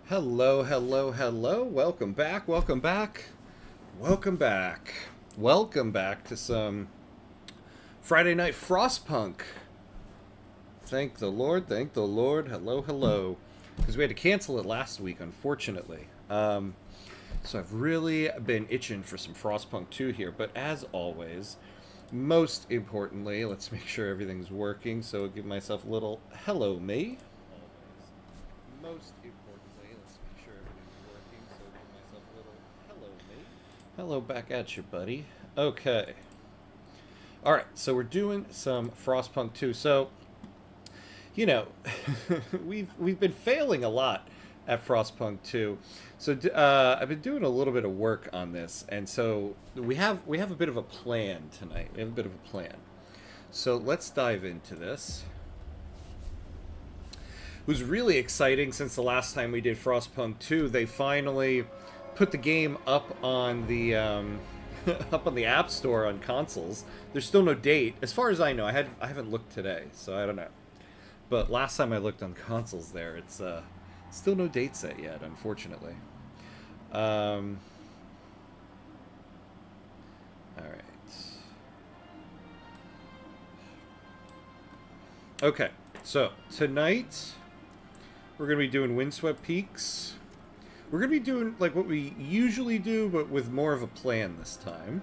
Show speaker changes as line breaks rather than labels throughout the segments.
Hello, hello, hello. Welcome back, welcome back, welcome back. Welcome back to some Friday Night Frostpunk. Thank the Lord, thank the Lord. Hello, hello. Because we had to cancel it last week, unfortunately. So I've really been itching for some Frostpunk 2 here. But as always, most importantly, let's make sure everything's working. So I'll give myself a little hello, me. Most importantly, let's make sure everything's working. So give myself a little hello, mate. Hello back at you, buddy. Okay. All right. So we're doing some Frostpunk 2. So, you know, we've been failing a lot at Frostpunk 2. So I've been doing a little bit of work on this, and so we have a bit of a plan tonight. We have a bit of a plan. So let's dive into this. Was really exciting since the last time we did Frostpunk 2. They finally put the game up on the up on the App Store on consoles. There's still no date, as far as I know. I haven't looked today, so I don't know. But last time I looked on consoles, there it's still no date set yet, unfortunately. Um, all right. Okay, so tonight we're going to be doing Windswept Peaks. We're going to be doing like what we usually do, but with more of a plan this time.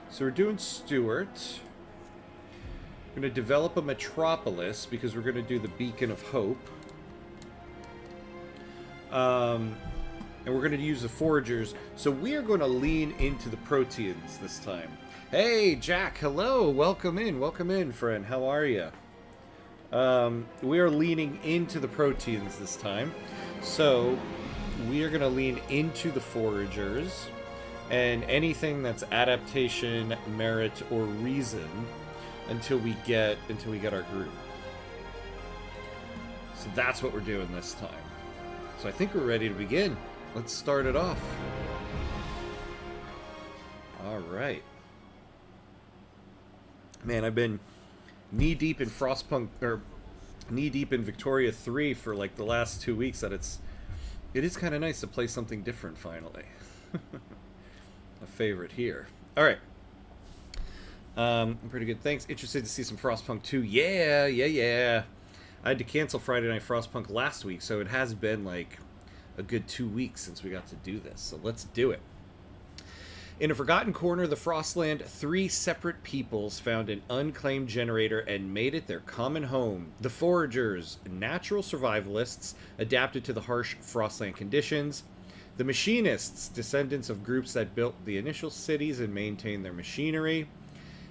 So we're doing Stewart. We're going to develop a metropolis because we're going to do the Beacon of Hope. And we're going to use the Foragers. So we are going to lean into the Proteans this time. Hey, Jack, hello. Welcome in, friend. How are you? We are leaning into the Proteans this time. So we are going to lean into the Foragers. And anything that's adaptation, merit, or reason until we get our group. So that's what we're doing this time. So I think we're ready to begin. Let's start it off. All right. Man, I've been knee deep in Frostpunk, or knee deep in Victoria 3 for like the last 2 weeks. That it is kind of nice to play something different finally. A favorite here. All right. Pretty good. Thanks. Interested to see some Frostpunk 2. Yeah. I had to cancel Friday Night Frostpunk last week, so it has been like a good 2 weeks since we got to do this. So let's do it. In a forgotten corner of the Frostland, 3 separate peoples found an unclaimed generator and made it their common home. The Foragers, natural survivalists adapted to the harsh Frostland conditions. The Machinists, descendants of groups that built the initial cities and maintained their machinery.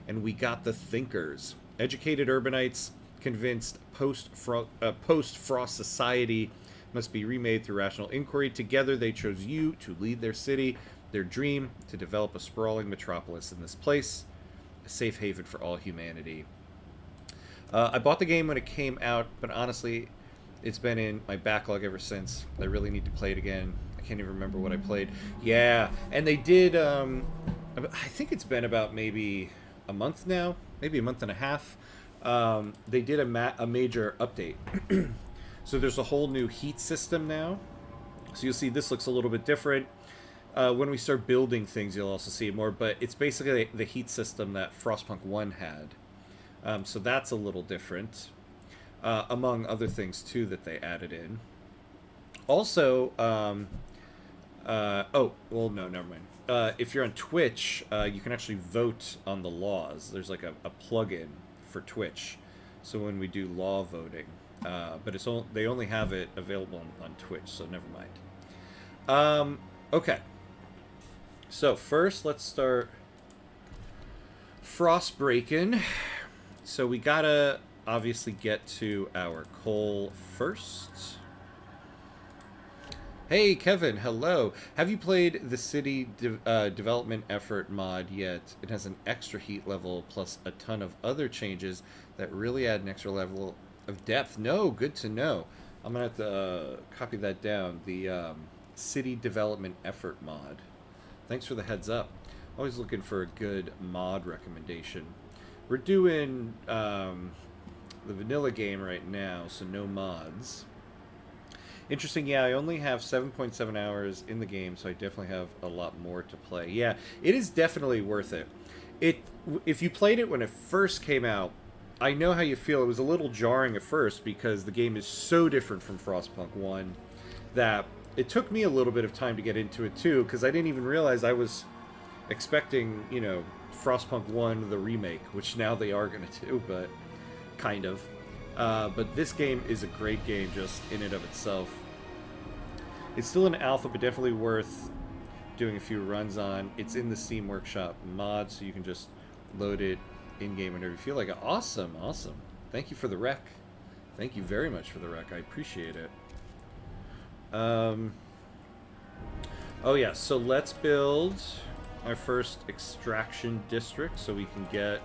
And we got the Thinkers, educated urbanites convinced post-Frost society must be remade through rational inquiry. Together they chose you to lead their city, their dream to develop a sprawling metropolis in this place, a safe haven for all humanity. I bought the game when it came out, but honestly, it's been in my backlog ever since. I really need to play it again. I can't even remember what I played. Yeah, and they did, I think it's been about maybe a month now, maybe a month and a half. They did a major update. So there's a whole new heat system now. So you'll see this looks a little bit different. When we start building things, you'll also see it more. But it's basically the heat system that Frostpunk 1 had. So that's a little different. Among other things, too, that they added in. Also, oh, well, no, never mind. If you're on Twitch, you can actually vote on the laws. There's like a plugin for Twitch. So when we do law voting, but they only have it available on Twitch, so never mind. Okay. So first, let's start frost breaking. So we gotta obviously get to our coal first. Hey, Kevin, hello. Have you played the city development effort mod yet? It has an extra heat level plus a ton of other changes that really add an extra level of depth. No, good to know. I'm going to have to copy that down. The city development effort mod. Thanks for the heads up. Always looking for a good mod recommendation. We're doing the vanilla game right now, so no mods. Interesting. Yeah, I only have 7.7 hours in the game, so I definitely have a lot more to play. Yeah, it is definitely worth it. It if you played it when it first came out, I know how you feel. It was a little jarring at first because the game is so different from Frostpunk 1 that it took me a little bit of time to get into it too, because I didn't even realize I was expecting, Frostpunk 1 the remake, which now they are going to do, but kind of. But this game is a great game just in and of itself. It's still an alpha, but definitely worth doing a few runs on. It's in the Steam Workshop mod, so you can just load it in-game whenever you feel like it. Awesome, awesome. Thank you for the rec. Thank you very much for the rec. I appreciate it. Oh yeah, so let's build our first extraction district so we can get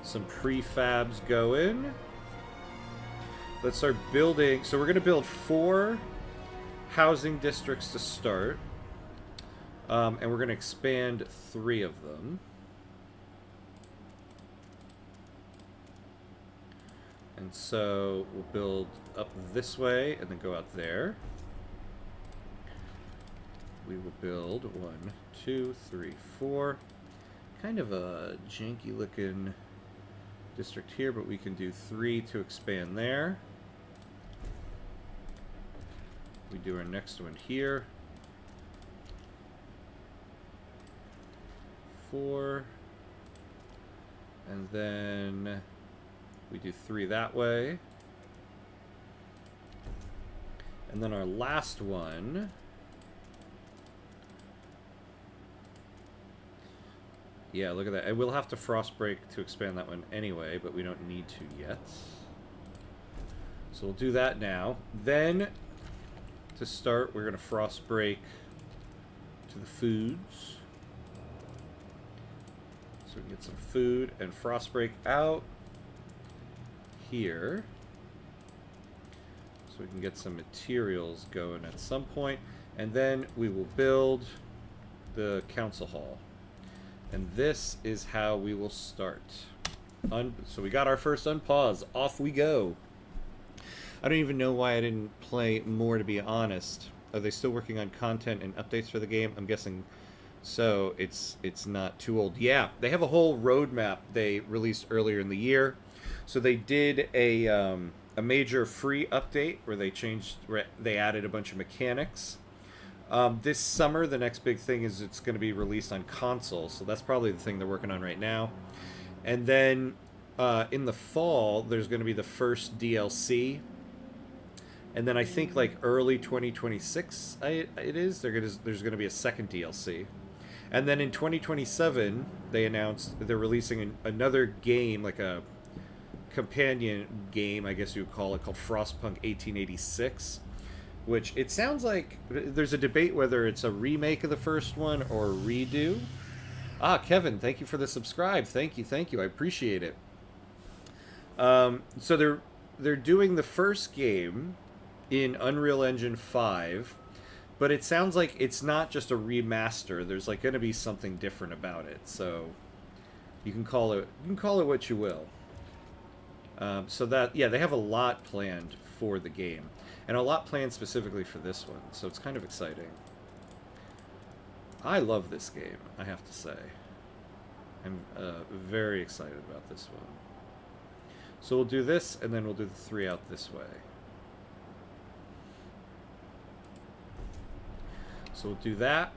some prefabs going. Let's start building. So we're going to build 4 housing districts to start. And we're going to expand 3 of them. And so we'll build up this way and then go out there. We will build 1, 2, 3, 4. Kind of a janky looking district here, but we can do 3 to expand there. We do our next one here. 4. And then we do 3 that way. And then our last one. Yeah, look at that. And we'll have to frost break to expand that one anyway, but we don't need to yet. So we'll do that now. Then, to start, we're going to frost break to the foods. So we can get some food and frost break out here. So we can get some materials going at some point. And then we will build the council hall. And this is how we will start. So we got our first unpause. Off we go. I don't even know why I didn't play more, to be honest. Are they still working on content and updates for the game? I'm guessing so. It's not too old. Yeah, they have a whole roadmap they released earlier in the year. So they did a major free update where they added a bunch of mechanics. This summer, the next big thing is it's going to be released on console, so that's probably the thing they're working on right now. And then in the fall, there's going to be the first DLC. And then I think like early 2026, there's going to be a second DLC. And then in 2027, they announced they're releasing another game, like a companion game, I guess you would call it, called Frostpunk 1886. Which it sounds like there's a debate whether it's a remake of the first one or a redo. Ah, Kevin, thank you for the subscribe. Thank you. I appreciate it. So they're doing the first game in Unreal Engine 5, but it sounds like it's not just a remaster. There's like going to be something different about it. So you can call it what you will. So that, yeah, they have a lot planned for the game. And a lot planned specifically for this one, so it's kind of exciting. I love this game, I have to say. I'm very excited about this one. So we'll do this, and then we'll do the 3 out this way. So we'll do that,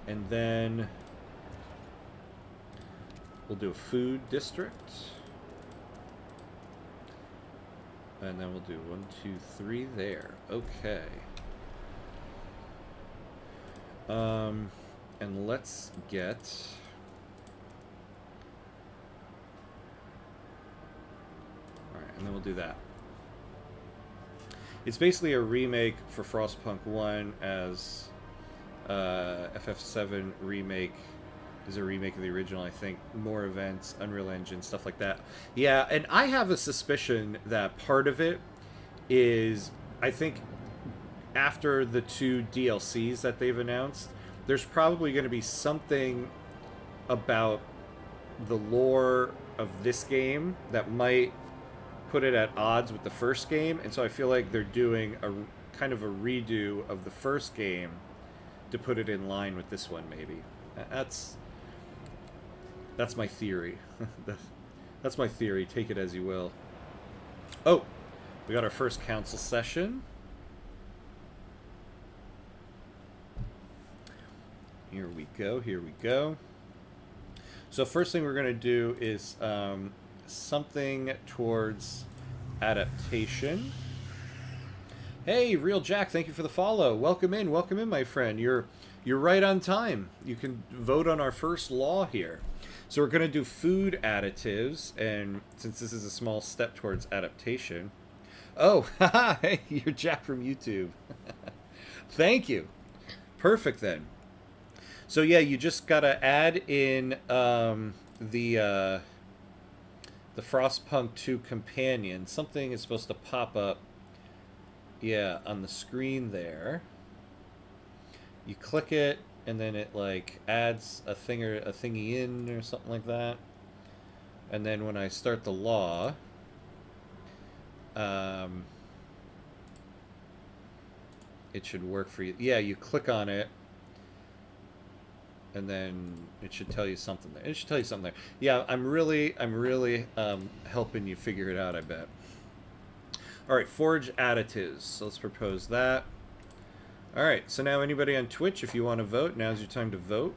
and then we'll do a food district. And then we'll do 1, 2, 3 there. Okay. And let's get... Alright, and then we'll do that. It's basically a remake for Frostpunk 1 as FF7 remake is a remake of the original, I think. More events, Unreal Engine, stuff like that. Yeah, and I have a suspicion that part of it is, I think, after the 2 DLCs that they've announced, there's probably going to be something about the lore of this game that might put it at odds with the first game, and so I feel like they're doing a kind of a redo of the first game to put it in line with this one, maybe. That's my theory. That's my theory. Take it as you will. Oh, we got our first council session. Here we go. Here we go. So first thing we're going to do is something towards adaptation. Hey, Real Jack, thank you for the follow. Welcome in, my friend. You're right on time. You can vote on our first law here. So we're going to do food additives, and since this is a small step towards adaptation. Oh, haha, hey, you're Jack from YouTube. Thank you. Perfect then. So yeah, you just gotta add in the Frostpunk 2 companion. Something is supposed to pop up, yeah, on the screen there. You click it, and then it like adds a thing or a thingy in or something like that. And then when I start the law, it should work for you. Yeah, you click on it. And then it should tell you something there. It should tell you something there. Yeah, I'm really helping you figure it out, I bet. All right, forge additives. So let's propose that. All right, so now anybody on Twitch, if you want to vote, now's your time to vote.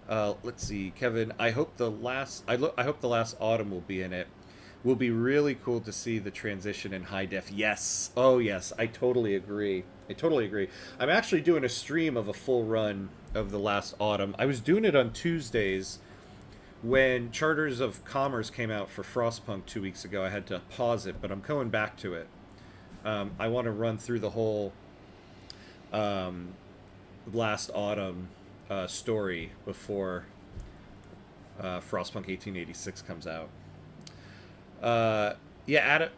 Let's see, Kevin. I hope the last autumn will be in it. Will be really cool to see the transition in high def. Yes. Oh yes, I totally agree. I'm actually doing a stream of a full run of the last autumn. I was doing it on Tuesdays when Charters of Commerce came out for Frostpunk 2 weeks ago. I had to pause it, but I'm going back to it. I want to run through the whole last autumn story before Frostpunk 1886 comes out. Yeah,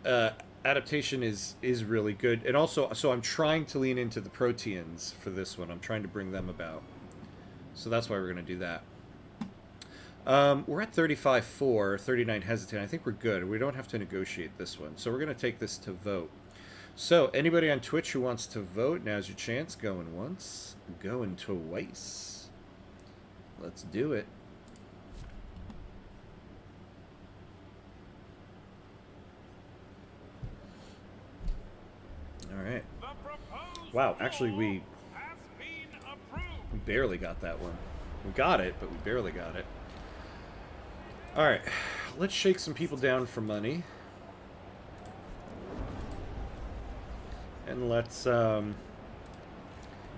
adaptation is really good, and also, so I'm trying to lean into the Proteans for this one. I'm trying to bring them about, so that's why we're going to do that. We're at 35-4, 39 hesitant. I think we're good. We don't have to negotiate this one, so we're going to take this to vote. So anybody on Twitch who wants to vote, now's your chance. Going once, going twice. Let's do it. All right. Wow, actually we barely got that one. We got it, but we barely got it. All right, let's shake some people down for money. And let's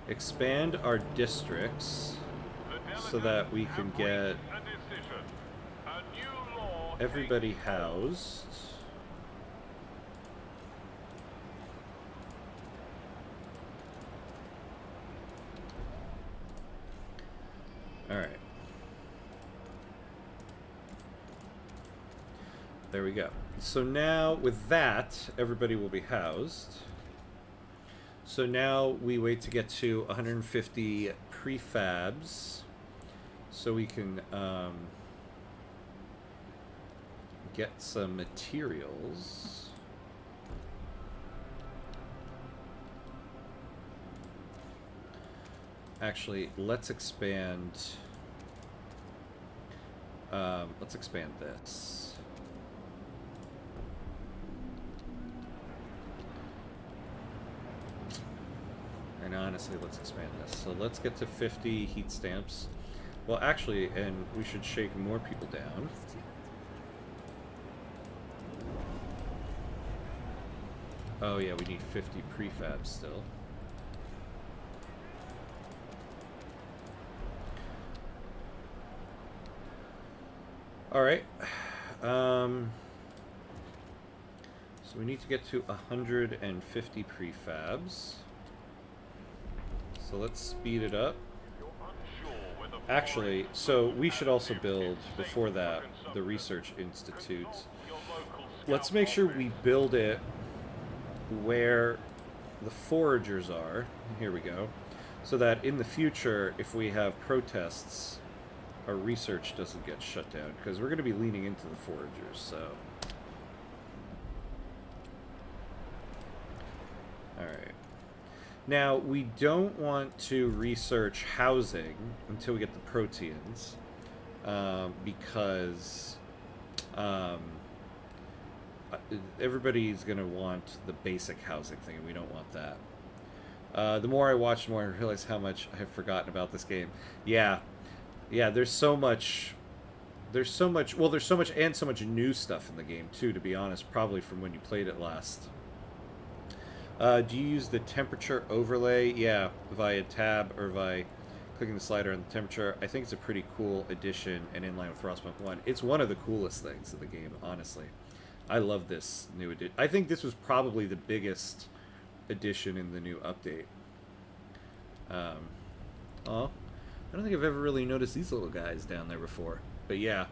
expand our districts so that we can get everybody housed. All right. There we go. So now with that, everybody will be housed. So now we wait to get to 150 prefabs so we can get some materials. Actually, let's expand this. And honestly, let's expand this. So let's get to 50 heat stamps. Well, actually, and we should shake more people down. Oh yeah, we need 50 prefabs still. All right. So we need to get to 150 prefabs. So let's speed it up. Actually, so we should also build, before that, the Research Institute. Let's make sure we build it where the foragers are. Here we go. So that in the future, if we have protests, our research doesn't get shut down, because we're going to be leaning into the foragers, so. Now, we don't want to research housing until we get the Proteans, because everybody's going to want the basic housing thing, and we don't want that. The more I watch, the more I realize how much I've forgotten about this game. Yeah, there's so much... There's so much and so much new stuff in the game, too, to be honest, probably from when you played it last. Do you use the temperature overlay? Yeah, via tab or via clicking the slider on the temperature. I think it's a pretty cool addition and in line with Frostpunk 1. It's one of the coolest things in the game, honestly. I love this new addition. I think this was probably the biggest addition in the new update. Oh, I don't think I've ever really noticed these little guys down there before. But yeah,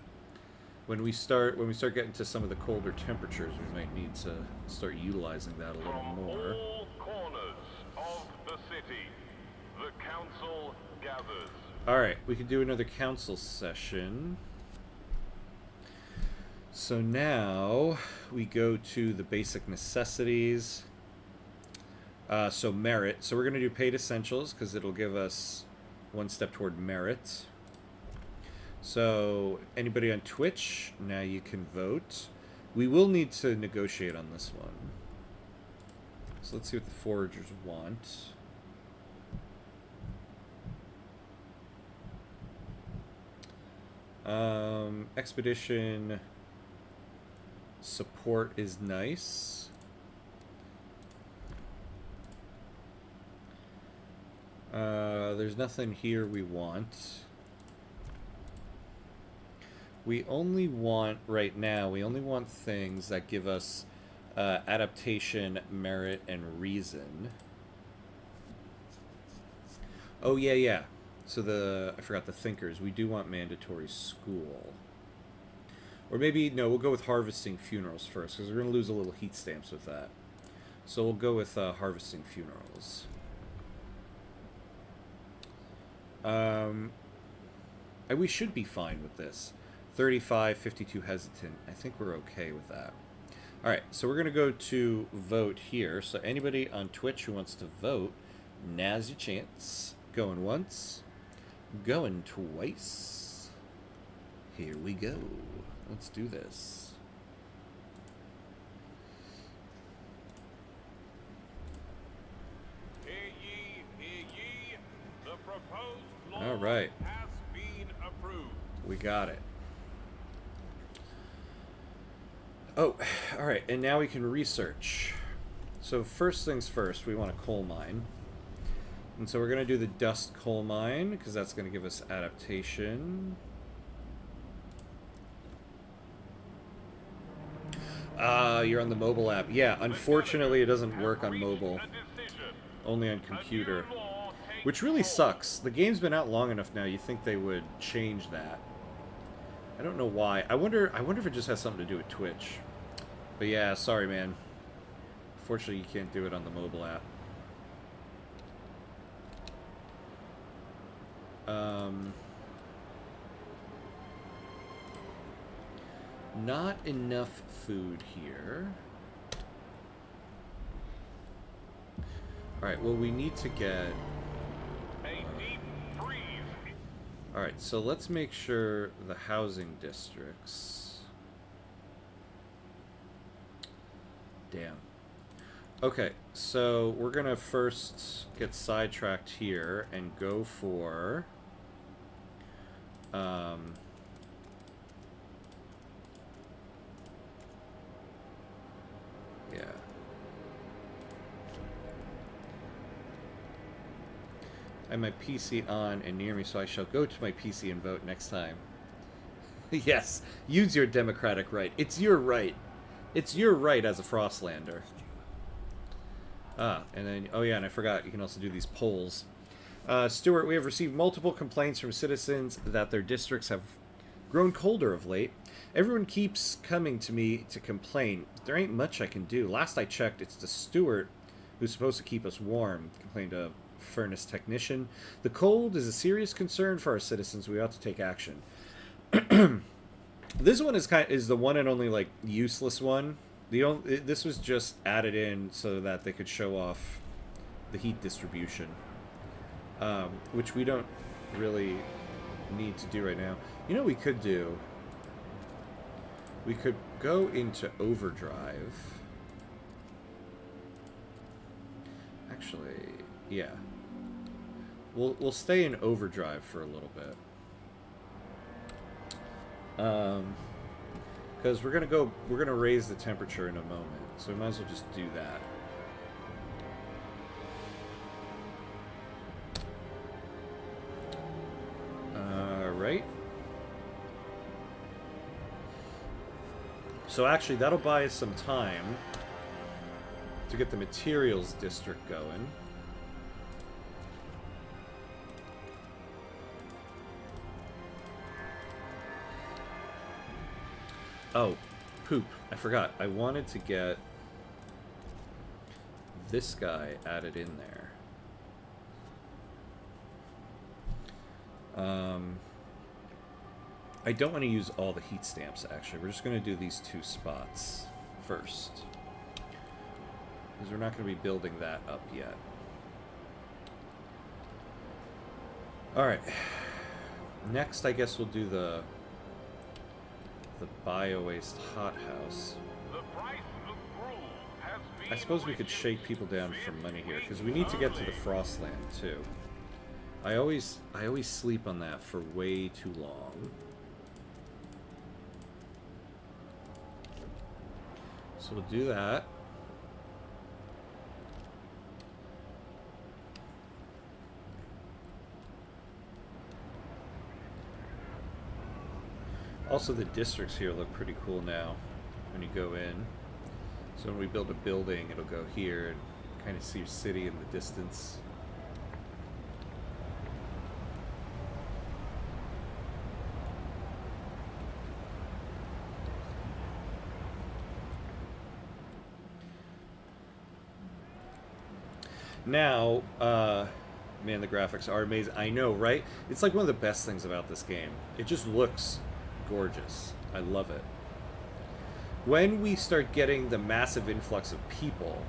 when we start getting to some of the colder temperatures, we might need to start utilizing that a little more.
From all corners of the city, the council gathers.
All right, we could do another council session. So now we go to the basic necessities. So merit. So we're going to do paid essentials because it'll give us one step toward merit. So anybody on Twitch, now you can vote. We will need to negotiate on this one. So let's see what the foragers want. Expedition support is nice. There's nothing here we want. We only want, right now, we only want things that give us adaptation, merit, and reason. Oh, yeah. So I forgot the thinkers. We do want mandatory school. Or maybe, no, we'll go with harvesting funerals first, because we're going to lose a little heat stamps with that. So we'll go with harvesting funerals. We should be fine with this. 35, 52 hesitant. I think we're okay with that. Alright, so we're going to go to vote here. So anybody on Twitch who wants to vote, now's your chance. Going once. Going twice. Here we go. Let's do this.
Hear ye, hear ye. The proposed law
All right.
has been approved.
We got it. Oh, all right, and now we can research. So first things first, we want a coal mine. And so we're going to do the dust coal mine, because that's going to give us adaptation. You're on the mobile app. Yeah, unfortunately it doesn't work on mobile. Only on computer. Which really sucks. The game's been out long enough now, you think they would change that. I don't know why. I wonder if it just has something to do with Twitch. But yeah, sorry, man. Unfortunately, you can't do it on the mobile app. Not enough food here. Alright, well, we need to get... Alright, so let's make sure the housing districts... Damn. Okay, so we're gonna first get sidetracked here and go for... Yeah. I have my PC on and near me, so I shall go to my PC and vote next time. Yes, use your democratic right. It's your right. It's your right as a Frostlander. Ah, and then, oh yeah, and I forgot, you can also do these polls. Stuart, we have received multiple complaints from citizens that their districts have grown colder of late. Everyone keeps coming to me to complain. There ain't much I can do. Last I checked, it's the Stuart who's supposed to keep us warm, complained a furnace technician. The cold is a serious concern for our citizens. We ought to take action. This one is the one and only, like, useless one. This was just added in so that they could show off the heat distribution, which we don't really need to do right now. You know what we could do? We could go into overdrive. Actually, yeah. We'll stay in overdrive for a little bit. Because we're gonna raise the temperature in a moment, so we might as well just do that. Right. So actually, that'll buy us some time to get the materials district going. Oh, poop. I forgot. I wanted to get this guy added in there. I don't want to use all the heat stamps, actually. We're just going to do these 2 spots first, because we're not going to be building that up yet. Alright. Next, I guess we'll do the bio-waste hothouse. I suppose we could shake people down for money here, because we need to get to the Frostland, too. I always sleep on that for way too long. So we'll do that. Also, the districts here look pretty cool now when you go in. So when we build a building, it'll go here and kind of see your city in the distance. Now, man, the graphics are amazing. I know, right? It's like one of the best things about this game. It just looks gorgeous. I love it. When we start getting the massive influx of people,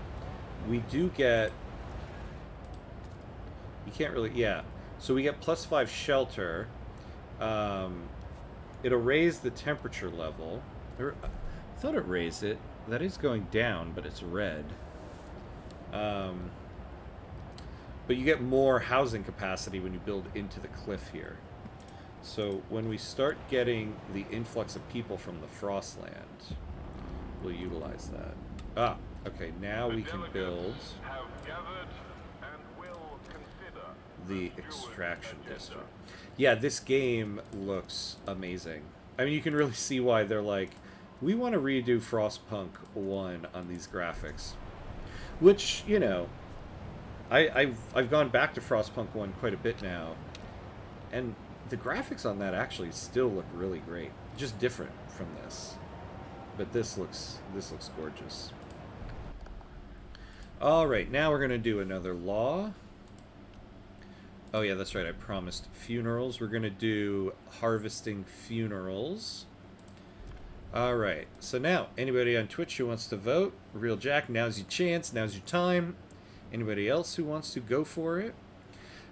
we do get... You can't really... Yeah. So we get +5 shelter. It'll raise the temperature level. I thought it raised it. That is going down, but it's red. But you get more housing capacity when you build into the cliff here. So when we start getting the influx of people from the Frostland, we'll utilize that. Ah, okay, now we can build the extraction district. Yeah, this game looks amazing. I mean, you can really see why they're like, we want to redo Frostpunk 1 on these graphics. Which, you know, I've gone back to Frostpunk 1 quite a bit now, and the graphics on that actually still look really great. Just different from this. But this looks gorgeous. Alright, now we're going to do another law. Oh yeah, that's right, I promised funerals. We're going to do harvesting funerals. Alright, so now, anybody on Twitch who wants to vote, Real Jack, now's your chance, now's your time. Anybody else who wants to go for it?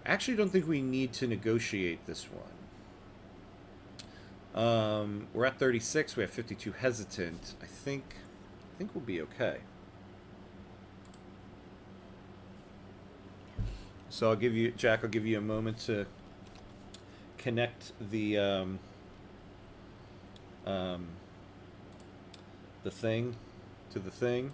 I actually don't think we need to negotiate this one. We're at 36, we have 52 hesitant. I think we'll be okay. So I'll give you, Jack, I'll give you a moment to connect the thing to the thing.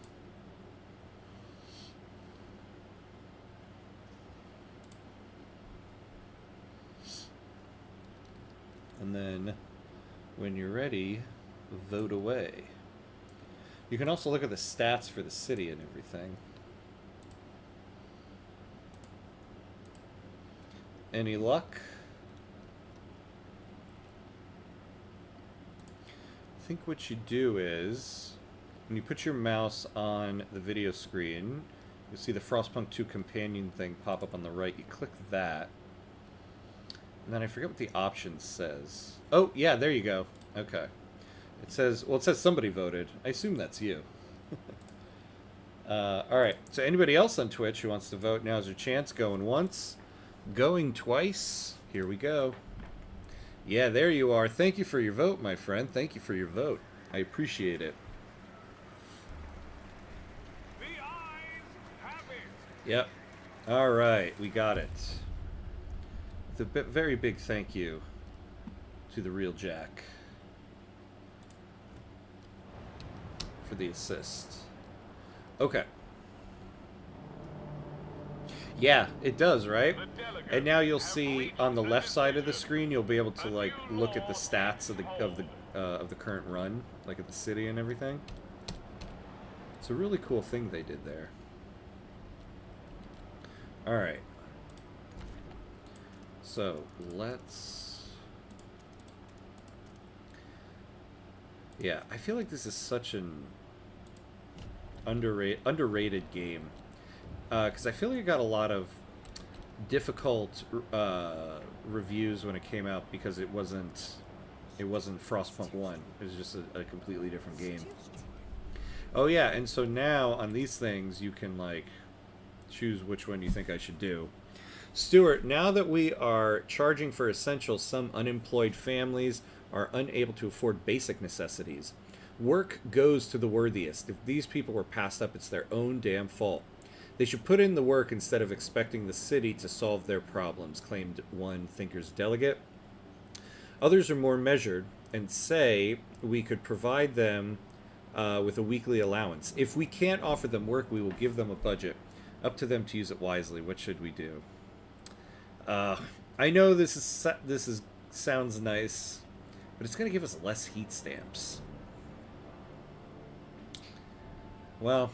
And then, when you're ready, vote away. You can also look at the stats for the city and everything. Any luck? I think what you do is, when you put your mouse on the video screen, you'll see the Frostpunk 2 companion thing pop up on the right. You click that. And then I forget what the option says. Oh, yeah, there you go. Okay. It says, well, it says somebody voted. I assume that's you. Alright, so anybody else on Twitch who wants to vote, now's your chance. Going once, going twice. Here we go. Yeah, there you are. Thank you for your vote, my friend. Thank you for your vote. I appreciate it.
The eyes have it.
Yep. Alright, we got it. With a very big thank you to the real Jack for the assist. Okay. Yeah, it does, right? And now you'll see on the left side of the screen, you'll be able to like look at the stats of the current run, like at the city and everything. It's a really cool thing they did there. All right. So let's. Yeah, I feel like this is such an underrated game, because I feel like it got a lot of difficult reviews when it came out because it wasn't Frostpunk 1. It was just a completely different game. Oh yeah, and so now on these things you can like choose which one you think I should do. Stuart, now that we are charging for essentials, some unemployed families are unable to afford basic necessities. Work goes to the worthiest. If these people were passed up, it's their own damn fault. They should put in the work instead of expecting the city to solve their problems, claimed one Thinkers delegate. Others are more measured and say we could provide them with a weekly allowance. If we can't offer them work, we will give them a budget. Up to them to use it wisely. What should we do? I know this sounds nice, but it's going to give us less heat stamps. Well,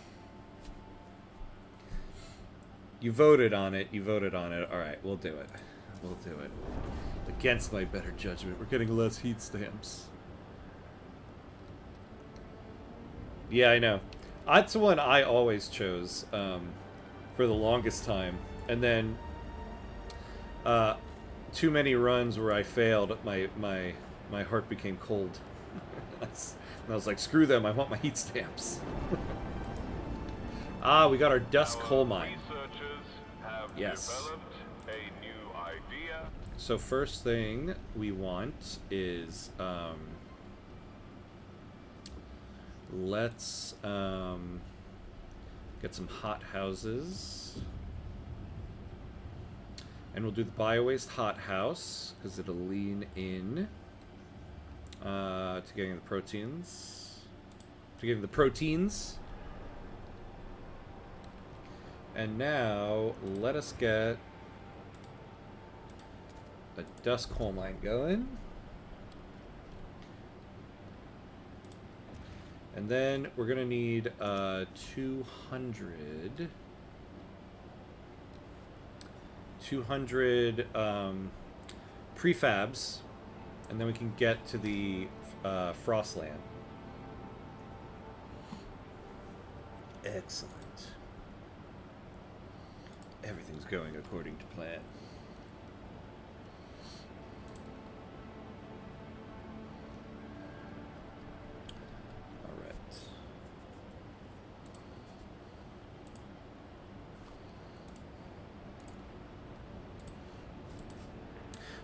you voted on it. You voted on it. All right, we'll do it. We'll do it. Against my better judgment, we're getting less heat stamps. Yeah, I know. That's the one I always chose for the longest time. And then too many runs where I failed, my heart became cold. And I was like, screw them, I want my heat stamps. Ah, we got our dust coal mine. Yes.
A new idea.
So first thing we want is let's get some hot houses. And we'll do the bio-waste hot house because it'll lean in to getting the proteins. To getting the proteins. And now, let us get a dust coal mine going. And then we're going to need 200 prefabs, and then we can get to the Frostland. Excellent. Everything's going according to plan. All right.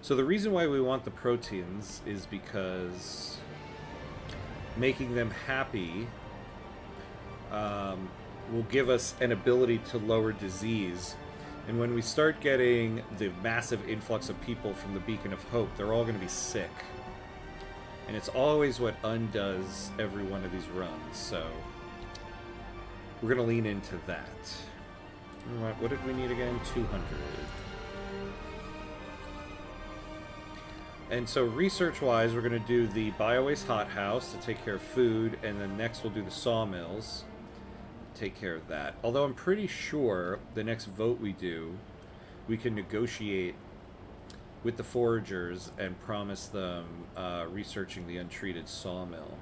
So the reason why we want the Proteans is because making them happy will give us an ability to lower disease. And when we start getting the massive influx of people from the Beacon of Hope, they're all going to be sick. And it's always what undoes every one of these runs, so we're going to lean into that. All right, what did we need again? 200. And so research-wise, we're going to do the bio-waste hothouse to take care of food, and then next we'll do the sawmills. Take care of that. Although I'm pretty sure the next vote we do, we can negotiate with the foragers and promise them researching the untreated sawmill.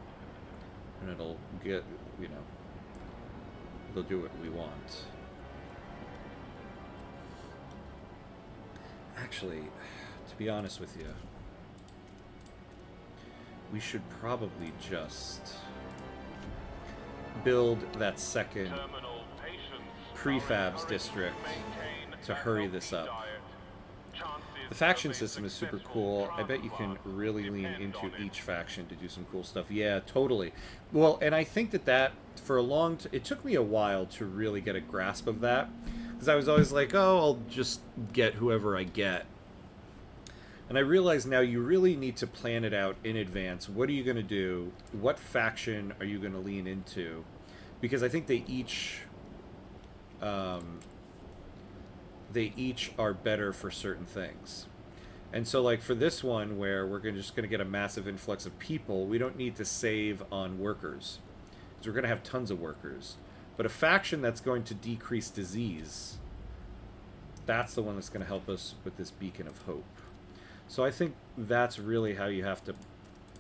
And it'll get, you know, they'll do what we want. Actually, to be honest with you, we should probably just build that second prefabs district to hurry this up. The faction system is super cool. I bet you can really lean into each faction to do some cool stuff. Yeah, totally. Well, and I think that for a long it took me a while to really get a grasp of that, because I was always like, oh, I'll just get whoever I get. And I realize now you really need to plan it out in advance. What are you going to do? What faction are you going to lean into? Because I think they each are better for certain things. And so, like, for this one, where we're just going to get a massive influx of people, we don't need to save on workers, because we're going to have tons of workers. But a faction that's going to decrease disease, that's the one that's going to help us with this beacon of hope. So I think that's really how you have to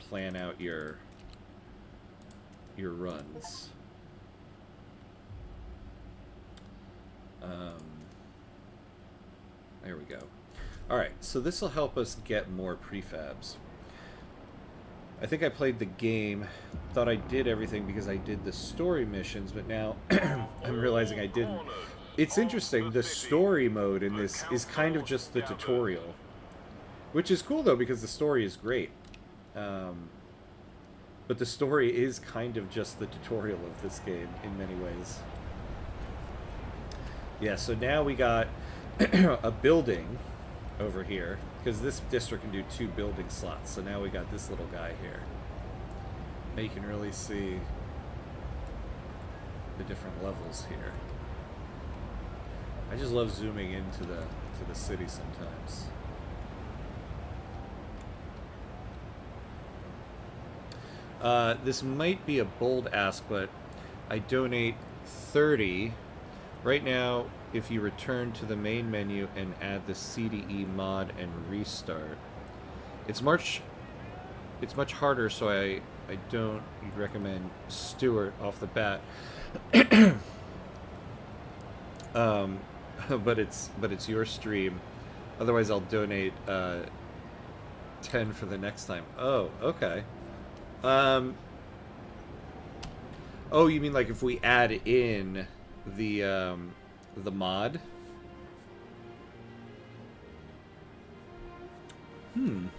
plan out your runs. There we go. Alright, so this will help us get more prefabs. I think I played the game, thought I did everything because I did the story missions, but now I'm realizing I didn't. It's interesting, the story mode in this is kind of just the tutorial. Which is cool, though, because the story is great. But the story is kind of just the tutorial of this game in many ways. Yeah, so now we got a building over here, because this district can do 2 building slots. So now we got this little guy here. Now you can really see the different levels here. I just love zooming into the city sometimes. This might be a bold ask, but I donate 30. Right now, if you return to the main menu and add the CDE mod and restart, it's much harder, so I don't recommend Stuart off the bat. But it's your stream. Otherwise, I'll donate 10 for the next time. Oh, okay. Oh, you mean like if we add in the mod? And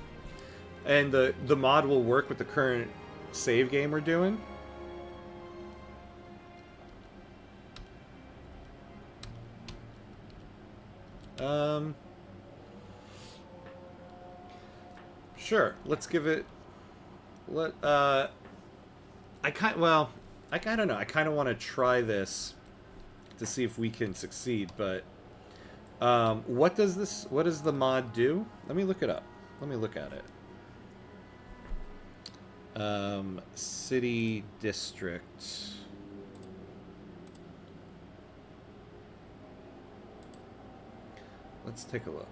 the mod will work with the current save game we're doing? Sure, let's give it... I don't know. I kind of want to try this to see if we can succeed, but what does the mod do? Let me look it up. Let me look at it. City district. Let's take a look.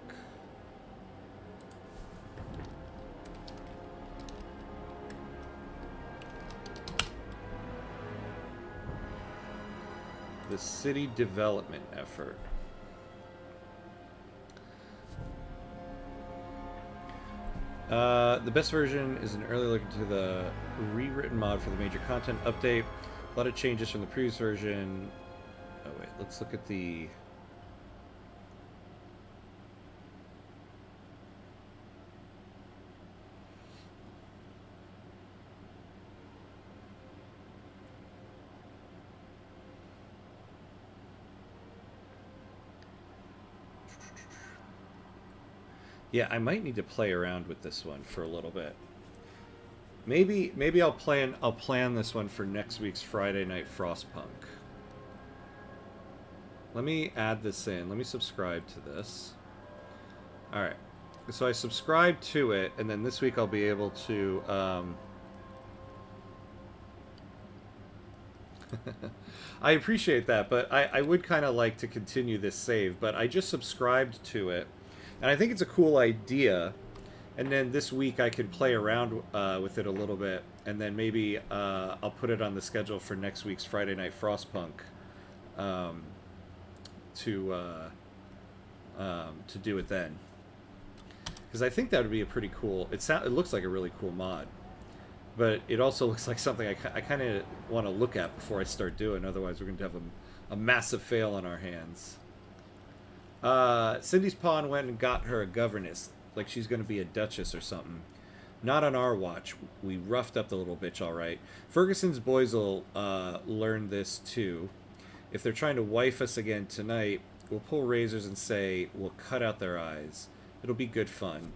The city development effort. The best version is an early look into the rewritten mod for the major content update. A lot of changes from the previous version. Oh wait, let's look at the... Yeah, I might need to play around with this one for a little bit. Maybe I'll plan this one for next week's Friday Night Frostpunk. Let me add this in. Let me subscribe to this. All right. So I subscribe to it, and then this week I'll be able to I appreciate that, but I would kind of like to continue this save, but I just subscribed to it. And I think it's a cool idea. And then this week I could play around with it a little bit. And then maybe I'll put it on the schedule for next week's Friday Night Frostpunk to do it then. Because I think that would be a pretty cool... It looks like a really cool mod. But it also looks like something I kind of want to look at before I start doing. Otherwise we're going to have A massive fail on our hands. Cindy's pawn went and got her a governess, like she's going to be a duchess or something. Not on our watch. We roughed up the little bitch all right. Ferguson's boys will learn this too. If they're trying to wife us again tonight, we'll pull razors and say we'll cut out their eyes. It'll be good fun.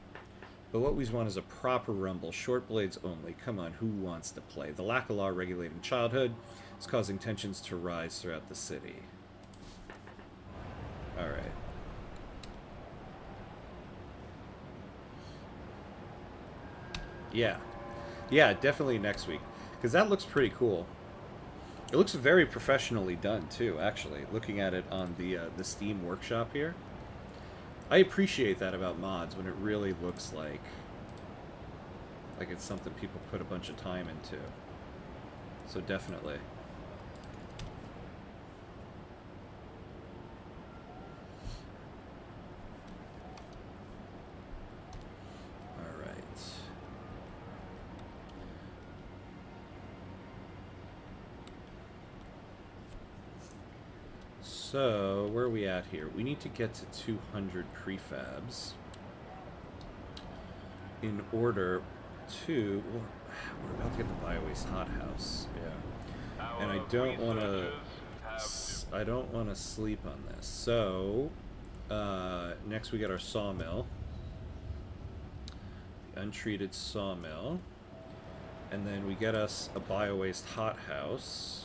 But what we want is a proper rumble, short blades only. Come on, who wants to play? The lack of law regulating childhood is causing tensions to rise throughout the city. Alright. Yeah. Yeah, definitely next week. Because that looks pretty cool. It looks very professionally done, too, actually. Looking at it on the Steam workshop here. I appreciate that about mods, when it really looks like it's something people put a bunch of time into. So definitely. So, where are we at here? We need to get to 200 prefabs in order to... We're about to get the Biowaste hothouse. Yeah. And I don't want to... I don't want to sleep on this. So, next we got our sawmill. The untreated sawmill. And then we get us a Biowaste hothouse.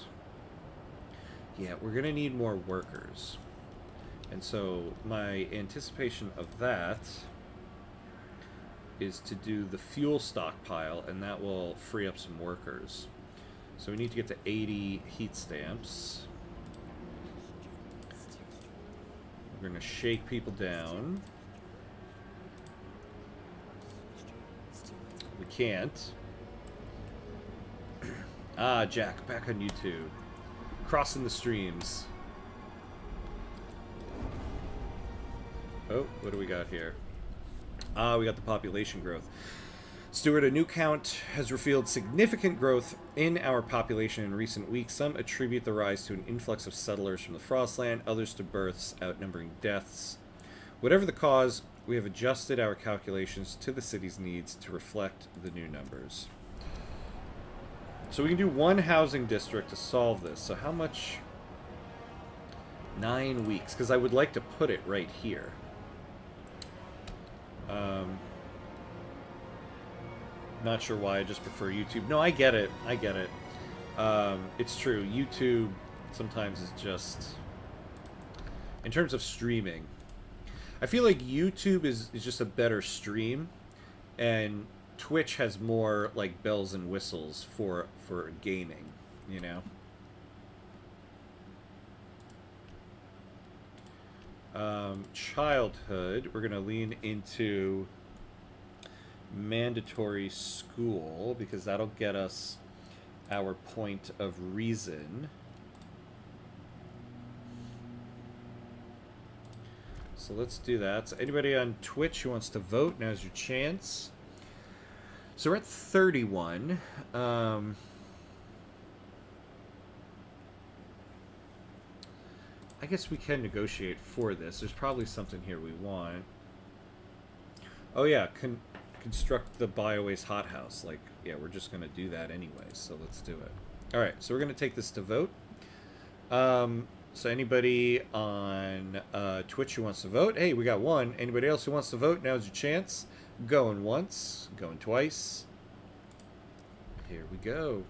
Yeah, we're going to need more workers. And so my anticipation of that is to do the fuel stockpile, and that will free up some workers. So we need to get to 80 heat stamps. We're going to shake people down. We can't. Ah, Jack, back on YouTube. Crossing the streams. Oh, what do we got here? Ah, we got the population growth. Stuart, a new count has revealed significant growth in our population in recent weeks. Some attribute the rise to an influx of settlers from the Frostland, others to births outnumbering deaths. Whatever the cause, we have adjusted our calculations to the city's needs to reflect the new numbers. So we can do one housing district to solve this. So how much? 9 weeks. Because I would like to put it right here. Not sure why. I just prefer YouTube. No, I get it. I get it. It's true. YouTube sometimes is just... In terms of streaming, I feel like YouTube is just a better stream. And Twitch has more like bells and whistles for gaming, you know. Childhood, we're gonna lean into mandatory school because that'll get us our point of reason. So let's do that. So anybody on Twitch who wants to vote, now's your chance. So we're at 31. I guess we can negotiate for this. There's probably something here we want. Oh yeah, construct the Biowaste hothouse. Like, yeah, we're just going to do that anyway, so let's do it. Alright, so we're going to take this to vote. So anybody on Twitch who wants to vote? Hey, we got one. Anybody else who wants to vote? Now's your chance. Going once, going twice. Here we go.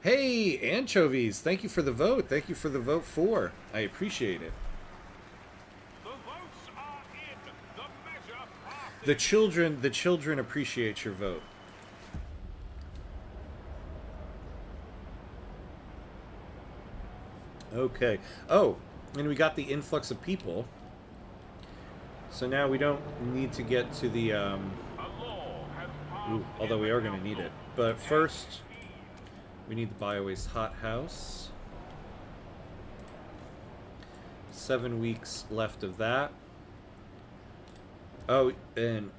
Hey, Anchovies, thank you for the vote. Thank you for the vote for. I appreciate it.
The votes are in. The measure passes.
The children appreciate your vote. Okay. Oh, and we got the influx of people. So now we don't need to get to the although we are going to need it. But first, we need the Biowaste hothouse. 7 weeks left of that. Oh, and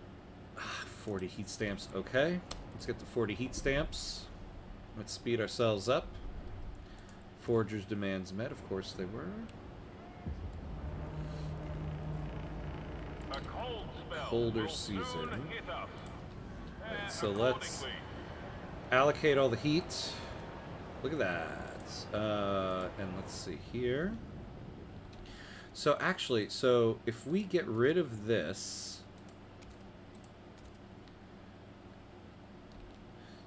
40 heat stamps. Okay, let's get the 40 heat stamps. Let's speed ourselves up. Forgers' demands met, of course they were.
A cold spell
Colder
will
season.
soon hit us.
Right, so let's allocate all the heat. Look at that. And let's see here. So actually, so if we get rid of this...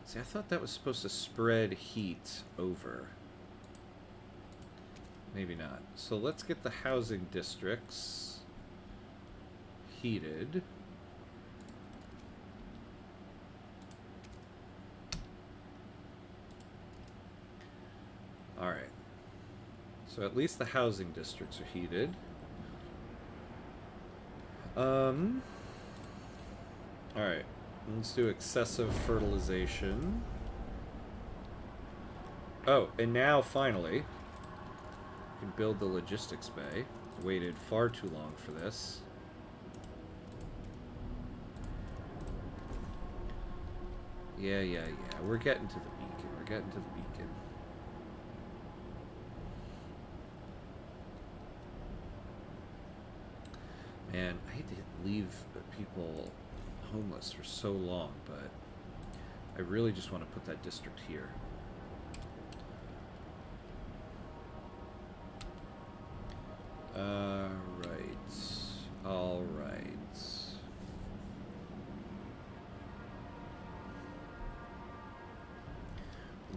See, I thought that was supposed to spread heat over. Maybe not. So let's get the housing districts heated. Alright. So at least the housing districts are heated. Alright. Let's do excessive fertilization. Oh, and now finally, we can build the logistics bay. Waited far too long for this. Yeah. We're getting to the beacon. We're getting to the beacon. Man, I hate to leave people homeless for so long, but I really just want to put that district here. All right.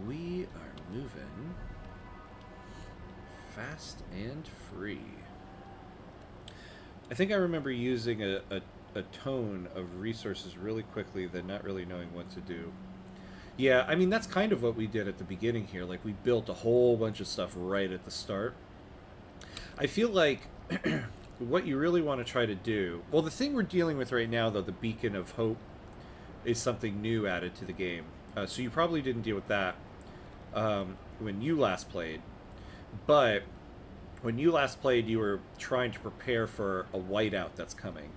We are moving fast and free. I think I remember using a tone of resources really quickly, then not really knowing what to do. Yeah, I mean, that's kind of what we did at the beginning here. Like, we built a whole bunch of stuff right at the start. I feel like what you really want to try to do... Well, the thing we're dealing with right now, though, the Beacon of Hope, is something new added to the game. So you probably didn't deal with that when you last played. But when you last played, you were trying to prepare for a whiteout that's coming.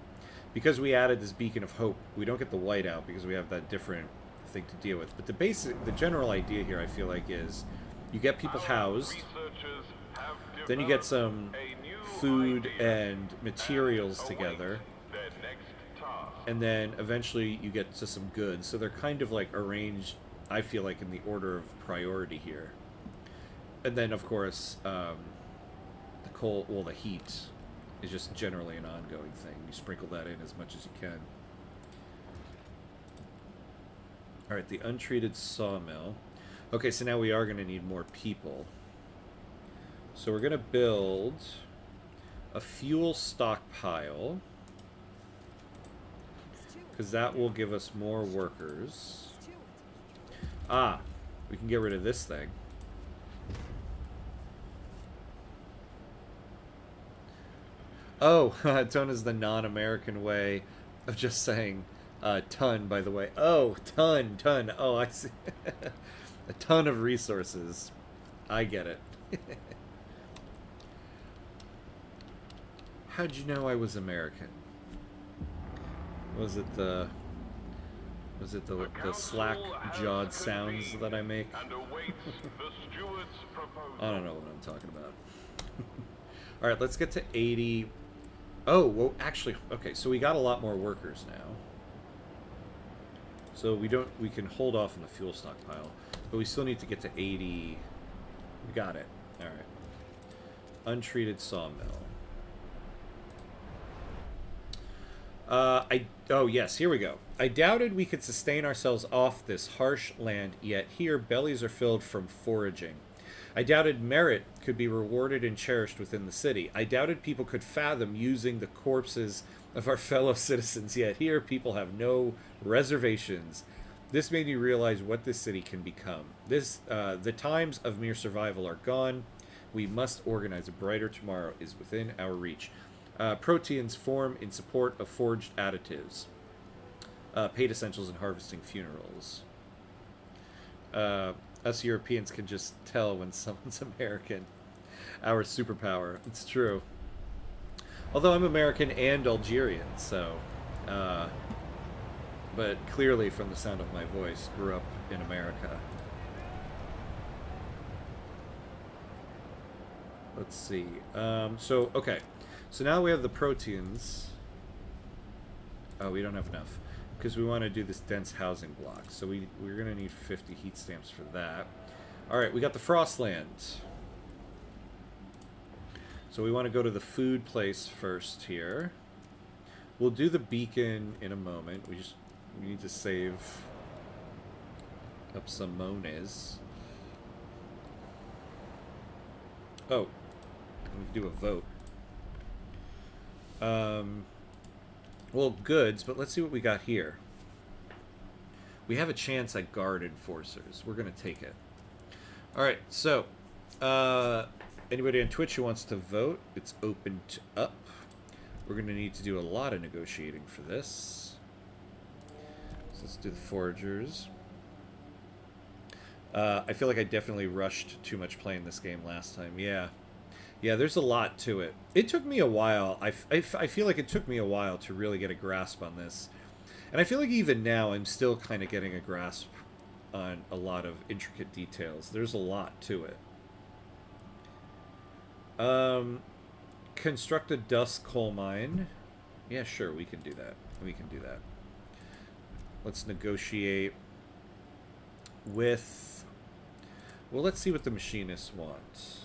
Because we added this Beacon of Hope, we don't get the whiteout because we have that different thing to deal with. But the general idea here, I feel like, is you get people housed, then you get some food and materials together, and then eventually you get to some goods. So they're kind of like arranged, I feel like, in the order of priority here. And then, of course, the heat is just generally an ongoing thing. You sprinkle that in as much as you can. Alright, the untreated sawmill. Okay, so now we are going to need more people. So we're going to build a fuel stockpile, because that will give us more workers. Ah, we can get rid of this thing. Oh, ton is the non-American way of just saying ton, by the way. Oh, ton. Oh, I see. A ton of resources. I get it. How'd you know I was American? Was it the slack-jawed sounds that I make? I don't know what I'm talking about. Alright, let's get to 80. Oh, well, actually, okay, so we got a lot more workers now. So we can hold off on the fuel stockpile, but we still need to get to 80. We got it. Alright. Untreated sawmill. Oh yes, here we go. I doubted we could sustain ourselves off this harsh land, yet here bellies are filled from foraging. I doubted merit could be rewarded and cherished within the city. I doubted people could fathom using the corpses of our fellow citizens, yet here people have no reservations. This made me realize what this city can become. The times of mere survival are gone. We must organize. A brighter tomorrow is within our reach. Proteans form in support of forged additives. Paid essentials and harvesting funerals. Us Europeans can just tell when someone's American. Our superpower. It's true. Although I'm American and Algerian, so... but clearly, from the sound of my voice, grew up in America. Let's see. So, okay. So now we have the Proteans. Oh, we don't have enough. Because we want to do this dense housing block. So we're going to need 50 heat stamps for that. Alright, we got the Frostland. So we want to go to the food place first here. We'll do the beacon in a moment. We need to save up some mones. Oh, we can do a vote. Well, goods, but let's see what we got here. We have a chance at guard enforcers. We're going to take it. Alright, so, anybody on Twitch who wants to vote, it's opened up. We're going to need to do a lot of negotiating for this. So let's do the foragers. I feel like I definitely rushed too much playing this game last time. Yeah. Yeah, there's a lot to it. It took me a while. I feel like it took me a while to really get a grasp on this. And I feel like even now I'm still kind of getting a grasp on a lot of intricate details. There's a lot to it. Construct a dust coal mine. Yeah, sure, we can do that. We can do that. Let's negotiate with... Well, let's see what the machinists want.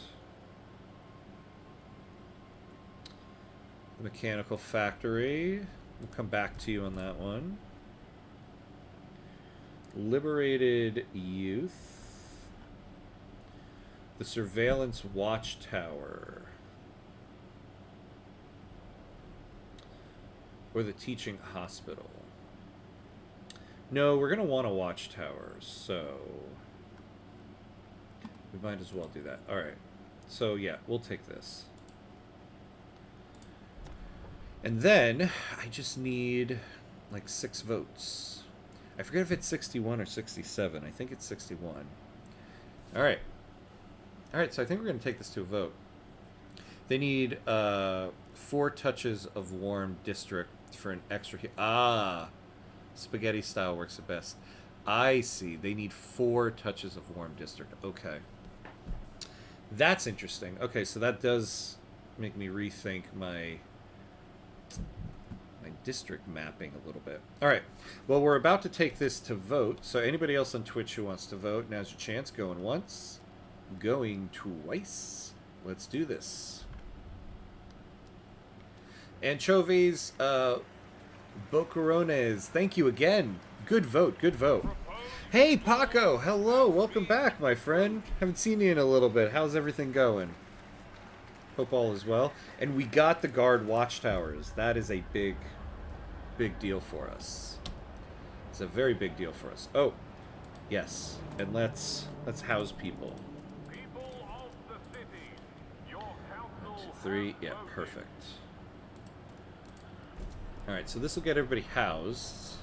The mechanical factory. We'll come back to you on that one. Liberated youth. The surveillance watchtower. Or the teaching hospital. No, we're going to want a watchtower, so we might as well do that. Alright. So, yeah, we'll take this. And then, I just need, like, 6 votes. I forget if it's 61 or 67. I think it's 61. Alright. Alright, so I think we're going to take this to a vote. They need 4 touches of warm district for an extra... Spaghetti style works the best. I see. They need 4 touches of warm district. Okay. That's interesting. Okay, so that does make me rethink my district mapping a little bit. Alright. Well, we're about to take this to vote. So anybody else on Twitch who wants to vote, now's your chance. Going once. Going twice. Let's do this. Anchovies, Bocarones, thank you again. Good vote, good vote. Hey, Paco, hello, welcome back, my friend. Haven't seen you in a little bit. How's everything going? Hope all is well. And we got the guard watchtowers. That is a big deal for us. It's a very big deal for us. Oh, yes. And let's house people.
People of the city, your
1,
council
2, 3. Yeah, perfect. Alright, so this will get everybody housed.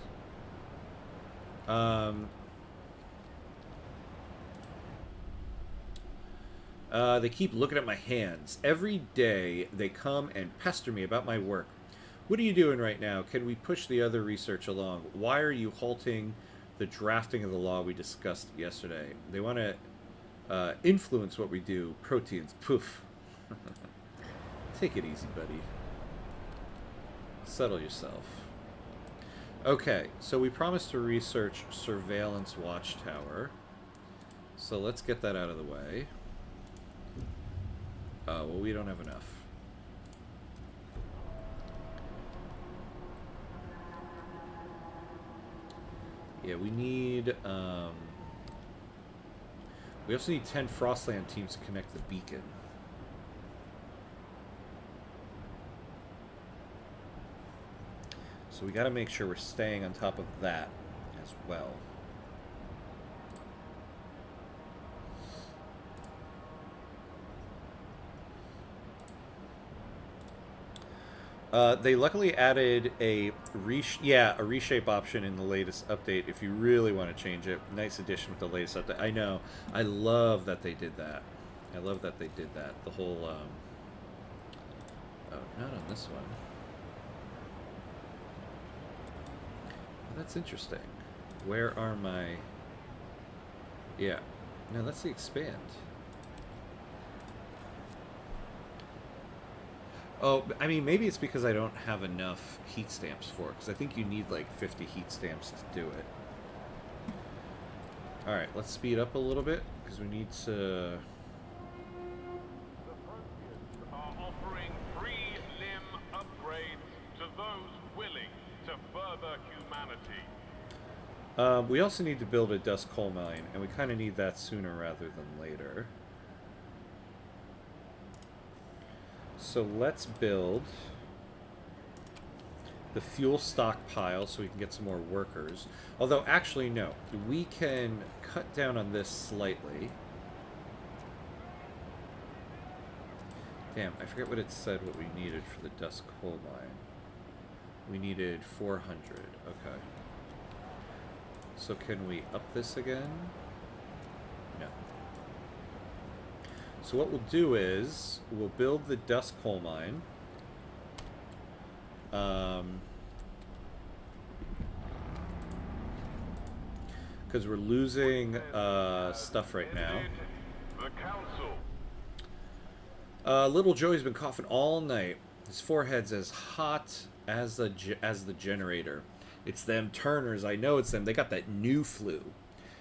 They keep looking at my hands. Every day they come and pester me about my work. What are you doing right now? Can we push the other research along? Why are you halting the drafting of the law we discussed yesterday? They want to influence what we do. Proteans. Poof. Take it easy, buddy. Settle yourself. Okay, so we promised to research surveillance watchtower. So let's get that out of the way. Oh, well, we don't have enough. Yeah, we need, we also need 10 Frostland teams to connect the beacon. So we got to make sure we're staying on top of that as well. They luckily added a reshape option in the latest update if you really want to change it. Nice addition with the latest update. I know. I love that they did that. I love that they did that. The whole oh, not on this one. That's interesting. Where are my... Yeah. No, that's the expand. Oh, I mean, maybe it's because I don't have enough heat stamps for it, because I think you need like 50 heat stamps to do it. Alright, let's speed up a little bit, because we need to...
The Proteans are offering free limb upgrades to those willing to further humanity.
We also need to build a dust coal mine, and we kind of need that sooner rather than later. So let's build the fuel stockpile so we can get some more workers. Although, actually, no. We can cut down on this slightly. Damn, I forget what it said what we needed for the dust coal mine. We needed 400. Okay. So can we up this again? No. So what we'll do is, we'll build the dust coal mine. Because we're losing stuff right now.
The council.
Little Joey's been coughing all night. His forehead's as hot as the generator. It's them Turners. I know it's them. They got that new flu.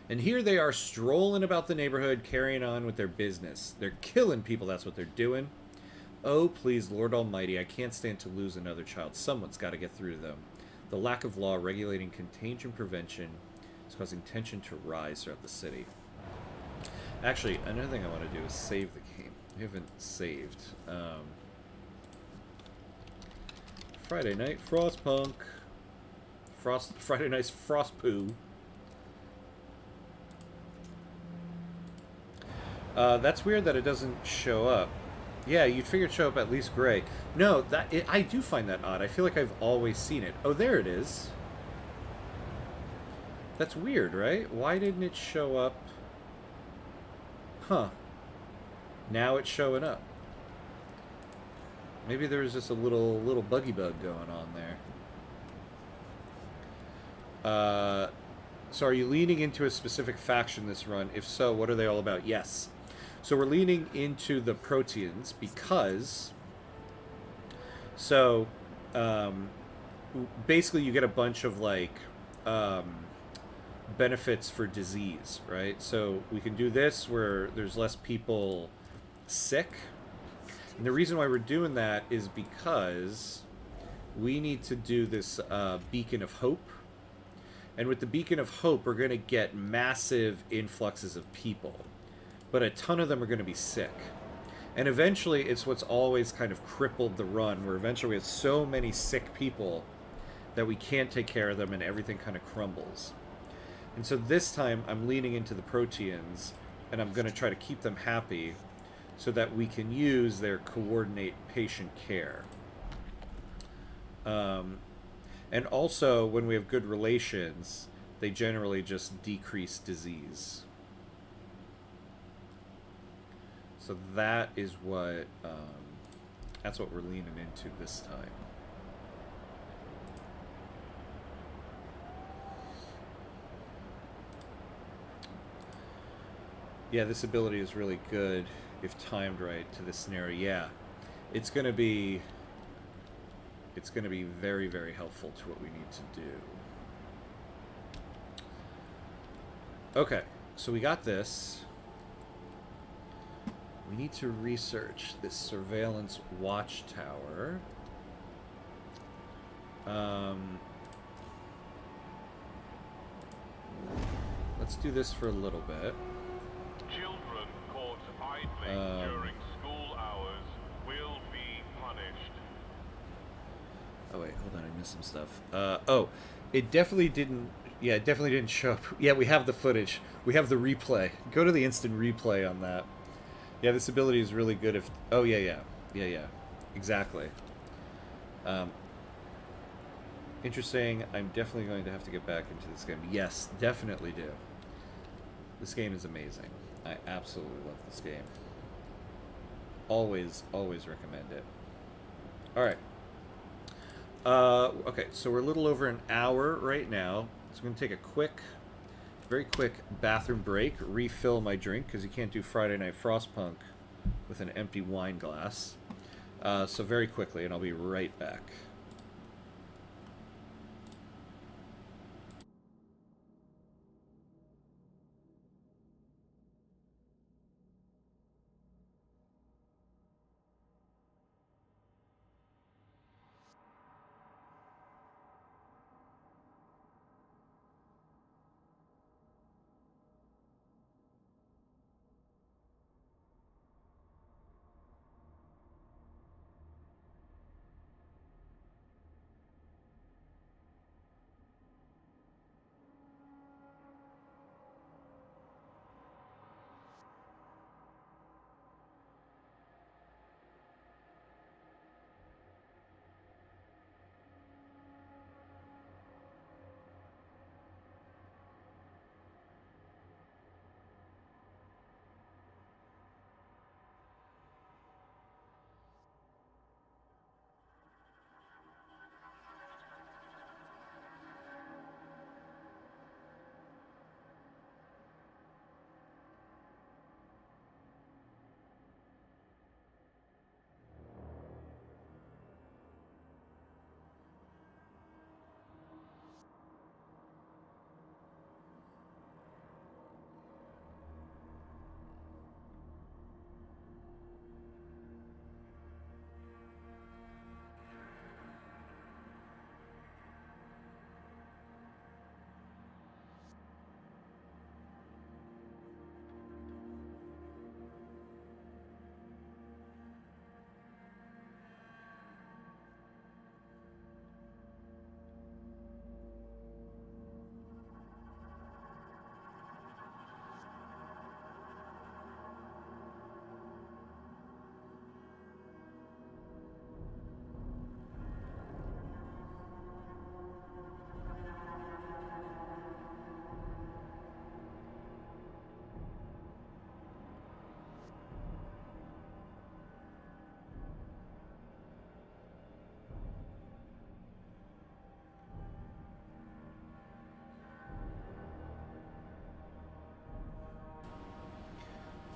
And here they are strolling about the neighborhood, carrying on with their business. They're killing people, that's what they're doing. Oh, please, Lord Almighty, I can't stand to lose another child. Someone's got to get through to them. The lack of law regulating contagion prevention is causing tension to rise throughout the city. Actually, another thing I want to do is save the game. We haven't saved. Friday night Frostpunk. Friday night's Frostpoo. That's weird that it doesn't show up. Yeah, you'd figure it'd show up at least gray. No, I do find that odd. I feel like I've always seen it. Oh, there it is. That's weird, right? Why didn't it show up? Huh. Now it's showing up. Maybe there was just a little buggy bug going on there. So are you leaning into a specific faction this run? If so, what are they all about? Yes. So we're leaning into the Proteans because... So, basically you get a bunch of, like, benefits for disease, right? So we can do this where there's less people sick. And the reason why we're doing that is because we need to do this Beacon of Hope. And with the Beacon of Hope, we're going to get massive influxes of people. But a ton of them are going to be sick. And eventually, it's what's always kind of crippled the run, where eventually we have so many sick people that we can't take care of them and everything kind of crumbles. And so this time, I'm leaning into the Proteans, and I'm going to try to keep them happy so that we can use their coordinate patient care. And also, when we have good relations, they generally just decrease disease. So that is what, that's what we're leaning into this time. Yeah, this ability is really good if timed right to this scenario. Yeah, it's going to be very, very helpful to what we need to do. Okay, so we got this. We need to research this surveillance watchtower. Let's do this for a little bit.
Children caught idling during school hours will be punished.
Oh wait, hold on, I missed some stuff. Oh, it definitely didn't. Yeah, it definitely didn't show up. Yeah, we have the footage. We have the replay. Go to the instant replay on that. Yeah, this ability is really good if... Oh, yeah. Exactly. Interesting. I'm definitely going to have to get back into this game. Yes, definitely do. This game is amazing. I absolutely love this game. Always recommend it. Alright. Okay, so we're a little over an hour right now. So I'm going to take a very quick bathroom break, refill my drink, because you can't do Friday Night Frostpunk with an empty wine glass. So very quickly, and I'll be right back.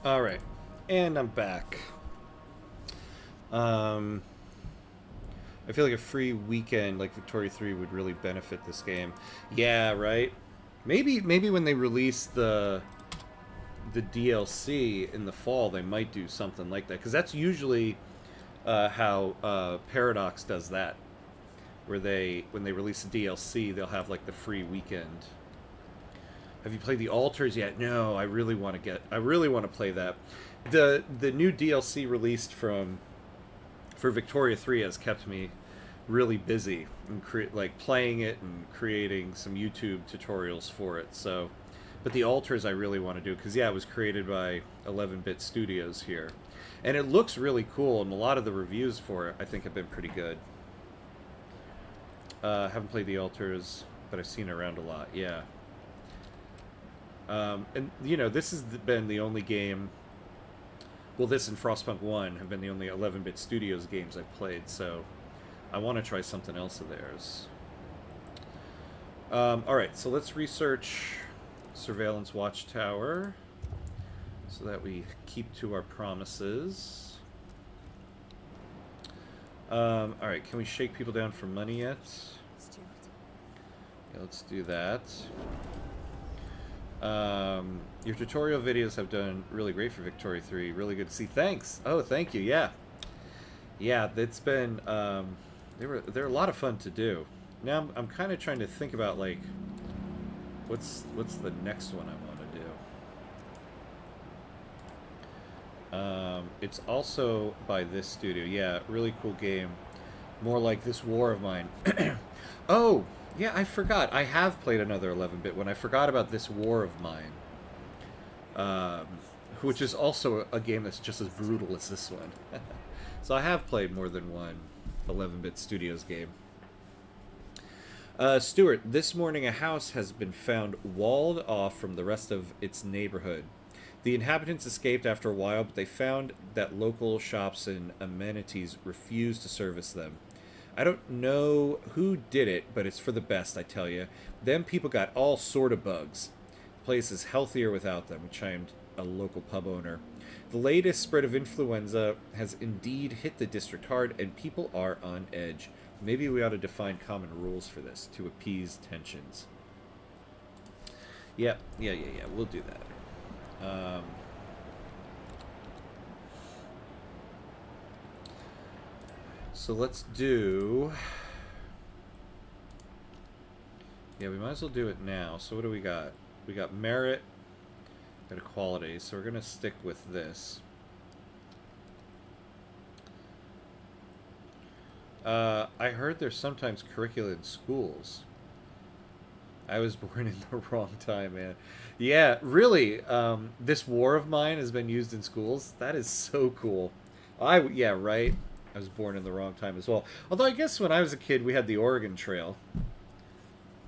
All right, and I'm back. Um, I feel like a free weekend like Victoria 3 would really benefit this game. Yeah, right. Maybe when they release the DLC in the fall, they might do something like that, because that's usually how Paradox does that, where when they release a DLC, they'll have like the free weekend. Have you played the Altars yet? No, I really want to play that. The new DLC released for Victoria 3 has kept me really busy and like playing it and creating some YouTube tutorials for it. So, but the Altars I really want to do, because yeah, it was created by 11-bit Studios here, and it looks really cool. And a lot of the reviews for it I think have been pretty good. Haven't played the Altars, but I've seen it around a lot. Yeah. And you know, this has been the only game. Well, this and Frostpunk 1 have been the only 11-bit Studios games I've played, so I want to try something else of theirs. Alright, so let's research Surveillance Watchtower so that we keep to our promises. Alright, can we shake people down for money yet? Yeah, let's do that. Your tutorial videos have done really great for Victoria 3. Really good to see. Thanks. Oh, thank you. Yeah. Yeah, it's been, they're a lot of fun to do. Now I'm kind of trying to think about, like, what's the next one I want to do. It's also by this studio. Yeah, really cool game. More like This War of Mine. Oh, yeah, I forgot. I have played another 11-bit one. I forgot about This War of Mine, which is also a game that's just as brutal as this one. So I have played more than one 11-bit Studios game. Stuart, this morning a house has been found walled off from the rest of its neighborhood. The inhabitants escaped after a while, but they found that local shops and amenities refused to service them. I don't know who did it, but it's for the best, I tell you. Them people got all sort of bugs. place is healthier without them, chimed a local pub owner. The latest spread of influenza has indeed hit the district hard, and people are on edge. Maybe we ought to define common rules for this to appease tensions. Yeah. We'll do that. So let's do... Yeah, we might as well do it now. So what do we got? We got merit, got equality. So we're going to stick with this. I heard there's sometimes curricula in schools. I was born in the wrong time, man. Yeah, really. This war of mine has been used in schools. That is so cool. Yeah, right. I was born in the wrong time as well. Although I guess when I was a kid, we had the Oregon Trail.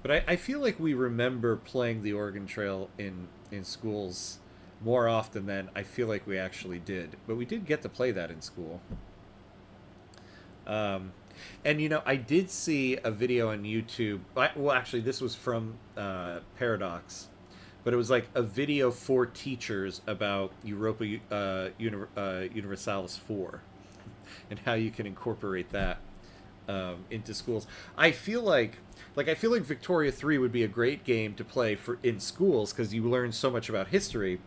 But I feel like we remember playing the Oregon Trail in schools more often than I feel like we actually did. But we did get to play that in school. And, you know, I did see a video on YouTube. Well, actually, this was from Paradox. But it was like a video for teachers about Europa Universalis 4. And how you can incorporate that into schools. I feel like Victoria 3 would be a great game to play in schools because you learn so much about history.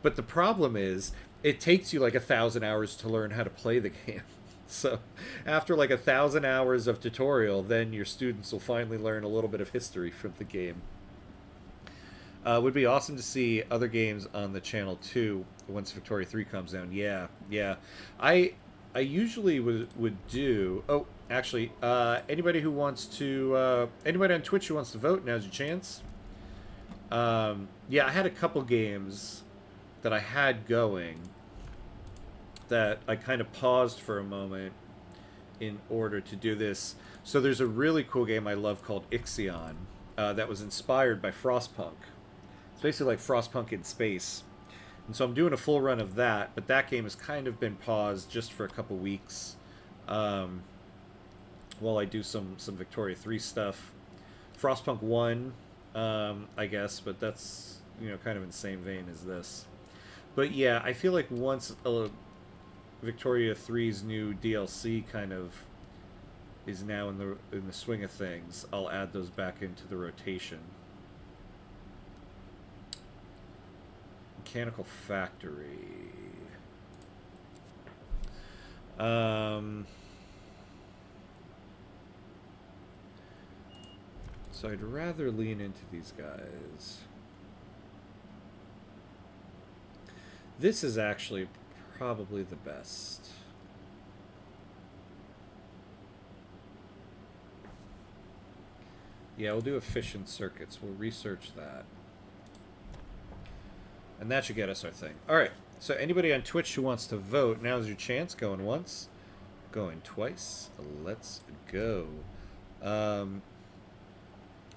But the problem is it takes you like 1,000 hours to learn how to play the game. So after like 1,000 hours of tutorial, then your students will finally learn a little bit of history from the game. Would be awesome to see other games on the channel too once Victoria 3 comes down. Yeah. I usually would do... Oh, actually, anybody who wants to... anybody on Twitch who wants to vote, now's your chance. Yeah, I had a couple games that I had going that I kind of paused for a moment in order to do this. So there's a really cool game I love called Ixion that was inspired by Frostpunk. It's basically like Frostpunk in space. And so I'm doing a full run of that, but that game has kind of been paused just for a couple weeks while I do some Victoria 3 stuff. Frostpunk 1, I guess, but that's, you know, kind of in the same vein as this. But yeah, I feel like once Victoria 3's new DLC kind of is now in the swing of things, I'll add those back into the rotation. Mechanical Factory. So I'd rather lean into these guys. This is actually probably the best. Yeah, we'll do efficient circuits. We'll research that. And that should get us our thing. Alright, so anybody on Twitch who wants to vote, now's your chance. Going once, going twice. Let's go.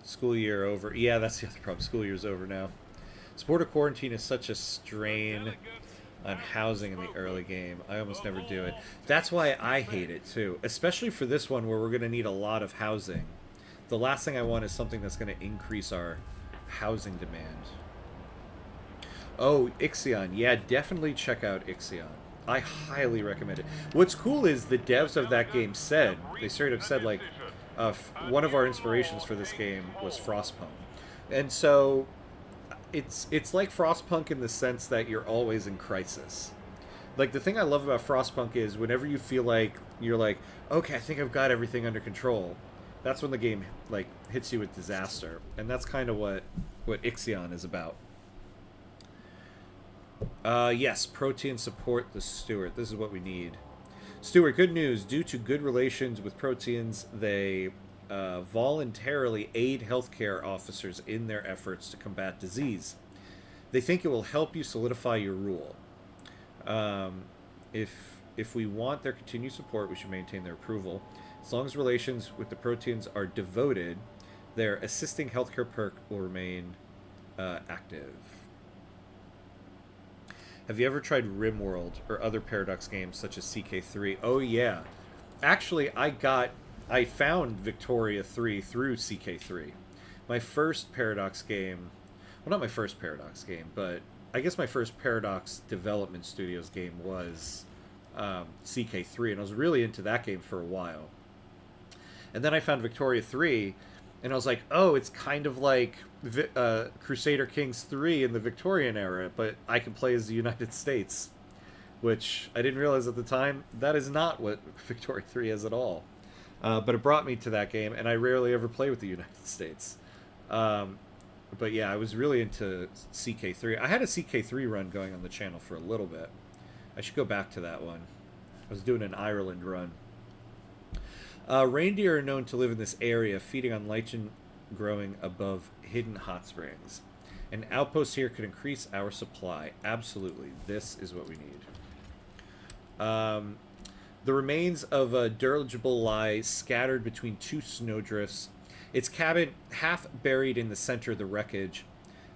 School year over. Yeah, that's the other problem. School year's over now. Supporter quarantine is such a strain on housing in the early game. I almost never do it. That's why I hate it too. Especially for this one where we're going to need a lot of housing. The last thing I want is something that's going to increase our housing demand. Oh, Ixion. Yeah, definitely check out Ixion. I highly recommend it. What's cool is the devs of that game said, they straight up said, like, one of our inspirations for this game was Frostpunk. And so it's like Frostpunk in the sense that you're always in crisis. Like, the thing I love about Frostpunk is whenever you feel like you're like, okay, I think I've got everything under control, that's when the game, like, hits you with disaster. And that's kind of what Ixion is about. Yes, Proteans support the Steward. This is what we need. Steward, good news. Due to good relations with Proteans, they voluntarily aid healthcare officers in their efforts to combat disease. They think it will help you solidify your rule. If we want their continued support, we should maintain their approval. As long as relations with the Proteans are devoted, their assisting healthcare perk will remain active. Have you ever tried RimWorld or other Paradox games such as CK3? Oh yeah. Actually, I found Victoria 3 through CK3. My first Paradox game well, not my first Paradox game, but I guess my first Paradox Development Studios game was CK3, and I was really into that game for a while. And then I found Victoria 3, and I was like, oh, it's kind of like Crusader Kings 3 in the Victorian era, but I can play as the United States, which I didn't realize at the time. That is not what Victoria 3 is at all. But it brought me to that game, and I rarely ever play with the United States. But yeah, I was really into CK3. I had a CK3 run going on the channel for a little bit. I should go back to that one. I was doing an Ireland run. Reindeer are known to live in this area, feeding on lichen growing above hidden hot springs. An outpost here could increase our supply. Absolutely. This is what we need. The remains of a dirigible lie scattered between two snowdrifts. Its cabin half buried in the center of the wreckage.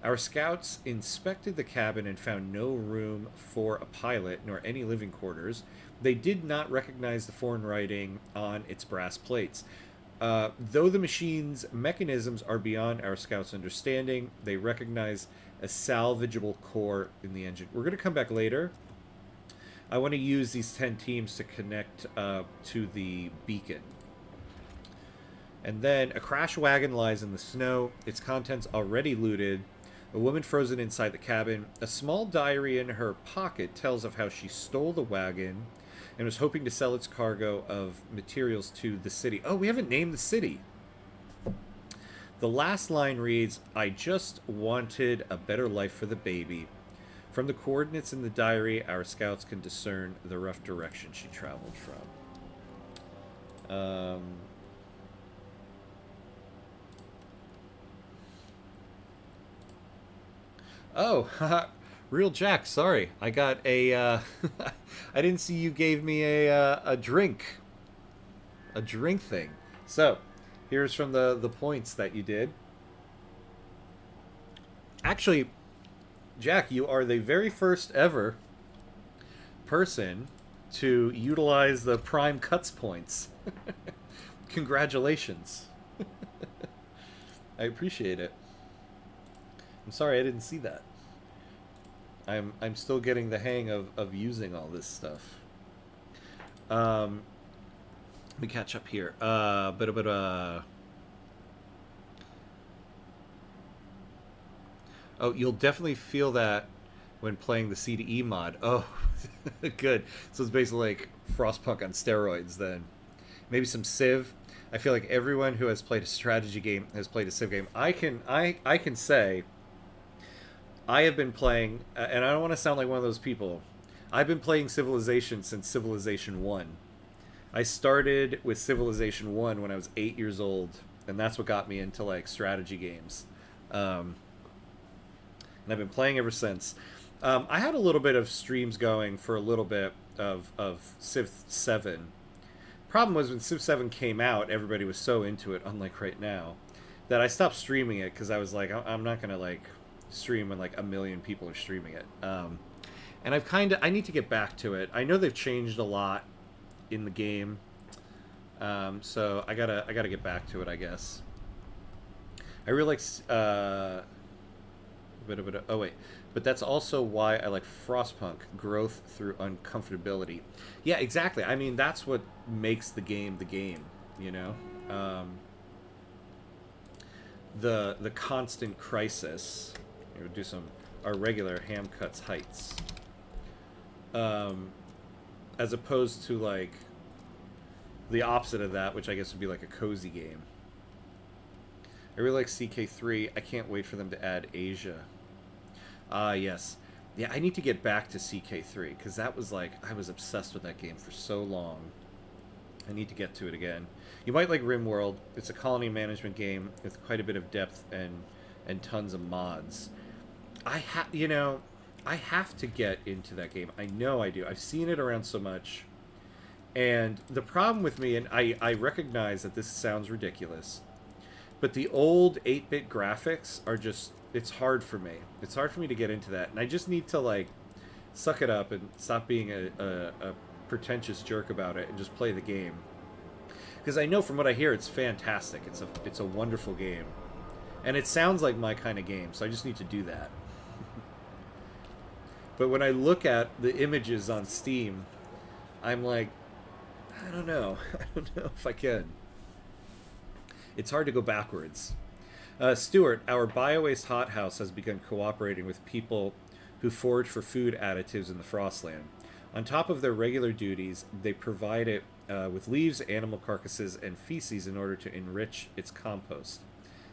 Our scouts inspected the cabin and found no room for a pilot nor any living quarters. They did not recognize the foreign writing on its brass plates. Though the machine's mechanisms are beyond our scouts' understanding, they recognize a salvageable core in the engine. We're going to come back later. I want to use these 10 teams to connect to the beacon. And then a crash wagon lies in the snow, its contents already looted, a woman frozen inside the cabin. A small diary in her pocket tells of how she stole the wagon and was hoping to sell its cargo of materials to the city. Oh, we haven't named the city. The last line reads, I just wanted a better life for the baby. From the coordinates in the diary, our scouts can discern the rough direction she traveled from. Oh, Real Jack, sorry. I got a, I didn't see you gave me a drink. A drink thing. So, here's from the points that you did. Actually, Jack, you are the very first ever person to utilize the Prime Cuts points. Congratulations. I appreciate it. I'm sorry I didn't see that. I'm still getting the hang of using all this stuff. Let me catch up here. Oh, you'll definitely feel that when playing the CDE mod. Oh, good. So it's basically like Frostpunk on steroids then. Maybe some Civ. I feel like everyone who has played a strategy game has played a Civ game. I can say I have been playing, and I don't want to sound like one of those people. I've been playing Civilization since Civilization 1. I started with Civilization 1 when I was 8 years old, and that's what got me into like strategy games. And I've been playing ever since. I had a little bit of streams going for a little bit of Civ 7. Problem was when Civ 7 came out, everybody was so into it, unlike right now, that I stopped streaming it because I was like, I'm not going to like stream when like a million people are streaming it. And I need to get back to it. I know they've changed a lot in the game. So I gotta get back to it, I guess. I really like oh wait, but that's also why I like Frostpunk, growth through uncomfortability. Yeah, exactly. I mean, that's what makes the game, you know? The constant crisis. We'll do our regular ham cuts heights. As opposed to like the opposite of that, which I guess would be like a cozy game. I really like CK3. I can't wait for them to add Asia. Yes. Yeah, I need to get back to CK3, because that was like, I was obsessed with that game for so long. I need to get to it again. You might like RimWorld. It's a colony management game with quite a bit of depth and tons of mods. I have to get into that game. I know I do. I've seen it around so much. And the problem with me, and I recognize that this sounds ridiculous, but the old 8-bit graphics are just, it's hard for me. It's hard for me to get into that. And I just need to, like, suck it up and stop being a pretentious jerk about it and just play the game. Because I know from what I hear, it's fantastic. It's a wonderful game. And it sounds like my kind of game, so I just need to do that. But when I look at the images on Steam, I'm like, I don't know. I don't know if I can. It's hard to go backwards. Stuart, our bio-waste hothouse has begun cooperating with people who forage for food additives in the Frostland. On top of their regular duties, they provide it with leaves, animal carcasses, and feces in order to enrich its compost.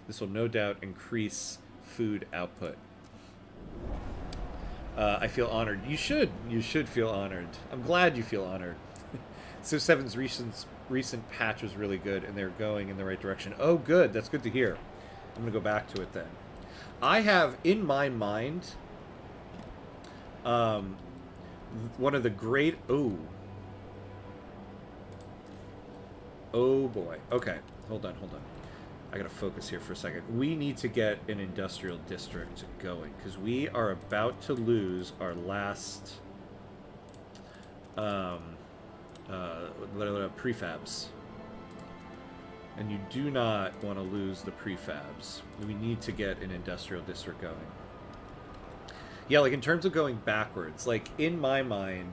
This will no doubt increase food output. I feel honored. You should. You should feel honored. I'm glad you feel honored. Civ 7's recent patch was really good, and they're going in the right direction. Oh, good. That's good to hear. I'm going to go back to it then. I have, in my mind, one of the great... Oh. Oh, boy. Okay. Hold on. I gotta focus here for a second. We need to get an industrial district going, because we are about to lose our last prefabs. And you do not want to lose the prefabs. We need to get an industrial district going. Yeah, like in terms of going backwards, like in my mind,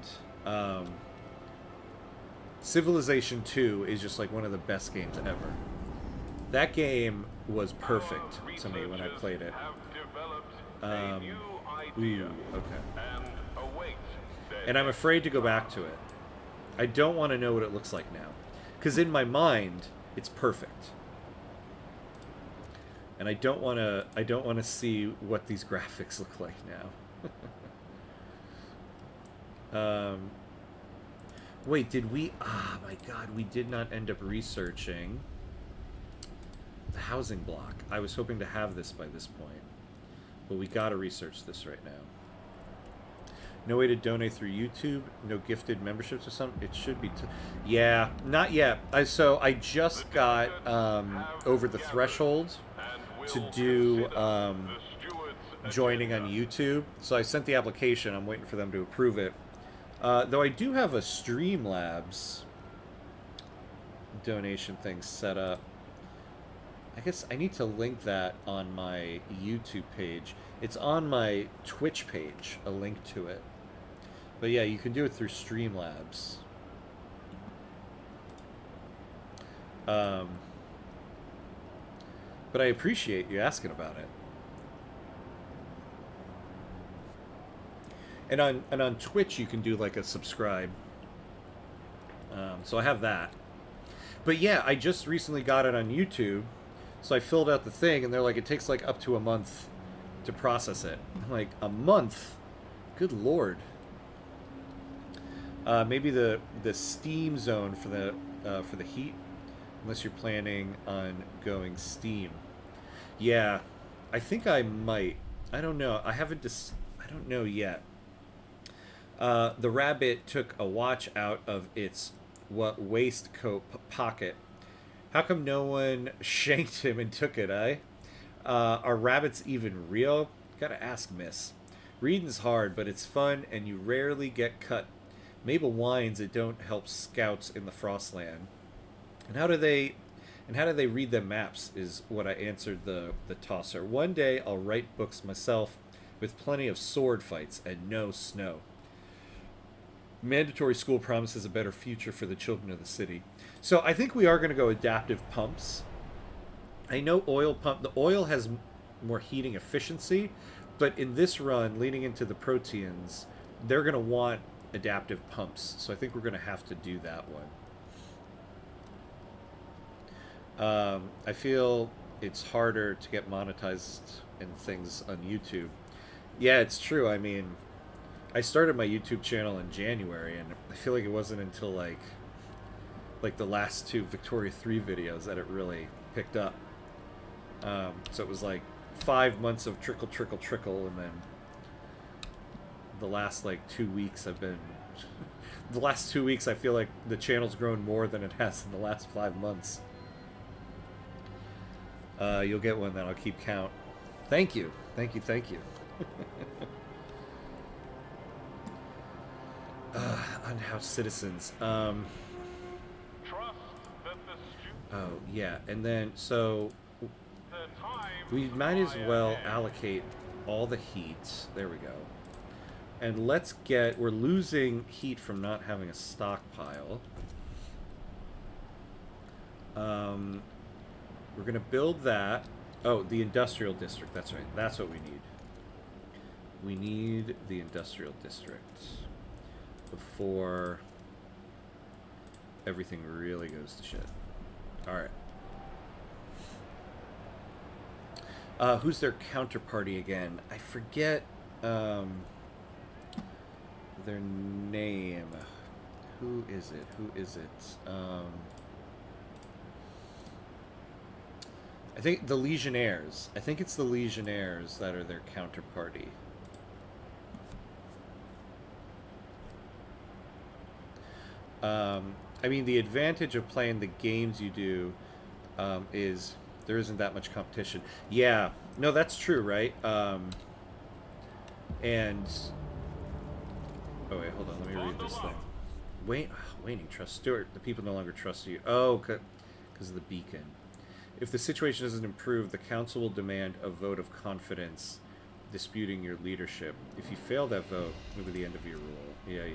Civilization 2 is just like one of the best games ever. That game was perfect to me when I played it. Ooh, okay. And I'm afraid to go back to it. I don't want to know what it looks like now. Because in my mind, it's perfect. And I don't want to see what these graphics look like now. Wait, did we... Ah, my God, we did not end up researching the housing block. I was hoping to have this by this point. But we gotta research this right now. No way to donate through YouTube? No gifted memberships or something? It should be... Yeah, not yet. So I just got over the threshold to do joining on YouTube. So I sent the application. I'm waiting for them to approve it. Though I do have a Streamlabs donation thing set up. I guess I need to link that on my YouTube page. It's on my Twitch page, a link to it. But yeah, you can do it through Streamlabs. But I appreciate you asking about it. And on Twitch, you can do like a subscribe. So I have that. But yeah, I just recently got it on YouTube. So I filled out the thing, and they're like, it takes like up to a month to process it. I'm like, a month? Good lord. Maybe the Steam zone for the heat, unless you're planning on going Steam. Yeah, I think I might. I don't know. I don't know yet. The rabbit took a watch out of its waistcoat pocket. How come no one shanked him and took it, eh? Are rabbits even real? Gotta ask, miss. Reading's hard, but it's fun, and you rarely get cut. Mabel whines it don't help scouts in the Frostland. And how do they read them maps, is what I answered the tosser. One day I'll write books myself, with plenty of sword fights and no snow. Mandatory school promises a better future for the children of the city. So I think we are going to go adaptive pumps. I know the oil has more heating efficiency, but in this run, leading into the Proteans, they're going to want adaptive pumps. So I think we're going to have to do that one. I feel it's harder to get monetized and things on YouTube. Yeah, it's true. I mean, I started my YouTube channel in January, and I feel like it wasn't until like the last two Victoria 3 videos that it really picked up. So it was like 5 months of trickle, and then the last like 2 weeks I've been... the last 2 weeks I feel like the channel's grown more than it has in the last 5 months. You'll get one that I'll keep count. Thank you. Unhoused citizens. Oh, yeah. And then, so...
The time
We might as well allocate all the heat. There we go. And let's get... We're losing heat from not having a stockpile. We're going to build that. Oh, the industrial district. That's right. That's what we need. We need the industrial district before everything really goes to shit. Alright. Who's their counterparty again? I forget their name. Who is it? Who is it? I think the Legionnaires. I think it's the Legionnaires that are their counterparty. I mean, the advantage of playing the games you do is there isn't that much competition. Yeah, no, that's true, right? And... Oh, wait, hold on, let me read this thing. Waning trust. Stuart, the people no longer trust you. Oh, because of the beacon. If the situation doesn't improve, the council will demand a vote of confidence disputing your leadership. If you fail that vote, it'll be the end of your rule. Yeah.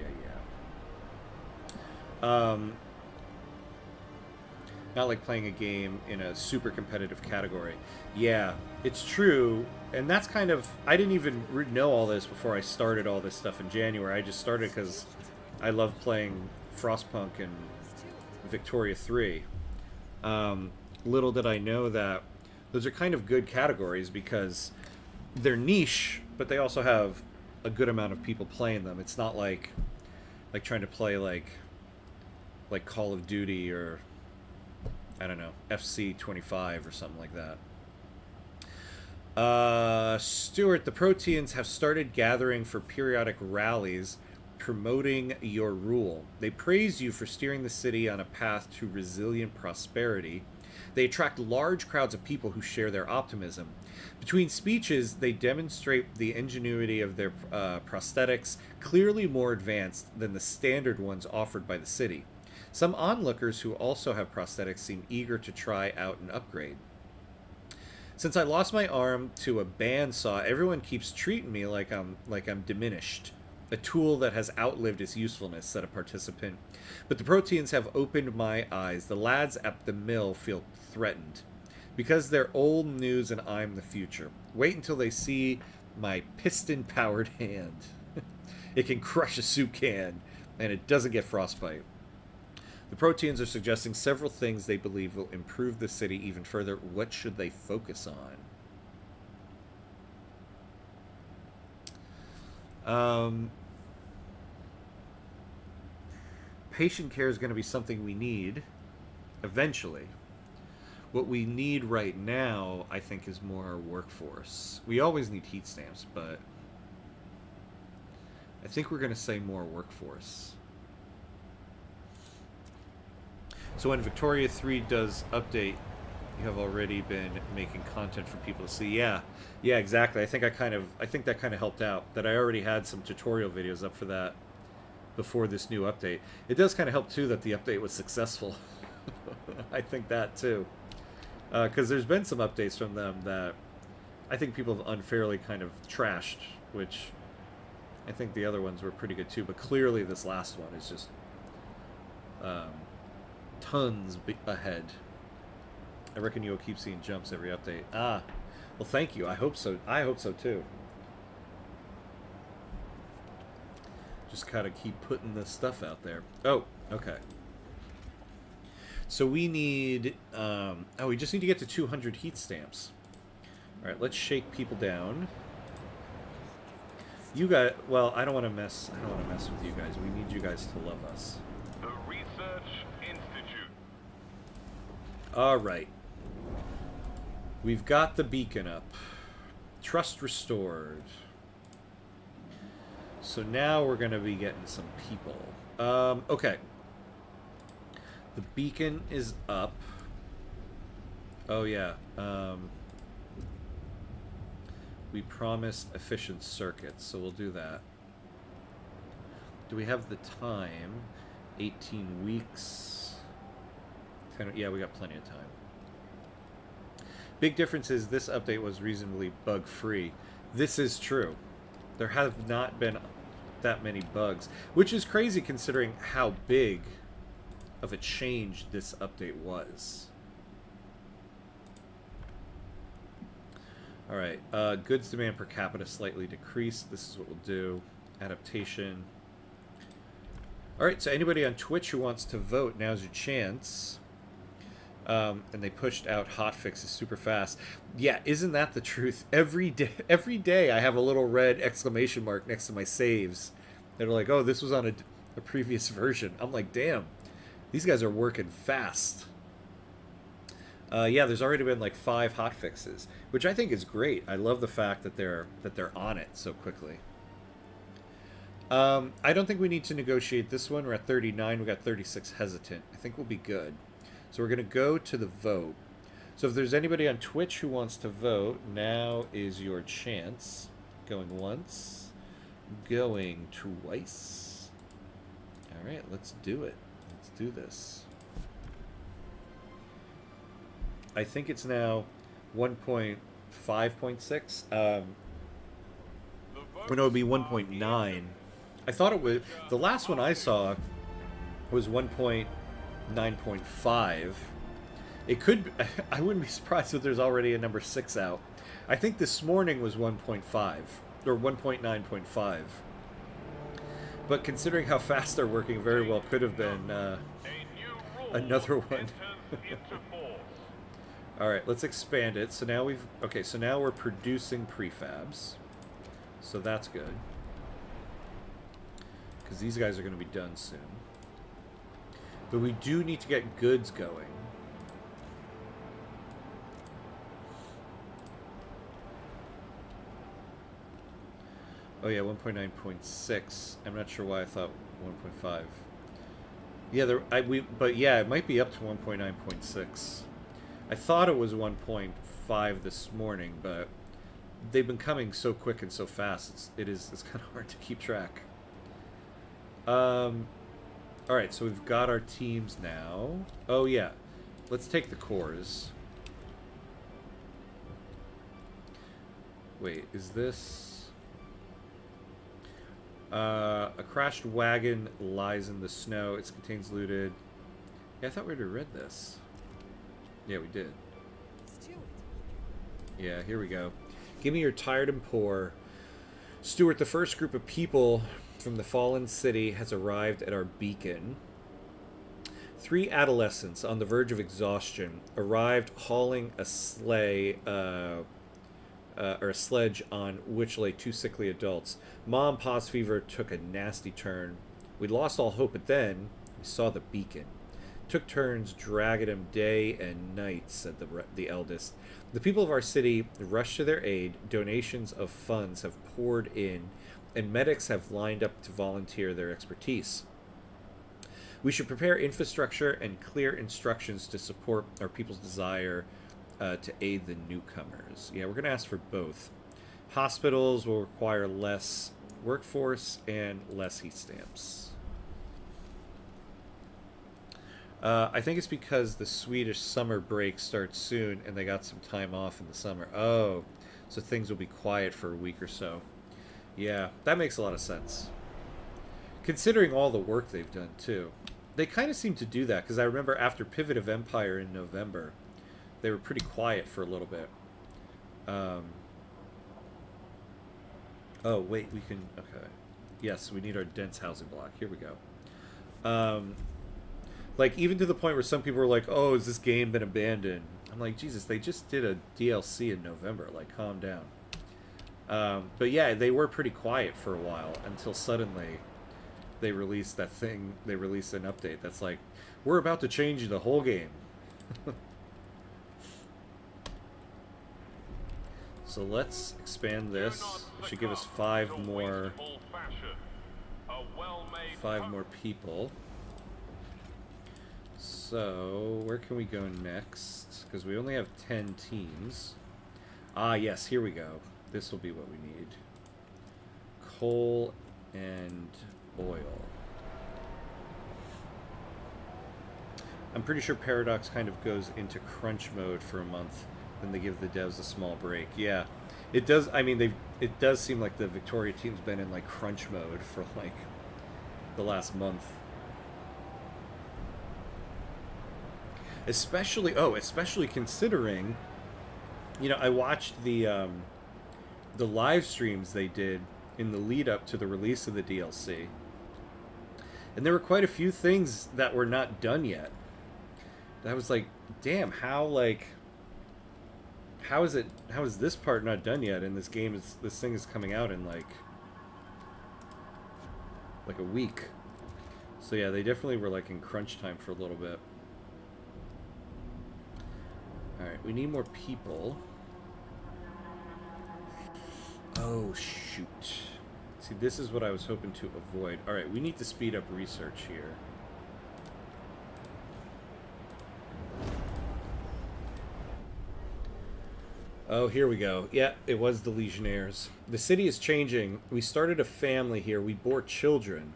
Not like playing a game in a super competitive category. Yeah, it's true. And that's kind of... I didn't even know all this before I started all this stuff in January. I just started because I love playing Frostpunk and Victoria 3. Little did I know that those are kind of good categories because they're niche, but they also have a good amount of people playing them. It's not like trying to play like Call of Duty or, I don't know, FC 25 or something like that. Stuart, the Proteans have started gathering for periodic rallies promoting your rule. They praise you for steering the city on a path to resilient prosperity. They attract large crowds of people who share their optimism. Between speeches, they demonstrate the ingenuity of their prosthetics, clearly more advanced than the standard ones offered by the city. Some onlookers who also have prosthetics seem eager to try out an upgrade. Since I lost my arm to a bandsaw, everyone keeps treating me like I'm diminished. A tool that has outlived its usefulness, said a participant. But the Proteans have opened my eyes. The lads at the mill feel threatened. Because they're old news and I'm the future. Wait until they see my piston-powered hand. It can crush a soup can, and it doesn't get frostbite. The Proteans are suggesting several things they believe will improve the city even further. What should they focus on? Patient care is going to be something we need eventually. What we need right now, I think, is more workforce. We always need heat stamps, but I think we're going to say more workforce. So when Victoria 3 does update, you have already been making content for people to see. Yeah, exactly. I think that kind of helped out. That I already had some tutorial videos up for that before this new update. It does kind of help too that the update was successful. I think that too, because there's been some updates from them that I think people have unfairly kind of trashed, which I think the other ones were pretty good too. But clearly, this last one is just tons ahead. I reckon you'll keep seeing jumps every update. Ah, well, thank you. I hope so. I hope so too. Just kind of keep putting this stuff out there. Oh, okay. So we need... we just need to get to 200 heat stamps. All right, let's shake people down. You guys... Well, I don't want to mess with you guys. We need you guys to love us.
The Research Institute.
All right. We've got the beacon up. Trust restored. So now we're going to be getting some people. Okay. The beacon is up. Oh, yeah. We promised efficient circuits, so we'll do that. Do we have the time? 18 weeks. 10, yeah, we got plenty of time. Big difference is this update was reasonably bug-free. This is true. There have not been that many bugs, which is crazy considering how big of a change this update was. Alright, goods demand per capita slightly decreased. This is what we'll do. Adaptation. Alright, so anybody on Twitch who wants to vote, now's your chance. And they pushed out hotfixes super fast. Yeah, isn't that the truth? Every day I have a little red exclamation mark next to my saves. They're like, oh, this was on a previous version. I'm like, damn, these guys are working fast. Yeah, there's already been like 5 hotfixes, which I think is great. I love the fact that they're on it so quickly. I don't think we need to negotiate this one. We're at 39. We got 36 hesitant. I think we'll be good. So we're going to go to the vote. So if there's anybody on Twitch who wants to vote, now is your chance. Going once. Going twice. All right, let's do it. Let's do this. I think it's now 1.5.6. No, it would be 1.9. I thought it was... The last one I saw was 1.9.5. It could... I wouldn't be surprised if there's already a number 6 out. I think this morning was 1.5. Or 1.9.5. But considering how fast they're working, very well could have been another one. Alright, let's expand it. So now we've... Okay, so now we're producing prefabs. So that's good. Because these guys are going to be done soon. But we do need to get goods going. Oh yeah, 1.9.6. I'm not sure why I thought 1.5. Yeah, but yeah, it might be up to 1.9.6. I thought it was 1.5 this morning, but they've been coming so quick and so fast. It's kind of hard to keep track. All right, so we've got our teams now. Oh yeah, let's take the cores. Wait, is this? A crashed wagon lies in the snow. It contains looted. Yeah, I thought we already read this. Yeah, we did. Yeah, here we go. Give me your tired and poor. Stuart, the first group of people from the fallen city has arrived at our beacon. 3 adolescents on the verge of exhaustion arrived hauling a sleigh, or a sledge on which lay 2 sickly adults. Mom, Pa's fever took a nasty turn. We lost all hope, but then we saw the beacon. Took turns dragging him day and night, said the eldest. The people of our city rushed to their aid. Donations of funds have poured in, and medics have lined up to volunteer their expertise. We should prepare infrastructure and clear instructions to support our people's desire to aid the newcomers. Yeah, we're going to ask for both. Hospitals will require less workforce and less heat stamps. I think it's because the Swedish summer break starts soon and they got some time off in the summer. Oh, so things will be quiet for a week or so. Yeah, that makes a lot of sense. Considering all the work they've done, too. They kind of seem to do that, because I remember after Pivot of Empire in November, they were pretty quiet for a little bit. Oh, wait, we can... Okay. Yes, we need our dense housing block. Here we go. Like, even to the point where some people were like, oh, has this game been abandoned? I'm like, Jesus, they just did a DLC in November. Like, calm down. But yeah, they were pretty quiet for a while until suddenly they released that thing. They released an update that's like, we're about to change the whole game. So let's expand this. It should give us 5 more people. So, where can we go next? Because we only have 10 teams. Ah, yes, here we go. This will be what we need. Coal and oil. I'm pretty sure Paradox kind of goes into crunch mode for a month then they give the devs a small break. Yeah, it does. I mean, it does seem like the Victoria team's been in like crunch mode for like the last month. Especially considering, you know, I watched the live streams they did in the lead up to the release of the DLC, and there were quite a few things that were not done yet. I was like, damn, how is this part not done yet? And this thing is coming out in like a week. So yeah, they definitely were like in crunch time for a little bit. Alright, we need more people. Oh, shoot. See, this is what I was hoping to avoid. Alright, we need to speed up research here. Oh, here we go. Yeah, it was the Legionnaires. The city is changing. We started a family here. We bore children.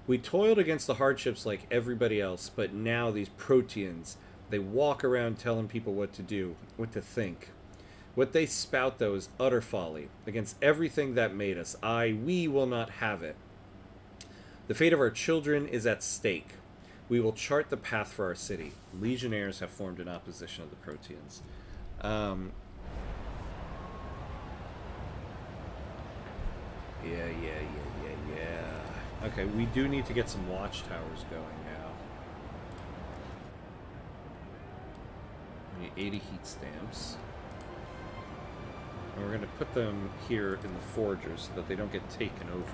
We toiled against the hardships like everybody else, but now these Proteans, they walk around telling people what to do, what to think. What they spout, though, is utter folly. Against everything that made us. We will not have it. The fate of our children is at stake. We will chart the path for our city. Legionnaires have formed in opposition of the Proteans. Yeah. Okay, we do need to get some watchtowers going now. We need 80 heat stamps. And we're going to put them here in the forgers so that they don't get taken over.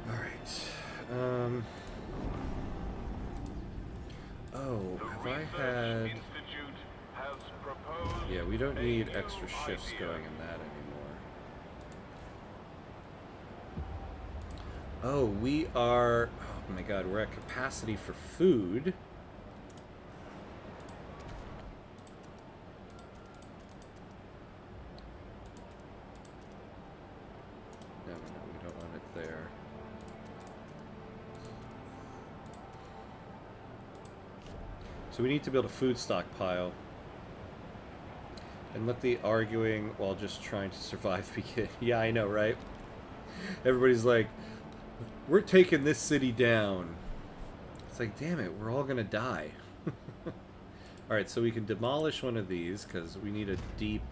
Alright. Oh, have I had... Yeah, we don't need extra shifts going in that anymore. Oh, we are... Oh my god, we're at capacity for food. No, we don't want it there. So we need to build a food stockpile. And let the arguing while just trying to survive begin. Yeah, I know, right? Everybody's like, we're taking this city down. It's like, damn it, we're all gonna die. Alright, so we can demolish one of these, because we need a deep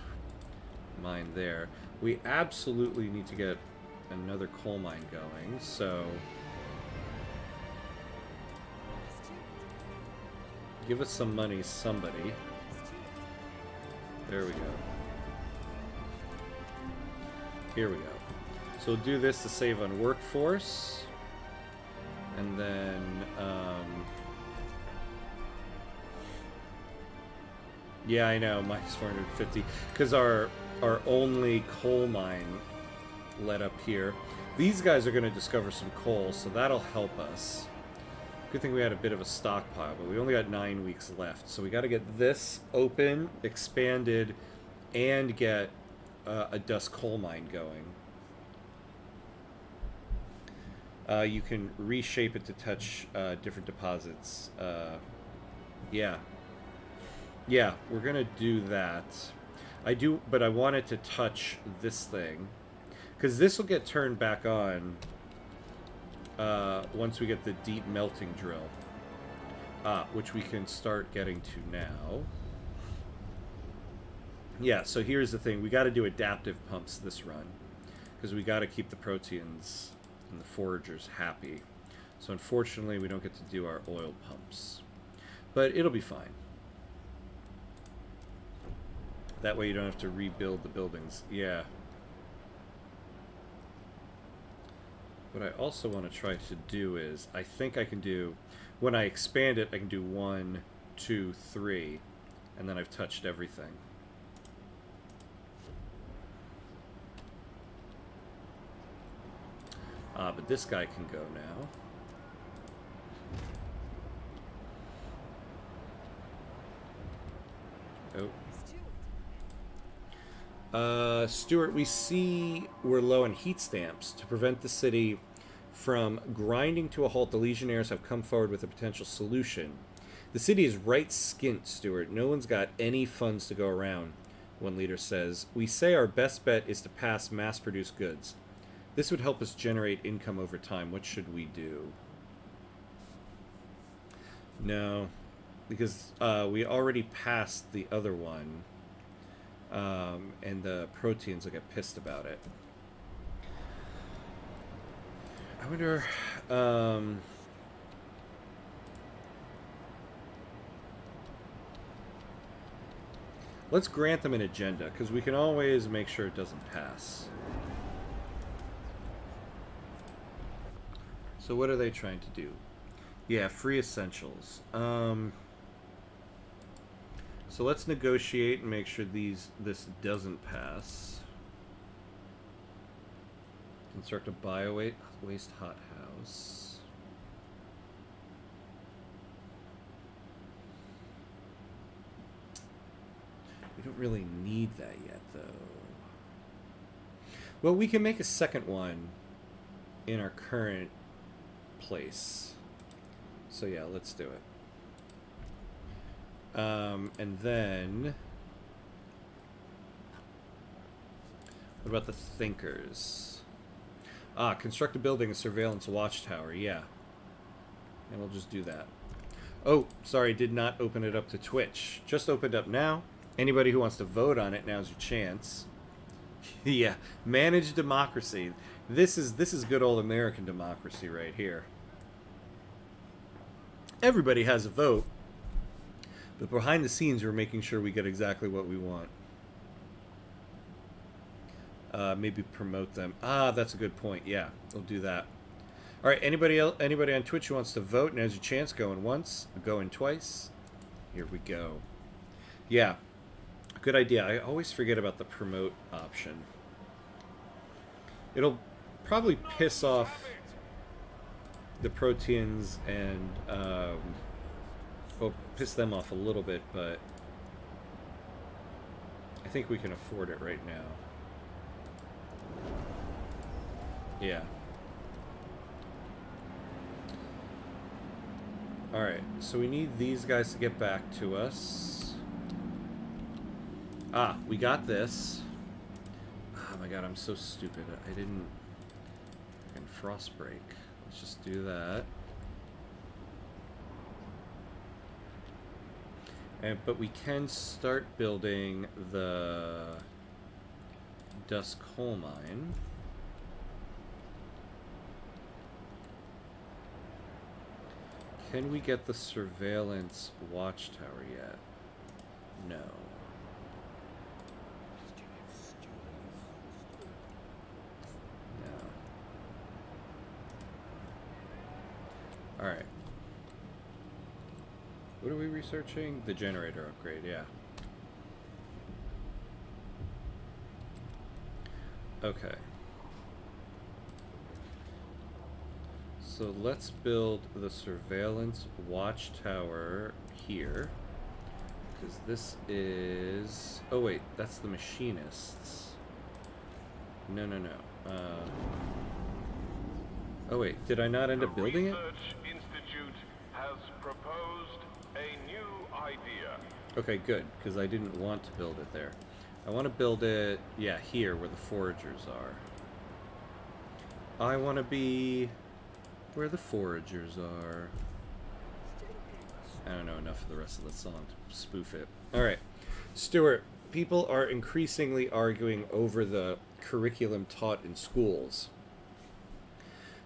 mine there. We absolutely need to get another coal mine going, so... Give us some money, somebody. There we go. Here we go. So we'll do this to save on workforce. And then, yeah, I know, minus 450. Because our only coal mine led up here. These guys are going to discover some coal, so that'll help us. Good thing we had a bit of a stockpile, but we only got 9 weeks left. So we got to get this open, expanded, and get a dust coal mine going. You can reshape it to touch different deposits. Yeah, we're gonna do that. But I want it to touch this thing, because this will get turned back on once we get the deep melting drill, which we can start getting to now. Yeah, so here's the thing. We got to do adaptive pumps this run, because we got to keep the Proteans and the foragers happy. So unfortunately, we don't get to do our oil pumps. But it'll be fine. That way you don't have to rebuild the buildings. Yeah. What I also want to try to do is, I think I can do, when I expand it, I can do 1, 2, 3, and then I've touched everything. But this guy can go now. Stuart, we see we're low on heat stamps. To prevent the city from grinding to a halt, the Legionnaires have come forward with a potential solution. The city is right skint, Stuart. No one's got any funds to go around, one leader says. We say our best bet is to pass mass-produced goods. This would help us generate income over time. What should we do? No, because we already passed the other one. And the Proteans will get pissed about it. I wonder... let's grant them an agenda, because we can always make sure it doesn't pass. So what are they trying to do? Yeah, free essentials. So let's negotiate and make sure this doesn't pass. Construct a bio-waste hothouse. We don't really need that yet, though. Well, we can make a second one in our current place. So yeah, let's do it. And then... what about the thinkers? Construct a building, a surveillance watchtower, yeah. And we'll just do that. Oh, sorry, did not open it up to Twitch. Just opened up now. Anybody who wants to vote on it, now's your chance. Yeah, managed democracy. This is good old American democracy right here. Everybody has a vote. But behind the scenes, we're making sure we get exactly what we want. Maybe promote them. That's a good point. Yeah, we'll do that. All right, anybody on Twitch who wants to vote, now's your chance. Going once, going twice. Here we go. Yeah, good idea. I always forget about the promote option. It'll probably piss off the Proteans and... well, piss them off a little bit, but I think we can afford it right now. Yeah. Alright, so we need these guys to get back to us. We got this. Oh my god, I'm so stupid. I didn't... fucking frost break. Let's just do that. But we can start building the Dusk Coal Mine. Can we get the surveillance watchtower yet? No. No. Alright. What are we researching? The generator upgrade, yeah. Okay. So let's build the surveillance watchtower here. Because this is... oh wait, that's the machinists. No, no, no. Oh wait, did I not end up building it?
The Research Institute has proposed a new idea.
Okay, good, because I didn't want to build it there. I want to build it, yeah, here where the foragers are. I want to be where the foragers are. I don't know enough of the rest of the song to spoof it. Alright, Stuart, people are increasingly arguing over the curriculum taught in schools.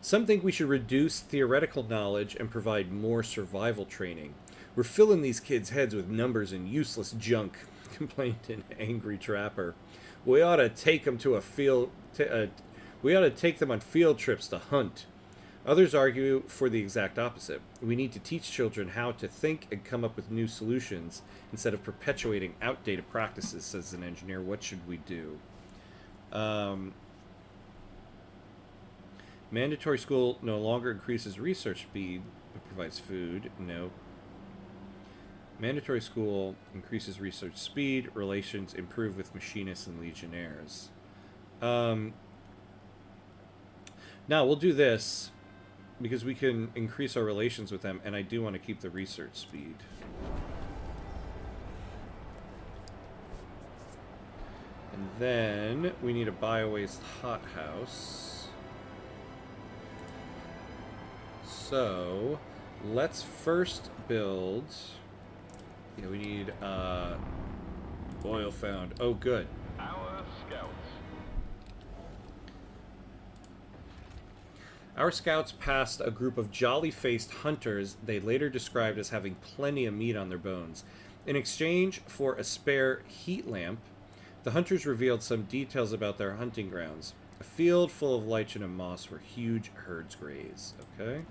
Some think we should reduce theoretical knowledge and provide more survival training. We're filling these kids' heads with numbers and useless junk, complained an angry trapper. We ought to take them to a field. We ought to take them on field trips to hunt. Others argue for the exact opposite. We need to teach children how to think and come up with new solutions instead of perpetuating outdated practices, says an engineer. What should we do? Mandatory school no longer increases research speed, but provides food. No. Mandatory school increases research speed. Relations improve with machinists and legionnaires. Now, we'll do this because we can increase our relations with them, and I do want to keep the research speed. And then we need a biowaste hothouse. So let's first build. Yeah, we need oil found. Oh, good.
Our scouts.
Our scouts passed a group of jolly-faced hunters they later described as having plenty of meat on their bones. In exchange for a spare heat lamp, the hunters revealed some details about their hunting grounds. A field full of lichen and moss where huge herds graze. Okay.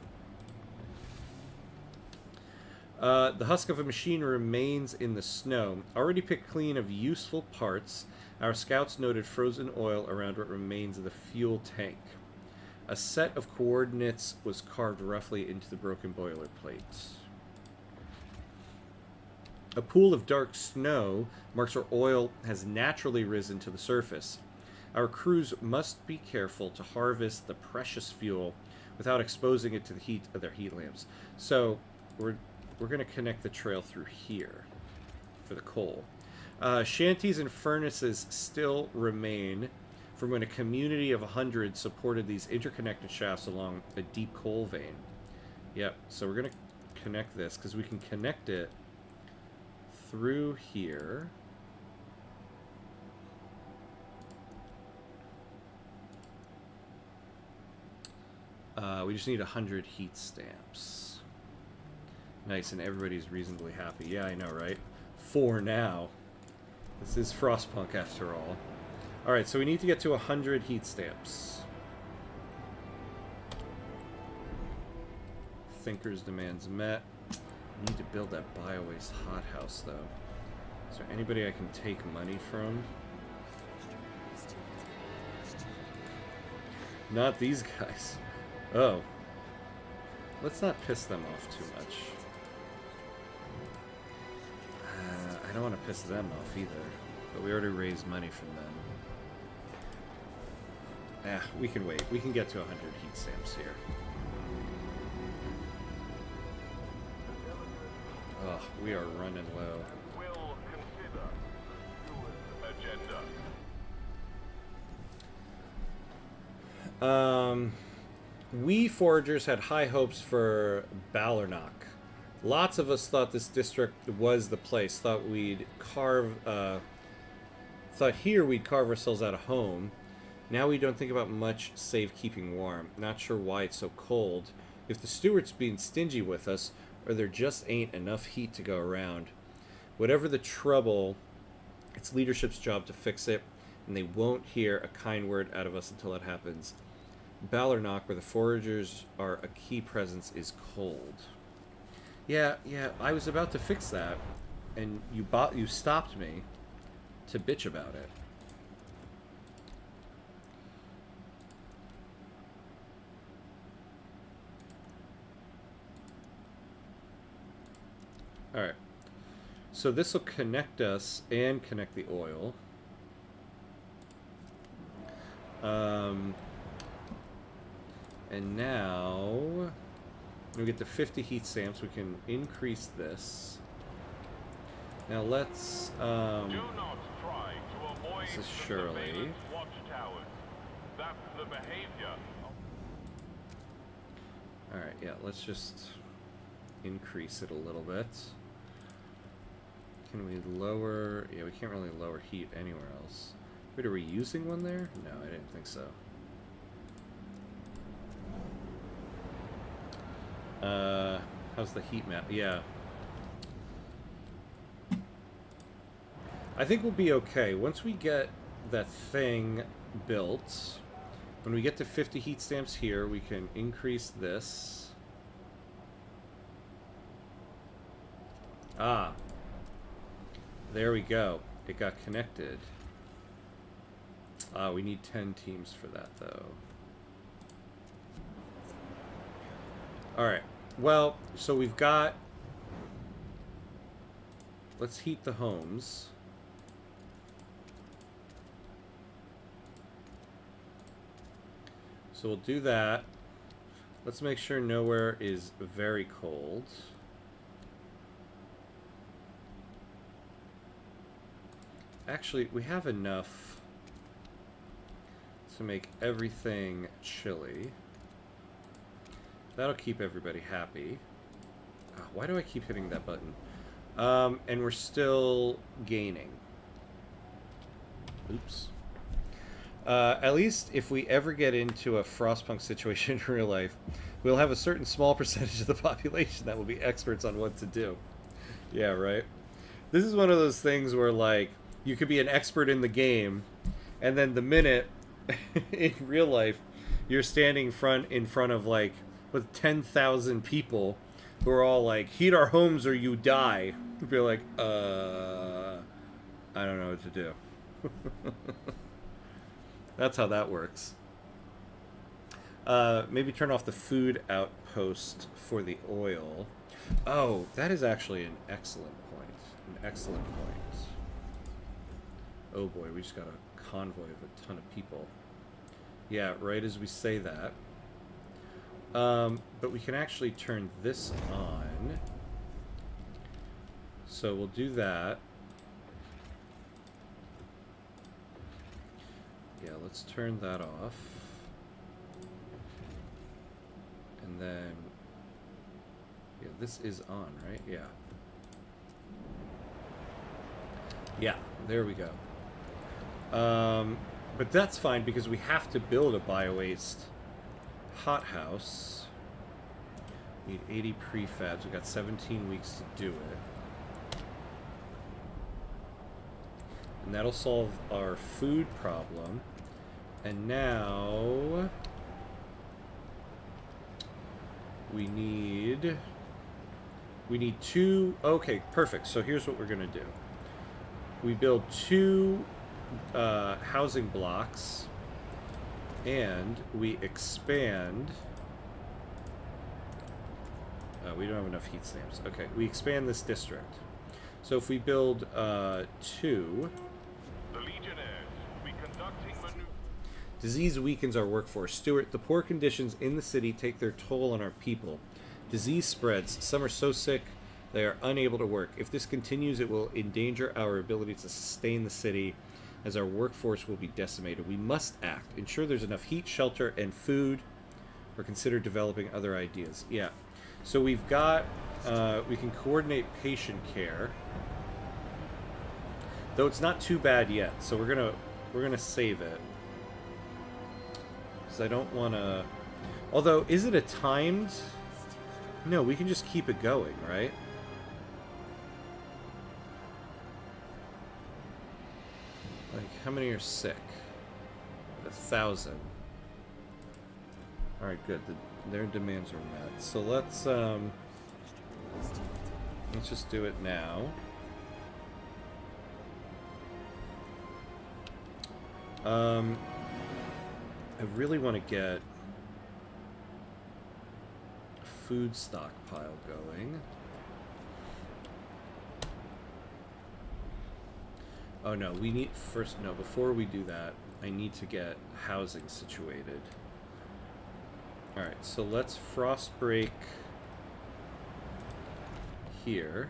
The husk of a machine remains in the snow. Already picked clean of useful parts, our scouts noted frozen oil around what remains of the fuel tank. A set of coordinates was carved roughly into the broken boilerplate. A pool of dark snow marks where oil has naturally risen to the surface. Our crews must be careful to harvest the precious fuel without exposing it to the heat of their heat lamps. So we're going to connect the trail through here for the coal. Shanties and furnaces still remain from when a community of 100 supported these interconnected shafts along a deep coal vein. Yep, so we're going to connect this because we can connect it through here. We just need 100 heat stamps. Nice, and everybody's reasonably happy. Yeah, I know, right? For now. This is Frostpunk after all. Alright, so we need to get to 100 heat stamps. Thinker's demands met. I need to build that biowaste hothouse, though. Is there anybody I can take money from? Not these guys. Oh. Let's not piss them off too much. I don't want to piss them off either. But we already raised money from them. We can wait. We can get to 100 heat stamps here. Oh, we are running low.
Will consider agenda.
We foragers had high hopes for Balernach. Lots of us thought this district was the place. Thought we'd carve. Thought here we'd carve ourselves out a home. Now we don't think about much save keeping warm. Not sure why it's so cold. If the steward's being stingy with us, or there just ain't enough heat to go around. Whatever the trouble, it's leadership's job to fix it, and they won't hear a kind word out of us until it happens. Balernach, where the foragers are a key presence, is cold. Yeah, I was about to fix that, and you stopped me to bitch about it. Alright. So this will connect us and connect the oil. And now when we get to 50 heat stamps, we can increase this. Now let's
Do not try to avoid
this is
the
Shirley.
surveillance watchtowers. That's the behavior.
Alright, yeah, let's just increase it a little bit. Can we lower... Yeah, we can't really lower heat anywhere else. Wait, are we using one there? No, I didn't think so. How's the heat map? Yeah. I think we'll be okay. Once we get that thing built, when we get to 50 heat stamps here, we can increase this. Ah. There we go. It got connected. We need 10 teams for that, though. Alright. Well, so we've got... let's heat the homes. So we'll do that. Let's make sure nowhere is very cold. Actually, we have enough to make everything chilly. That'll keep everybody happy. Why do I keep hitting that button? And we're still gaining. Oops. At least if we ever get into a Frostpunk situation in real life, we'll have a certain small percentage of the population that will be experts on what to do. Yeah, right? This is one of those things where, like, you could be an expert in the game, and then the minute in real life you're standing in front of, like, with 10,000 people who are all like, heat our homes or you die. You'd be like, I don't know what to do. That's how that works. Maybe turn off the food outpost for the oil. Oh, that is actually an excellent point. An excellent point. Oh boy, we just got a convoy of a ton of people. Yeah, right as we say that. But we can actually turn this on. So we'll do that. Yeah, let's turn that off. And then... yeah, this is on, right? Yeah. Yeah, there we go. But that's fine because we have to build a biowaste hothouse. We need 80 prefabs. We got 17 weeks to do it. And that'll solve our food problem. And now we need two. Okay, perfect. So here's what we're gonna do. We build two housing blocks, and we expand. We don't have enough heat stamps. Okay, we expand this district. So if we build two.
The Legionnaires will be conducting maneuvers.
Disease weakens our workforce. Stuart, the poor conditions in the city take their toll on our people. Disease spreads. Some are so sick they are unable to work. If this continues, it will endanger our ability to sustain the city, as our workforce will be decimated. We must act. Ensure there's enough heat, shelter, and food, or consider developing other ideas. Yeah. So we've got... we can coordinate patient care. Though it's not too bad yet, so we're gonna save it. Because I don't want to... Although, is it a timed... No, we can just keep it going, right? Like, how many are sick? 1,000. Alright, good. Their demands are met. So let's just do it now. I really want to get a food stockpile going. Oh no, we need first, no, before we do that, I need to get housing situated. Alright, so let's frost break here.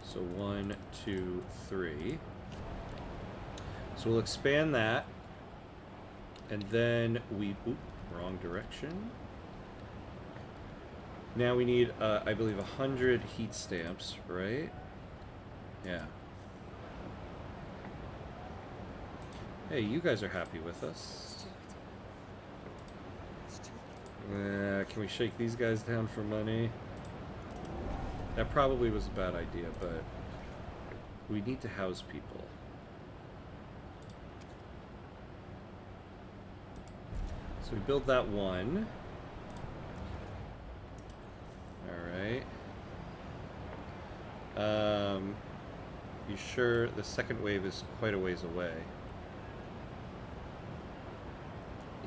So 1, 2, 3. So we'll expand that. And then we... Oop, wrong direction. Now we need, I believe, 100 heat stamps, right? Yeah. Hey, you guys are happy with us. Can we shake these guys down for money? That probably was a bad idea, but we need to house people. So we build that one. Alright. You sure the second wave is quite a ways away?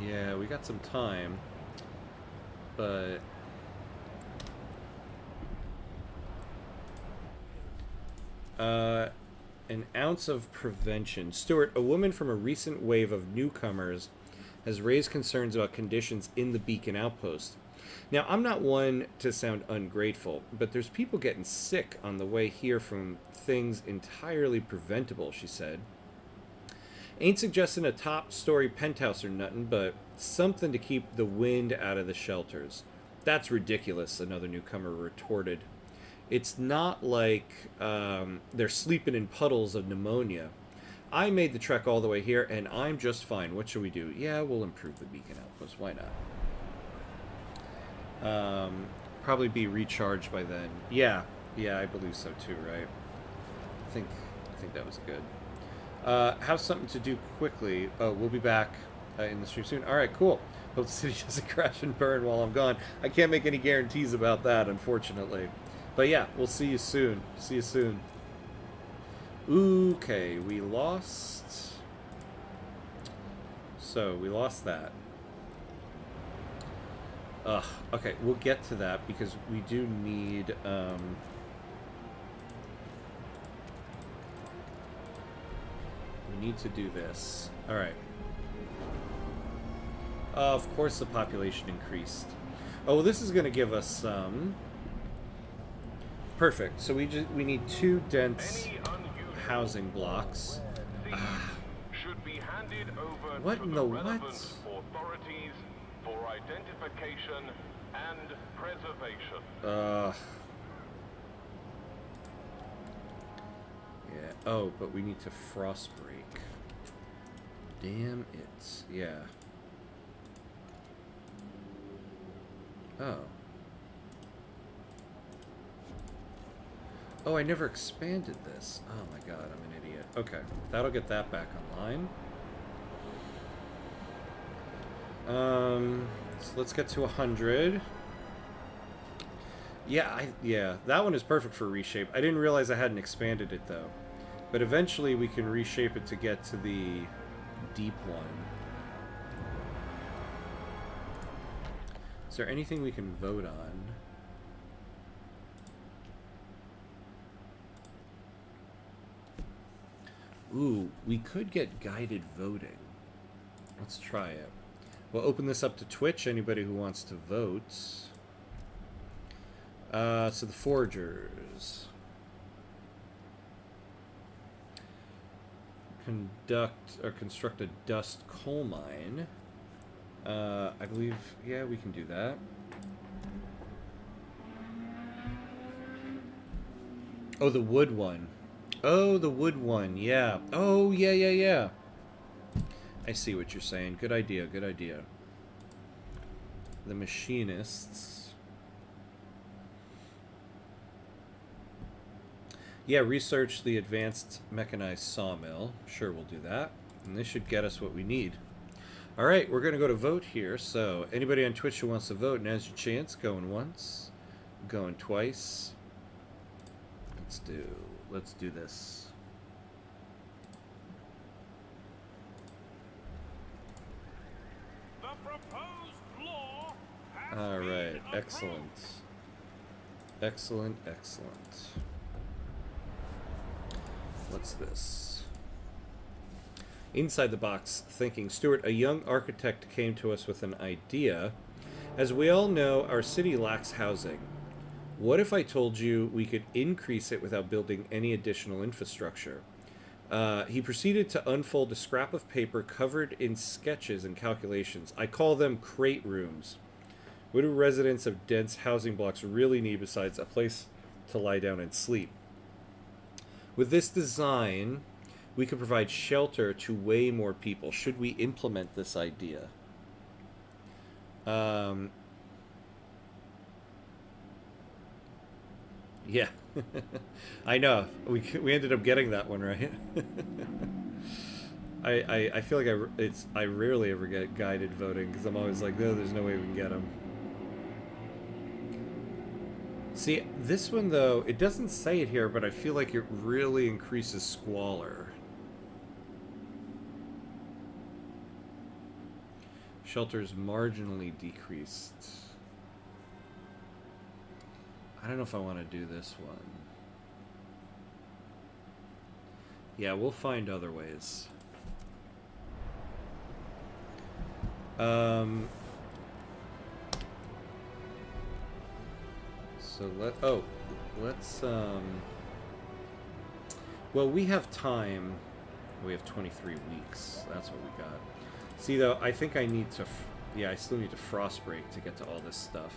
Yeah, we got some time, but An ounce of prevention. Stuart, a woman from a recent wave of newcomers has raised concerns about conditions in the Beacon outpost. Now, I'm not one to sound ungrateful, but there's people getting sick on the way here from things entirely preventable, she said. Ain't suggesting a top-story penthouse or nothing, but something to keep the wind out of the shelters. That's ridiculous, another newcomer retorted. It's not like they're sleeping in puddles of pneumonia. I made the trek all the way here, and I'm just fine. What should we do? Yeah, we'll improve the beacon outpost. Why not? Probably be recharged by then. Yeah, I believe so too. Right? I think that was good. Have something to do quickly. Oh, we'll be back in the stream soon. All right, cool. Hope the city doesn't crash and burn while I'm gone. I can't make any guarantees about that, unfortunately. But yeah, we'll see you soon. See you soon. Okay, we lost. So, we lost that. Ugh, okay, we'll get to that because we do need, we need to do this. Alright. Of course the population increased. Oh, well, this is going to give us some... Perfect. So we need 2 dense housing blocks.
Should be handed over
What
to
in
the
the
relevant
what?
authorities for identification and preservation.
Yeah. Oh, but we need to frost break. Damn it. Yeah. Oh. Oh, I never expanded this. Oh my god, I'm an idiot. Okay, that'll get that back online. So let's get to 100. Yeah, that one is perfect for reshape. I didn't realize I hadn't expanded it though. But eventually we can reshape it to get to the deep one. Is there anything we can vote on? Ooh, we could get guided voting. Let's try it. We'll open this up to Twitch, anybody who wants to vote. So the Foragers. Construct a dust coal mine. I believe, yeah, we can do that. Oh, the wood one. Oh, the wood one, yeah. Oh, yeah. I see what you're saying. Good idea, good idea. The machinists. Yeah, research the advanced mechanized sawmill. Sure, we'll do that. And this should get us what we need. All right, we're going to go to vote here. So anybody on Twitch who wants to vote, now's your chance. Going once, going twice. Let's do this.
The proposed law has
All right,
been
excellent. Excellent. What's this? Inside the box thinking. Stuart, a young architect came to us with an idea. As we all know, our city lacks housing. What if I told you we could increase it without building any additional infrastructure? He proceeded to unfold a scrap of paper covered in sketches and calculations. I call them crate rooms. What do residents of dense housing blocks really need besides a place to lie down and sleep? With this design, we could provide shelter to way more people. Should we implement this idea? Yeah, I know. We ended up getting that one right. I feel like I rarely ever get guided voting because I'm always like, no, there's no way we can get them. See, this one though, it doesn't say it here, but I feel like it really increases squalor. Shelters marginally decreased. I don't know if I want to do this one. Yeah, we'll find other ways. So let's well, we have time. We have 23 weeks. That's what we got. See, though, I think I need to... yeah, I still need to frost break to get to all this stuff.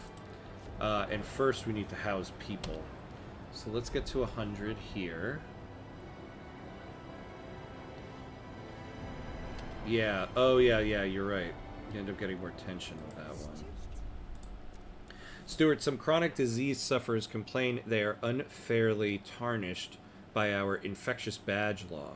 And first, we need to house people. So let's get to 100 here. Yeah. Oh, yeah, you're right. You end up getting more tension with that one. Stuart, some chronic disease sufferers complain they are unfairly tarnished by our infectious badge law.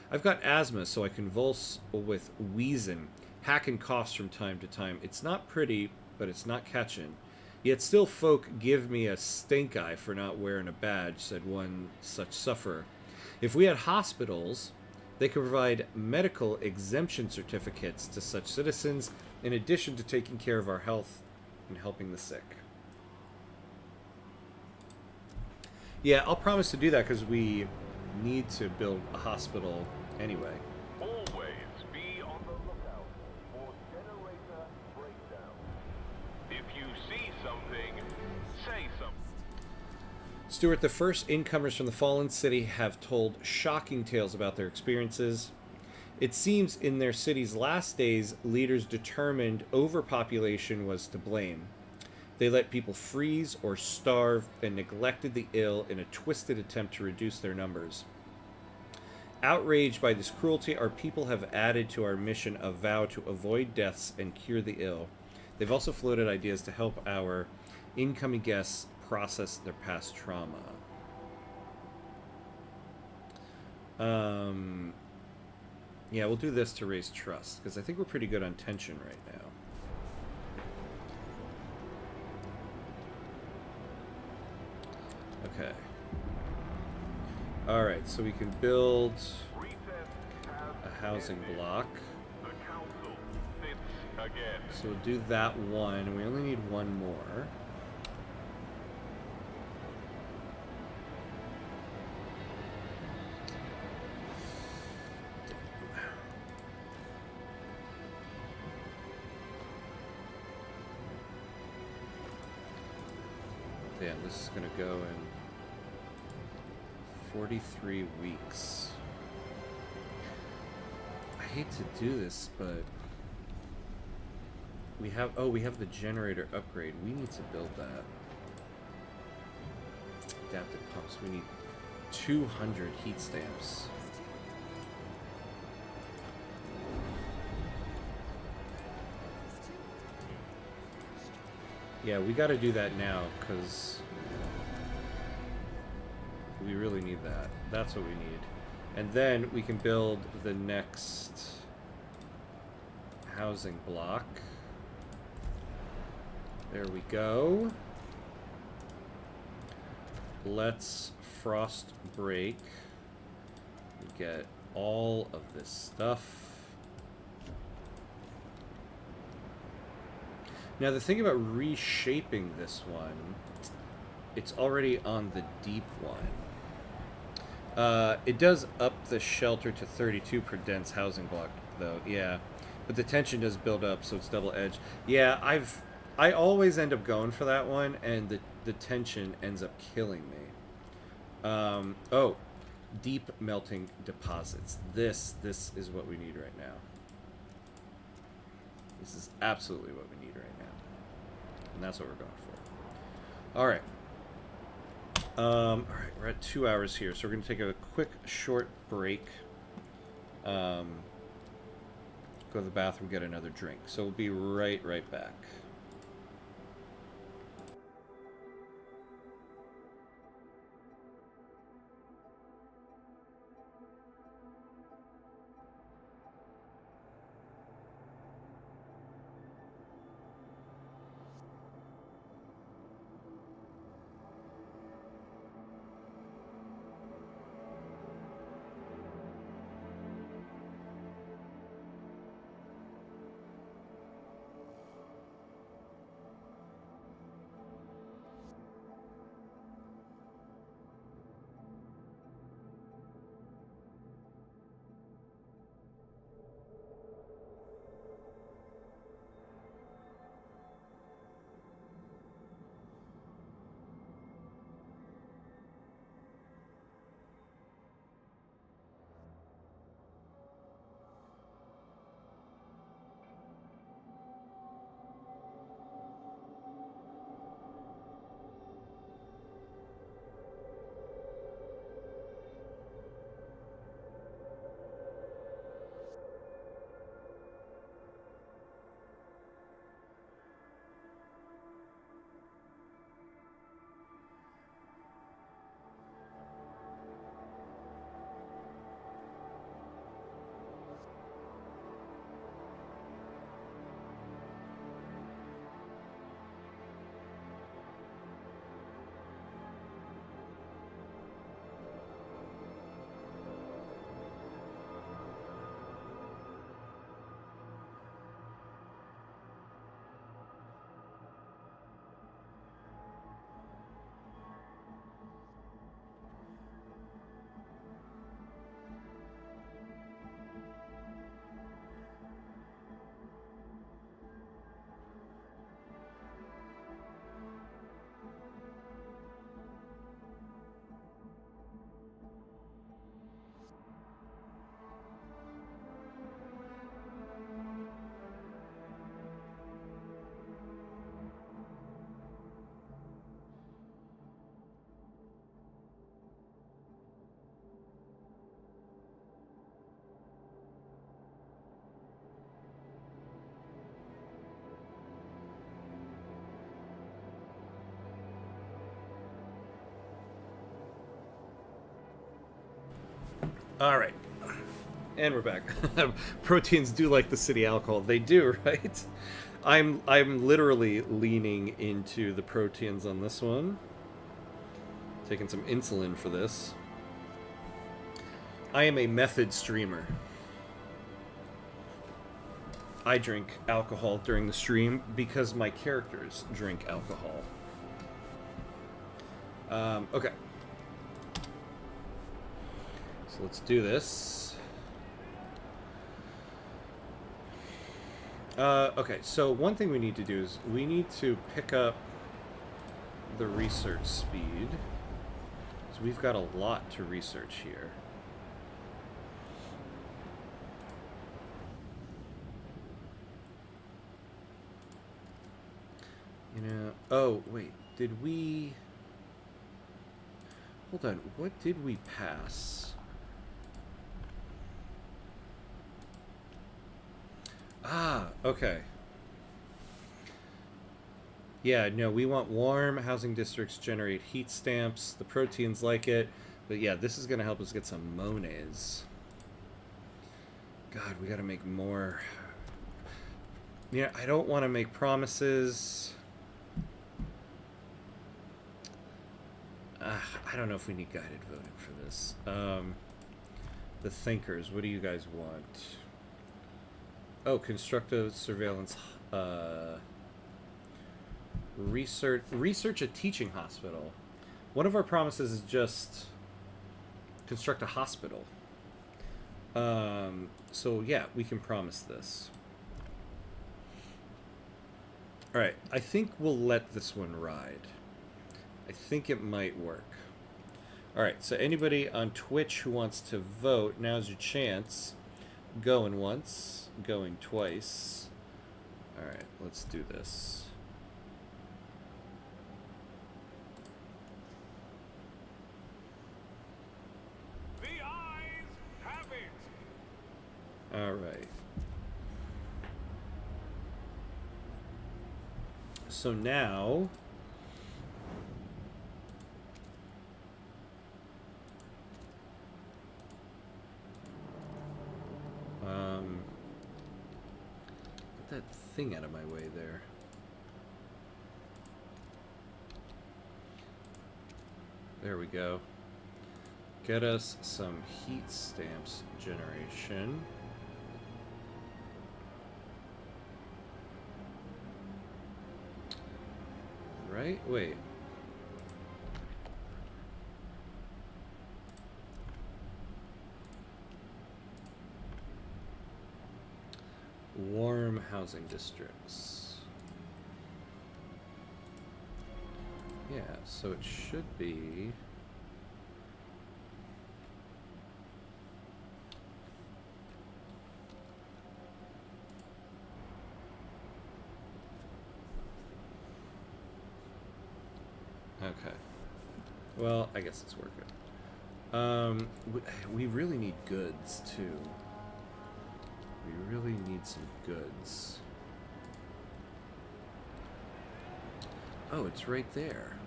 I've got asthma, so I convulse with wheezing, hack and coughs from time to time. It's not pretty, but it's not catching. Yet still folk give me a stink eye for not wearing a badge, said one such sufferer. If we had hospitals, they could provide medical exemption certificates to such citizens, in addition to taking care of our health and helping the sick. Yeah, I'll promise to do that because we need to build a hospital anyway.
Always be on the lookout for generator breakdown. If you see something, say something.
Stuart, the first incomers from the fallen city have told shocking tales about their experiences. It seems in their city's last days, leaders determined overpopulation was to blame. They let people freeze or starve and neglected the ill in a twisted attempt to reduce their numbers. Outraged by this cruelty, our people have added to our mission a vow to avoid deaths and cure the ill. They've also floated ideas to help our incoming guests process their past trauma. Yeah, we'll do this to raise trust, because I think we're pretty good on tension right now. Okay. Alright, so we can build a housing block. So we'll do that one. We only need one more. Yeah, this is going to go in 43 weeks. I hate to do this, but we have the generator upgrade. We need to build that. Adaptive pumps. We need 200 heat stamps. Yeah, we got to do that now, because we really need that. That's what we need. And then we can build the next housing block. There we go. Let's frost break. Get all of this stuff. Now the thing about reshaping this one, it's already on the deep one. It does up the shelter to 32 per dense housing block, though. Yeah, but the tension does build up, so it's double edged. Yeah, I always end up going for that one, and the tension ends up killing me. Oh, deep melting deposits. This is what we need right now. This is absolutely what we need right now. And that's what we're going for. Alright. Alright, we're at 2 hours here, so we're going to take a quick, short break. Go to the bathroom, get another drink. So we'll be right back. All right. And we're back. Proteans do like the city alcohol. They do, right? I'm literally leaning into the Proteans on this one. Taking some insulin for this. I am a method streamer. I drink alcohol during the stream because my characters drink alcohol. Okay. So let's do this. Okay, so one thing we need to do is we need to pick up the research speed. So we've got a lot to research here. You know, oh, wait, did we... Hold on, what did we pass? Ah, okay. Yeah, no, we want warm housing districts generate heat stamps. The Proteans like it. But yeah, this is going to help us get some Monets. God, we got to make more. Yeah, I don't want to make promises. I don't know if we need guided voting for this. The Thinkers, what do you guys want? Oh, constructive surveillance. Research a teaching hospital. One of our promises is just construct a hospital. So yeah, we can promise this. All right, I think we'll let this one ride. I think it might work. All right, so anybody on Twitch who wants to vote, now's your chance. Going once, going twice. All right, let's do this.
The eyes have it.
All right. So now get that thing out of my way there. There we go. Get us some heat stamps generation. Right? Wait. Warm housing districts. Yeah, so it should be... Okay. Well, I guess it's working. We really need goods, too. We really need some goods. Oh, it's right there.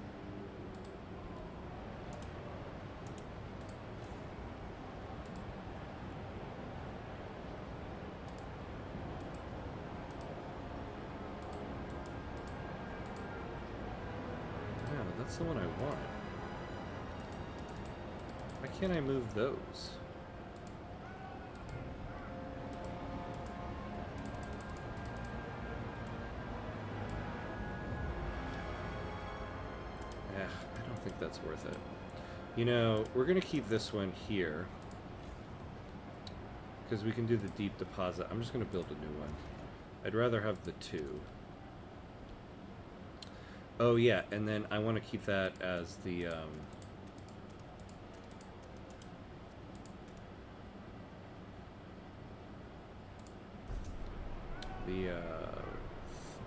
Yeah, that's the one I want. Why can't I move those? I don't think that's worth it. You know, we're going to keep this one here. Because we can do the deep deposit. I'm just going to build a new one. I'd rather have the two. Oh, yeah, and then I want to keep that as the...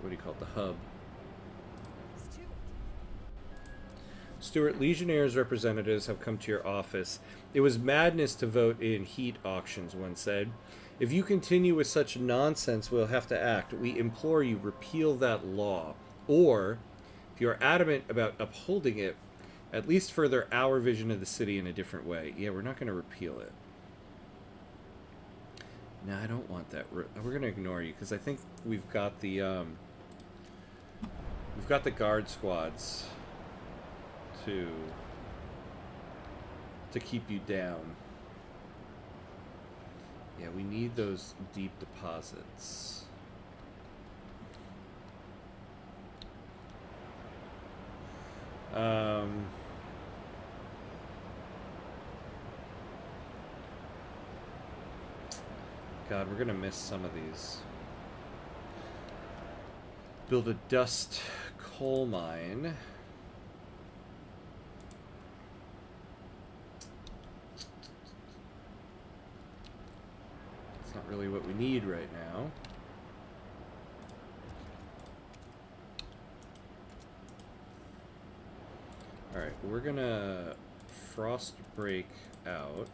what do you call it? The hub. Stuart, Legionnaires representatives have come to your office. It was madness to vote in heat auctions, one said. If you continue with such nonsense, we'll have to act. We implore you, repeal that law. Or, if you are adamant about upholding it, at least further our vision of the city in a different way. Yeah, we're not going to repeal it. No, I don't want that. We're gonna ignore you because I think we've got the guard squads to keep you down. Yeah, we need those deep deposits. God, we're gonna miss some of these. Build a dust coal mine. It's not really what we need right now. Alright, we're gonna frost break out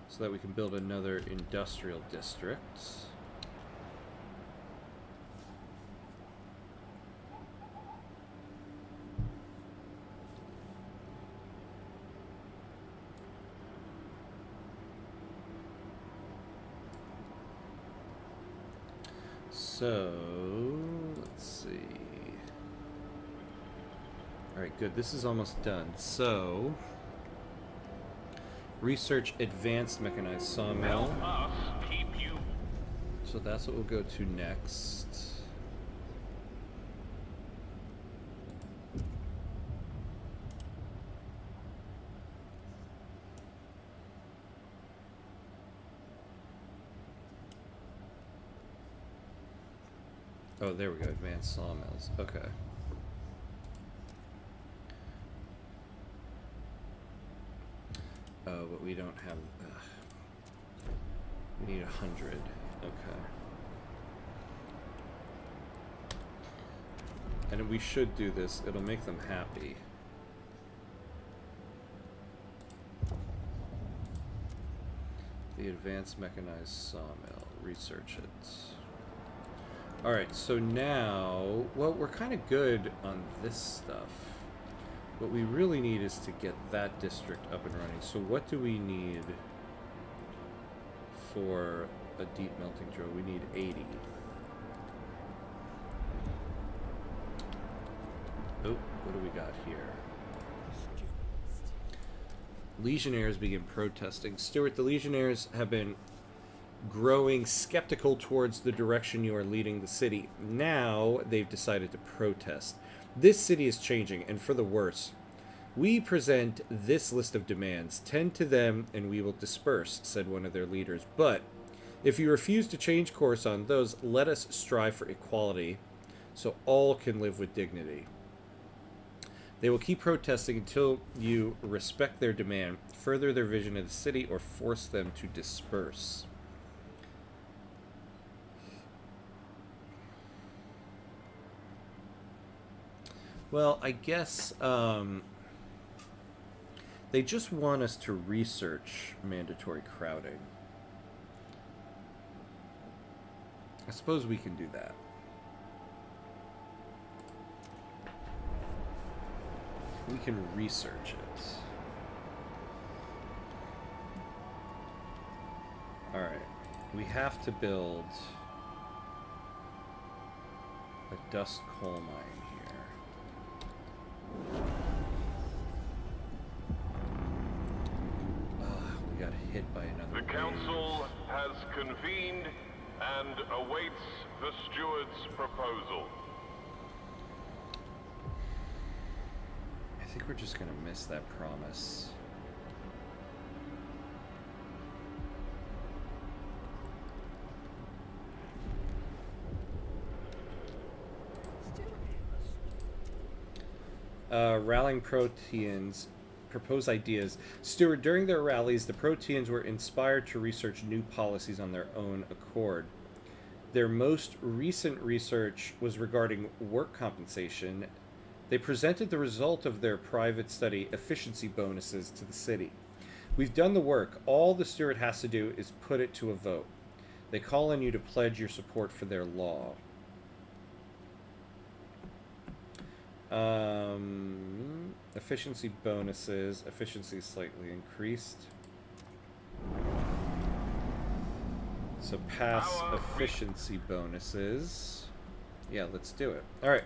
so that we can build another industrial district. So, let's see. Alright, good. This is almost done. So, research advanced mechanized sawmill.
Help us keep you.
So that's what we'll go to next. Oh, there we go. Advanced sawmills. Okay. Oh, but we don't have... we need 100. Okay. And we should do this. It'll make them happy. The advanced mechanized sawmill. Research it. Alright, so now... Well, we're kind of good on this stuff. What we really need is to get that district up and running. So what do we need for a deep melting drill? We need 80. Oh, what do we got here? Legionnaires begin protesting. Stuart, the Legionnaires have been growing skeptical towards the direction you are leading the city. Now they've decided to protest. This city is changing, and for the worse. We present this list of demands. Tend to them, and we will disperse, said one of their leaders. But if you refuse to change course on those, let us strive for equality, so all can live with dignity. They will keep protesting until you respect their demand, further their vision of the city, or force them to disperse. Well, I guess they just want us to research mandatory crowding. I suppose we can do that. We can research it. Alright. We have to build a dust coal mine here. We got hit by another
The
wave.
council has convened and awaits the steward's proposal.
I think we're just gonna miss that promise. Rallying Proteans propose ideas. Stuart, during their rallies, the Proteans were inspired to research new policies on their own accord. Their most recent research was regarding work compensation. They presented the result of their private study, efficiency bonuses, to the city. We've done the work. All the Stuart has to do is put it to a vote. They call on you to pledge your support for their law. Efficiency bonuses. Efficiency slightly increased. So pass efficiency bonuses. Yeah, let's do it. All right.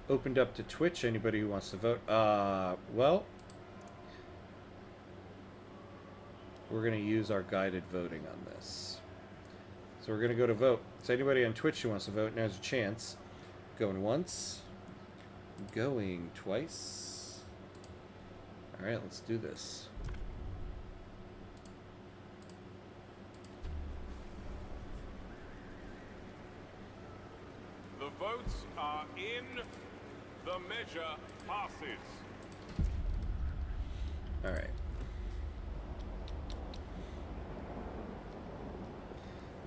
Opened up to Twitch. Anybody who wants to vote? Well, we're going to use our guided voting on this. So we're going to go to vote. So anybody on Twitch who wants to vote, now's a chance. Going once. Going twice. All right, let's do this.
The votes are in. The measure passes.
All right.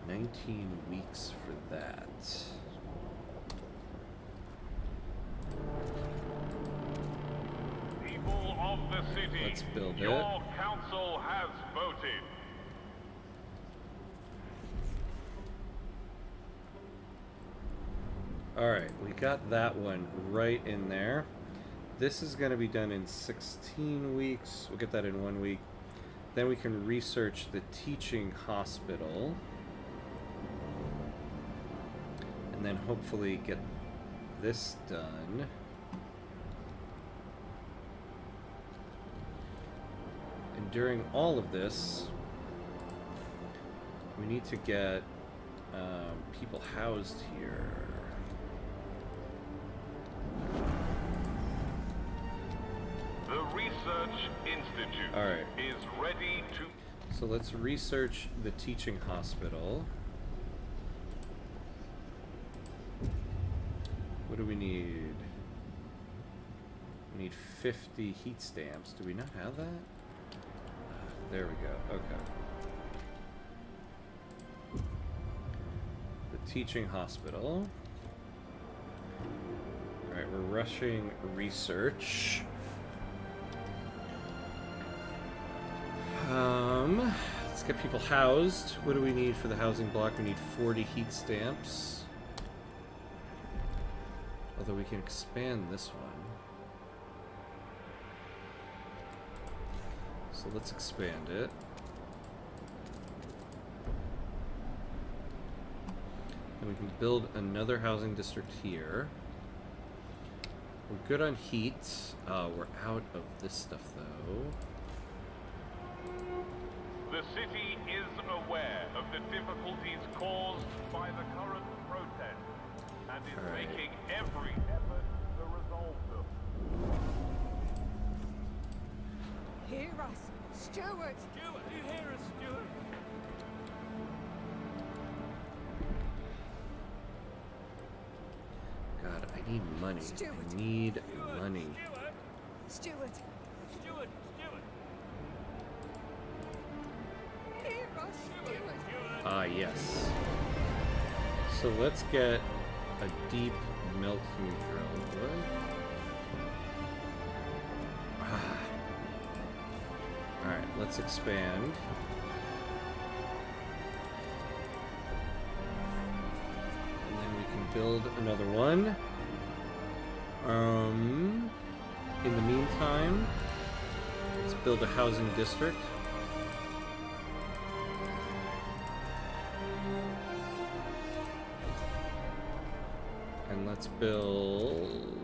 19 weeks for that.
People of the city,
Let's build it.
your council has voted.
Alright, we got that one right in there. This is going to be done in 16 weeks. We'll get that in 1 week. Then we can research the teaching hospital. And then hopefully get this done. And during all of this, we need to get people housed here.
The Research Institute
Alright.
is ready to...
So let's research the teaching hospital. What do we need? We need 50 heat stamps. Do we not have that? There we go. Okay. The teaching hospital. Alright, we're rushing research. Let's get people housed. What do we need for the housing block? We need 40 heat stamps. Although we can expand this one. So let's expand it. And we can build another housing district here. We're good on heat. We're out of this stuff though.
The city is aware of the difficulties caused by the current protests and is making every effort to resolve them.
Hear us, Steward!
Stuart, you hear us, Stuart?
God, I need money.
Stuart.
I need money.
Steward!
Stuart!
Hear us, Steward!
Ah, yes. So let's get a deep melting drill. What? Ah. Alright, let's expand. And then we can build another one. In the meantime, let's build a housing district. And let's build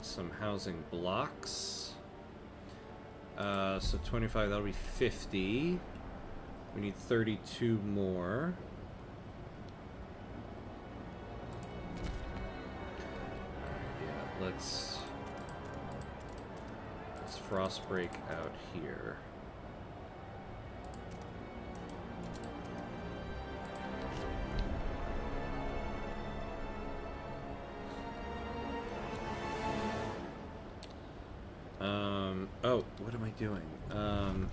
some housing blocks. So 25, that'll be 50. We need 32 more. Yeah, let's frost break out here. Oh, what am I doing? I've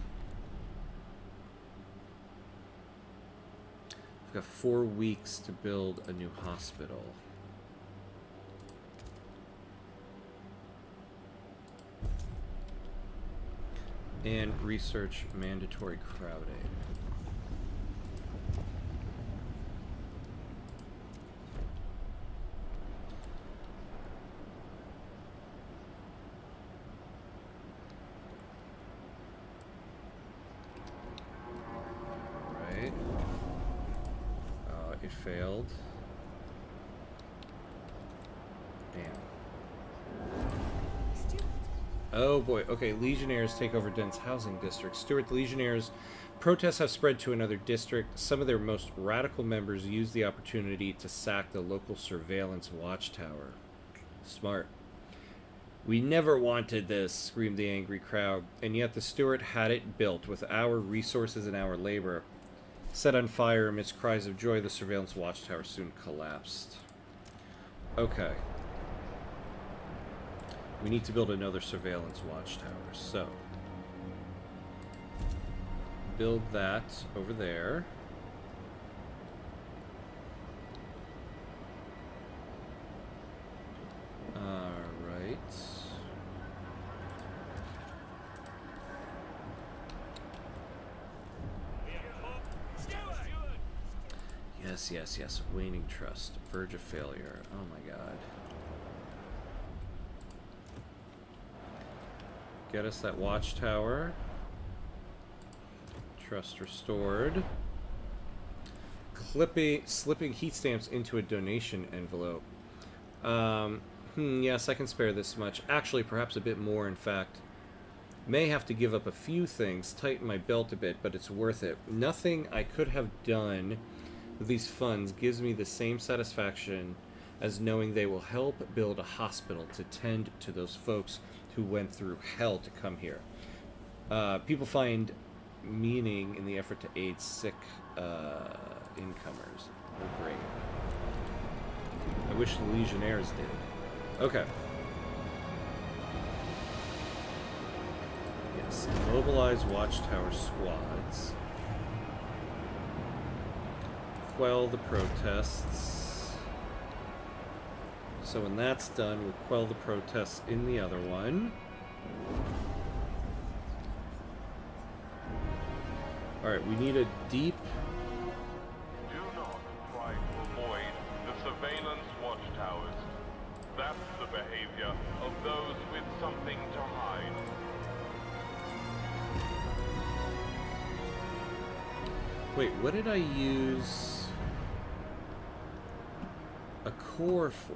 got 4 weeks to build a new hospital. And research mandatory crowding. failed. Damn.
Stuart.
Oh boy. Okay, Legionnaires take over dense housing districts. Stuart, the Legionnaires' protests have spread to another district. Some of their most radical members use the opportunity to sack the local surveillance watchtower. Smart. We never wanted this, screamed the angry crowd, and yet the Stuart had it built with our resources and our labor. Set on fire amidst cries of joy, the surveillance watchtower soon collapsed. Okay. We need to build another surveillance watchtower, so build that over there. Alright. Yes, yes, yes. Waning trust. Verge of failure. Oh my god. Get us that watchtower. Trust restored. Slipping heat stamps into a donation envelope. Yes, I can spare this much. Actually, perhaps a bit more, in fact. May have to give up a few things, tighten my belt a bit, but it's worth it. Nothing I could have done with these funds gives me the same satisfaction as knowing they will help build a hospital to tend to those folks who went through hell to come here. People find meaning in the effort to aid sick incomers. Oh, great. I wish the Legionnaires did. Okay. Yes, mobilize watchtower squads. Quell the protests. So when that's done, we'll quell the protests in the other one. Alright, we need a deep...
Do not try to avoid the surveillance watchtowers. That's the behavior of those with something to hide.
Wait, what did I use a core for?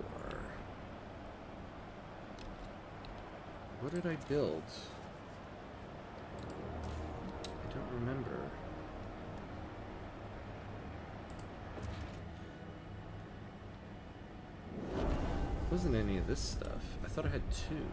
What did I build? I don't remember. Wasn't any of this stuff. I thought I had two.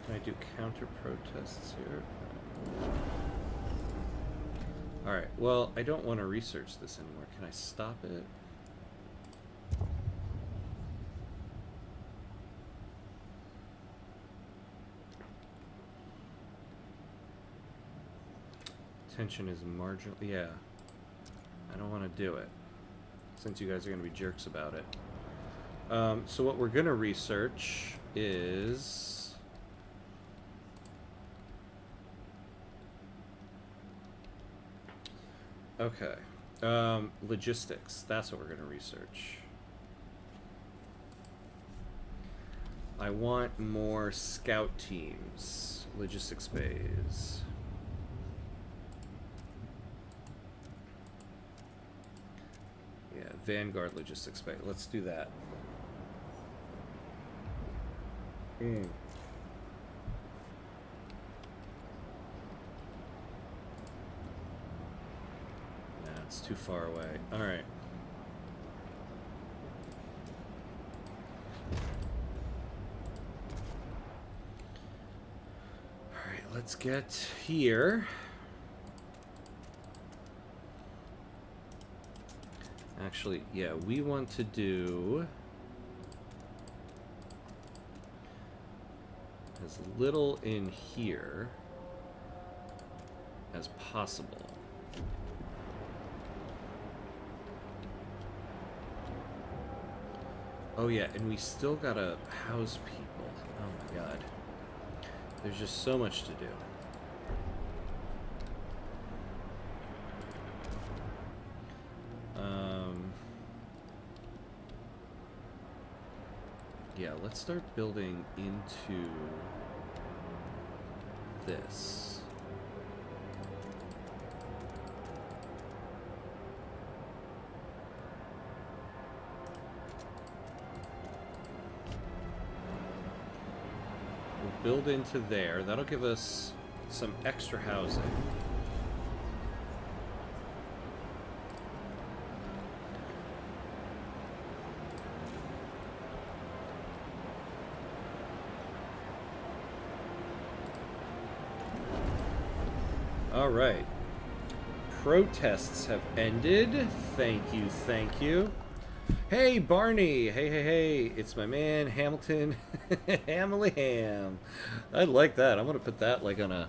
Can I do counter protests here? Alright, well, I don't want to research this anymore. Can I stop it? Tension is marginal. Yeah. I don't want to do it, since you guys are going to be jerks about it. So what we're going to research is... Okay. Logistics. That's what we're going to research. I want more scout teams. Logistics bays. Yeah, Vanguard Logistics Bay. Let's do that. Nah, it's too far away. Alright. Alright, let's get here. Actually, yeah, we want to do as little in here as possible. Oh yeah, and we still gotta house people. Oh my god. There's just so much to do. Yeah, let's start building into this. We'll build into there. That'll give us some extra housing. All right. Protests have ended. Thank you, thank you. Hey, Barney. Hey. It's my man, Hamilton. Hamily Ham. I like that. I'm going to put that like on a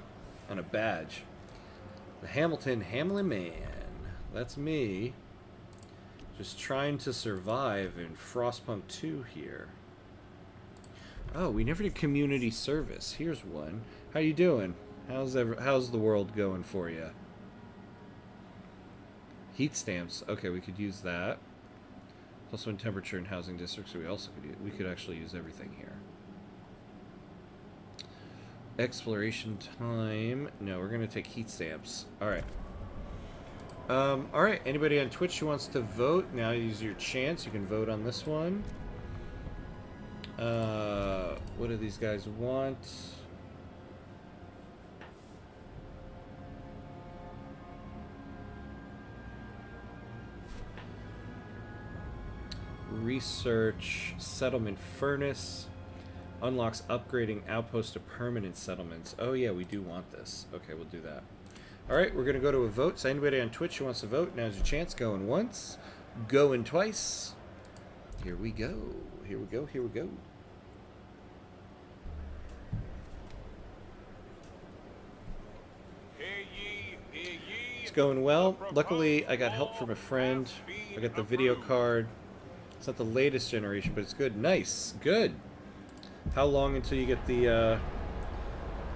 badge. The Hamilton Hamily Man. That's me. Just trying to survive in Frostpunk 2 here. Oh, we never did community service. Here's one. How you doing? How's the world going for you? Heat stamps. Okay, we could use that. Also in temperature and housing districts, we could actually use everything here. Exploration time. No, we're gonna take heat stamps. All right. All right. Anybody on Twitch who wants to vote, now use your chance. You can vote on this one. What do these guys want? Research settlement furnace unlocks upgrading outpost to permanent settlements. Oh yeah, we do want this. Okay, we'll do that. All right, we're gonna go to a vote. So anybody on Twitch who wants to vote, now's your chance. Going once, going twice. Here we go. Here we go. Here we go. It's going well. Luckily, I got help from a friend. I got the video card. It's not the latest generation, but it's good. Nice. Good. How long until you get the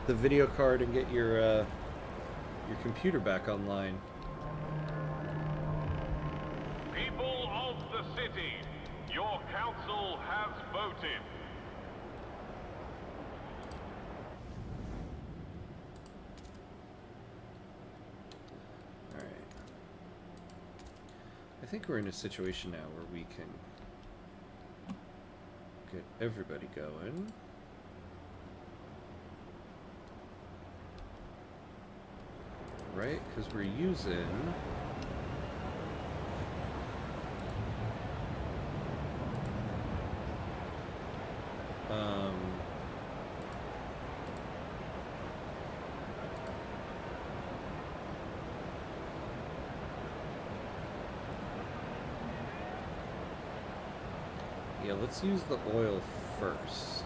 video card and get your computer back online?
People of the city, your council has voted.
All right. I think we're in a situation now where we can get everybody going. Right? Because we're using... yeah, let's use the oil first.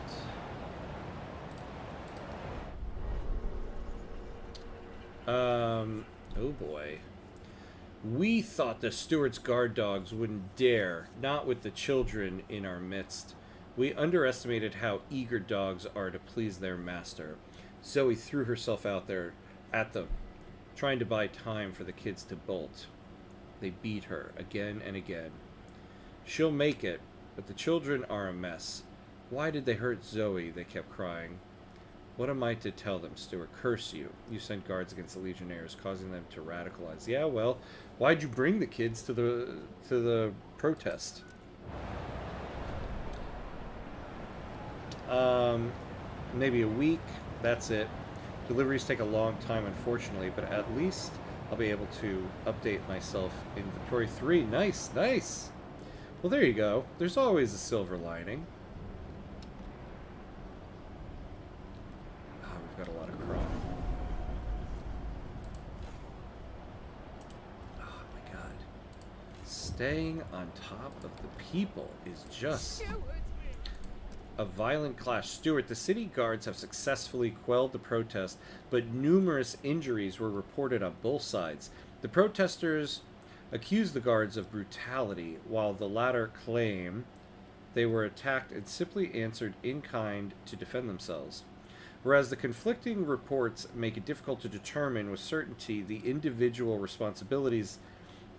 Oh boy. We thought the Stewart's guard dogs wouldn't dare, not with the children in our midst. We underestimated how eager dogs are to please their master. Zoe threw herself out there at them, trying to buy time for the kids to bolt. They beat her again and again. She'll make it, but the children are a mess. Why did they hurt Zoe? They kept crying. What am I to tell them, Stuart? Curse you. You sent guards against the Legionnaires, causing them to radicalize. Yeah, well, why'd you bring the kids to the protest? Maybe a week. That's it. Deliveries take a long time, unfortunately, but at least I'll be able to update myself. Inventory 3. Nice, nice. Well, there you go. There's always a silver lining. Got a lot of crop. Oh my god. Staying on top of the people is just
Steward.
a violent clash. Stuart, the city guards have successfully quelled the protest, but numerous injuries were reported on both sides. The protesters accuse the guards of brutality, while the latter claim they were attacked and simply answered in kind to defend themselves. Whereas the conflicting reports make it difficult to determine with certainty the individual responsibilities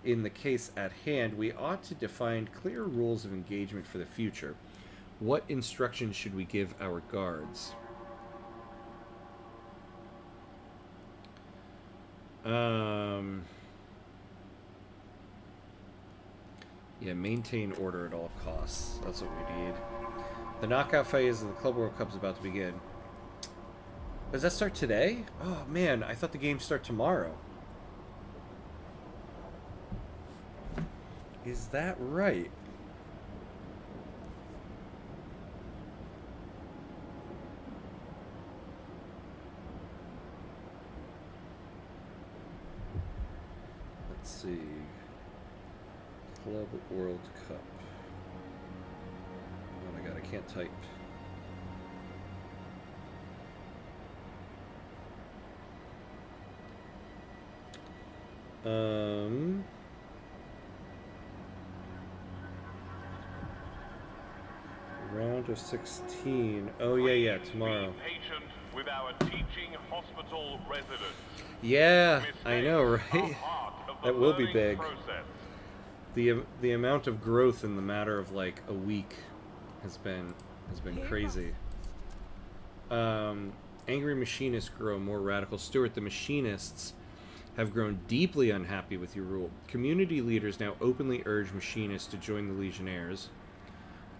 in the case at hand, we ought to define clear rules of engagement for the future. What instructions should we give our guards? Yeah, maintain order at all costs. That's what we need. The knockout phase of the Club World Cup is about to begin. Does that start today? Oh man, I thought the games start tomorrow. Is that right? Let's see. Club World Cup. Oh my god, I can't type. Round of 16. Oh yeah, tomorrow.
Patient with our teaching hospital residents.
Yeah, I know, right?
Part of the
That will be
learning
big.
process.
The amount of growth in the matter of like a week has been crazy. Angry machinists grow more radical. Stuart, the machinists have grown deeply unhappy with your rule. Community leaders now openly urge machinists to join the Legionnaires,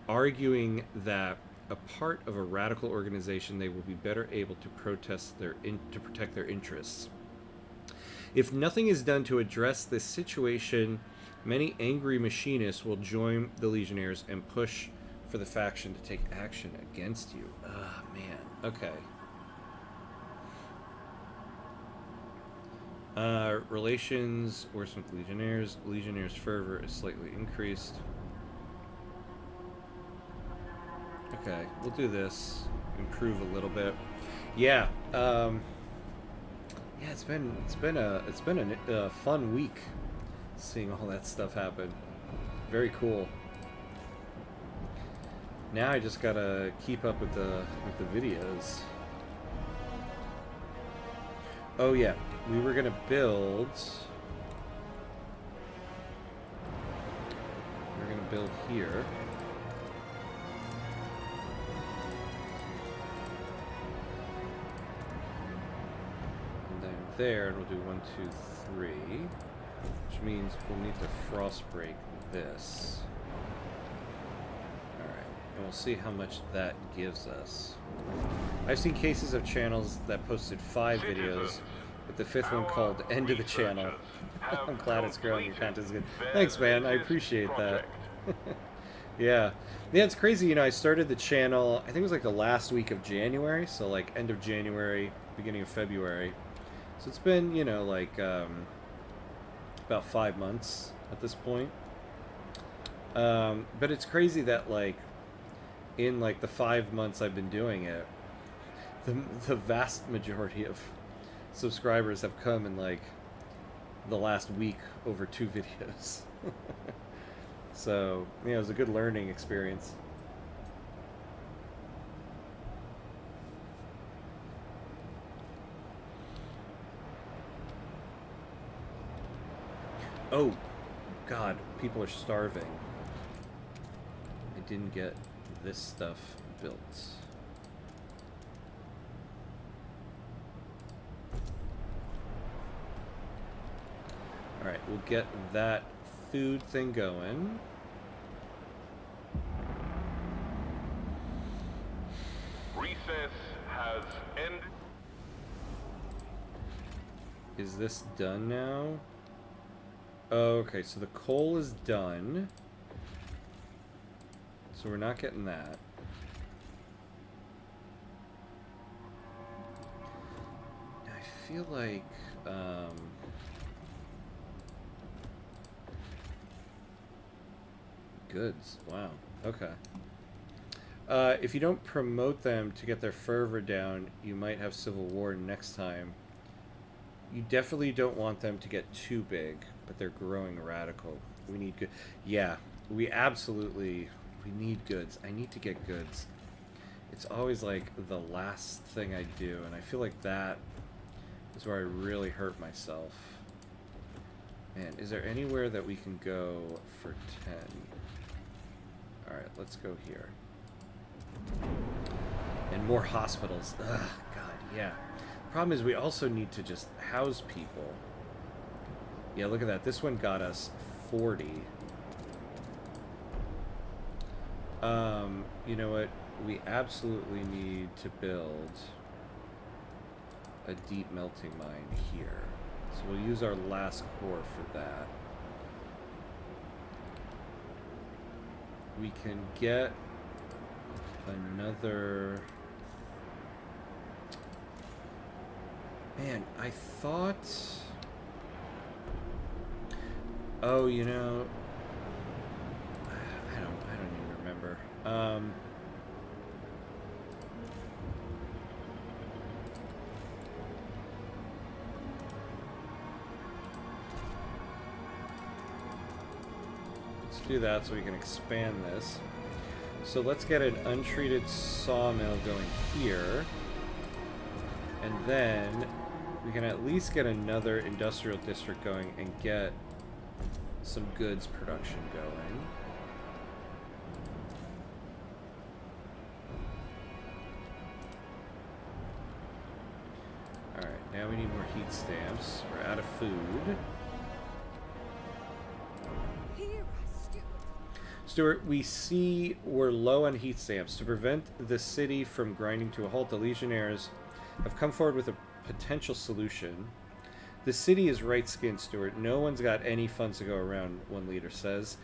arguing that a part of a radical organization, they will be better able to protest to protect their interests. If nothing is done to address this situation, many angry machinists will join the Legionnaires and push for the faction to take action against you. Ah, man. Okay. Relations worse with Legionnaires. Legionnaires' fervor is slightly increased. Okay, we'll do this. Improve a little bit. Yeah. Yeah, it's been a fun week seeing all that stuff happen. Very cool. Now I just gotta keep up with the videos. Oh yeah, we were gonna build. We're gonna build here. And then there, and we'll do 1, 2, 3, which means we'll need to frost break this. And we'll see how much that gives us. I've seen cases of channels that posted 5 videos, with the 5th one called End of the Channel. I'm glad it's growing. Your content's good. Thanks, man. I appreciate that. Yeah. Yeah, it's crazy. You know, I started the channel, I think it was like the last week of January, so like end of January, beginning of February. So it's been, you know, like about 5 months at this point. But it's crazy that like in like the 5 months I've been doing it, the vast majority of subscribers have come in like the last week over 2 videos. So, yeah, it was a good learning experience. Oh, God, people are starving. I didn't get this stuff built. Alright, we'll get that food thing going.
Recess has ended.
Is this done now? Oh, okay, so the coal is done. So we're not getting that. I feel like, goods. Wow. Okay. If you don't promote them to get their fervor down, you might have civil war next time. You definitely don't want them to get too big, but they're growing radical. We need good. Yeah, we absolutely. We need goods. I need to get goods. It's always like the last thing I do, and I feel like that is where I really hurt myself. Man, is there anywhere that we can go for 10? Alright, let's go here. And more hospitals. Ugh, God, yeah. Problem is we also need to just house people. Yeah, look at that. This one got us 40. You know what? We absolutely need to build a deep melting mine here. So we'll use our last core for that. We can get another... Man, I thought... Oh, you know... I don't even remember. Let's do that so we can expand this. So let's get an untreated sawmill going here. And then we can at least get another industrial district going and get some goods production going. Alright, now we need more heat stamps. We're out of food.
Hear us, Stuart.
Stuart, we see we're low on heat stamps. To prevent the city from grinding to a halt, the Legionnaires have come forward with a potential solution. The city is right-skinned, Stuart. No one's got any funds to go around, one leader says.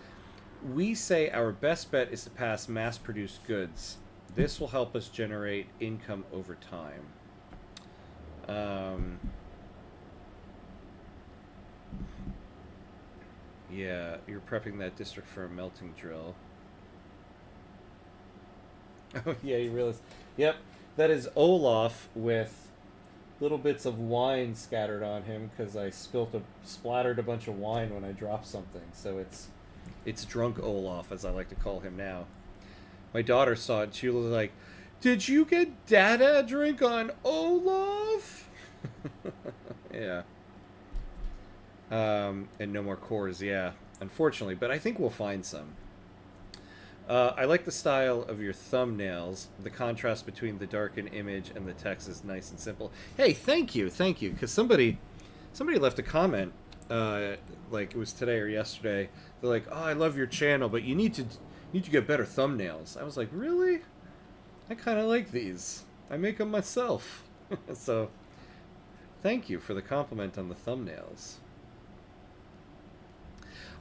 We say our best bet is to pass mass-produced goods. This will help us generate income over time. Yeah, you're prepping that district for a melting drill. Oh, yeah, you realize. Yep, that is Olaf with little bits of wine scattered on him because I splattered a bunch of wine when I dropped something. So it's drunk Olaf, as I like to call him now. My daughter saw it and she was like, "Did you get Dada a drink on Olaf?" Yeah. And no more cores, yeah, unfortunately, but I think we'll find some. I like the style of your thumbnails. The contrast between the darkened image and the text is nice and simple. Hey, thank you, because somebody left a comment, like it was today or yesterday. They're like, "Oh, I love your channel, but you need to get better thumbnails." I was like, really? I kind of like these. I make them myself. So, thank you for the compliment on the thumbnails.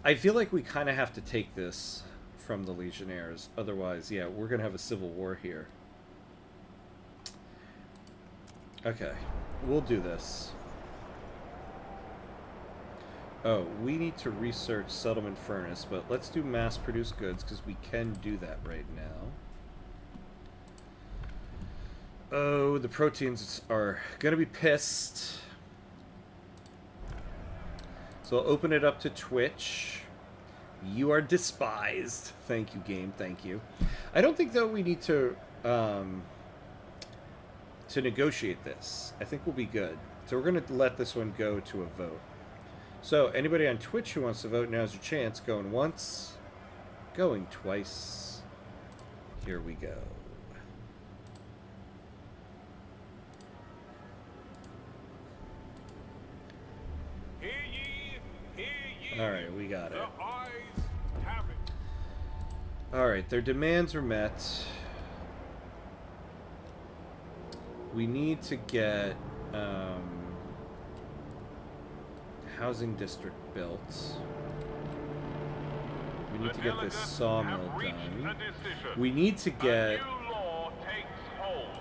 I feel like we kind of have to take this from the Legionnaires. Otherwise, yeah, we're going to have a civil war here. Okay, we'll do this. Oh, we need to research settlement furnace, but let's do mass-produced goods because we can do that right now. Oh, the Proteans are going to be pissed. So I'll open it up to Twitch. You are despised. Thank you, game. Thank you. I don't think, though, we need to negotiate this. I think we'll be good. So we're going to let this one go to a vote. So anybody on Twitch who wants to vote, now's your chance. Going once. Going twice. Here we go.
Hear ye, hear ye.
All right, we got it.
The eyes have it.
All right, their demands are met. We need to get housing district built. We need to get this sawmill done. We need to get,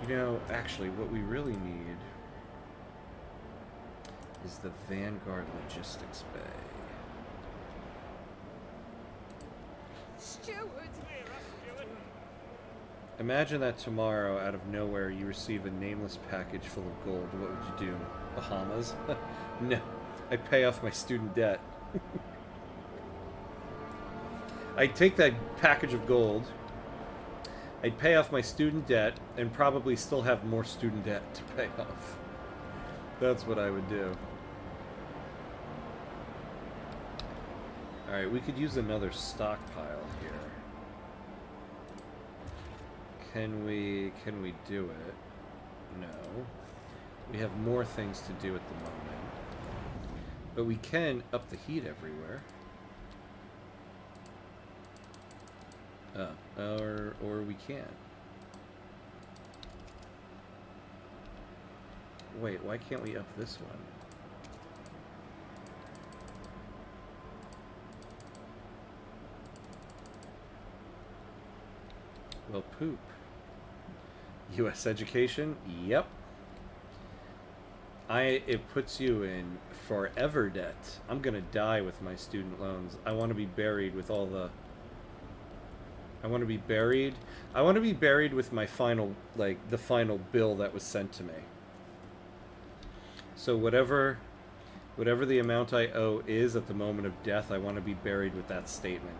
you know, actually what we really need is the Vanguard Logistics Bay.
Stuart!
Imagine that tomorrow, out of nowhere, you receive a nameless package full of gold. What would you do? Bahamas? No. I'd pay off my student debt. I'd take that package of gold, I'd pay off my student debt and probably still have more student debt to pay off. That's what I would do. Alright, we could use another stockpile here. Can we do it? No. We have more things to do at the moment. But we can up the heat everywhere. Or we can't. Wait, why can't we up this one? Well, poop. U.S. education? Yep. It puts you in forever debt. I'm gonna die with my student loans. I want to be buried with all the... I want to be buried with my final, like, the final bill that was sent to me. So whatever the amount I owe is at the moment of death, I want to be buried with that statement.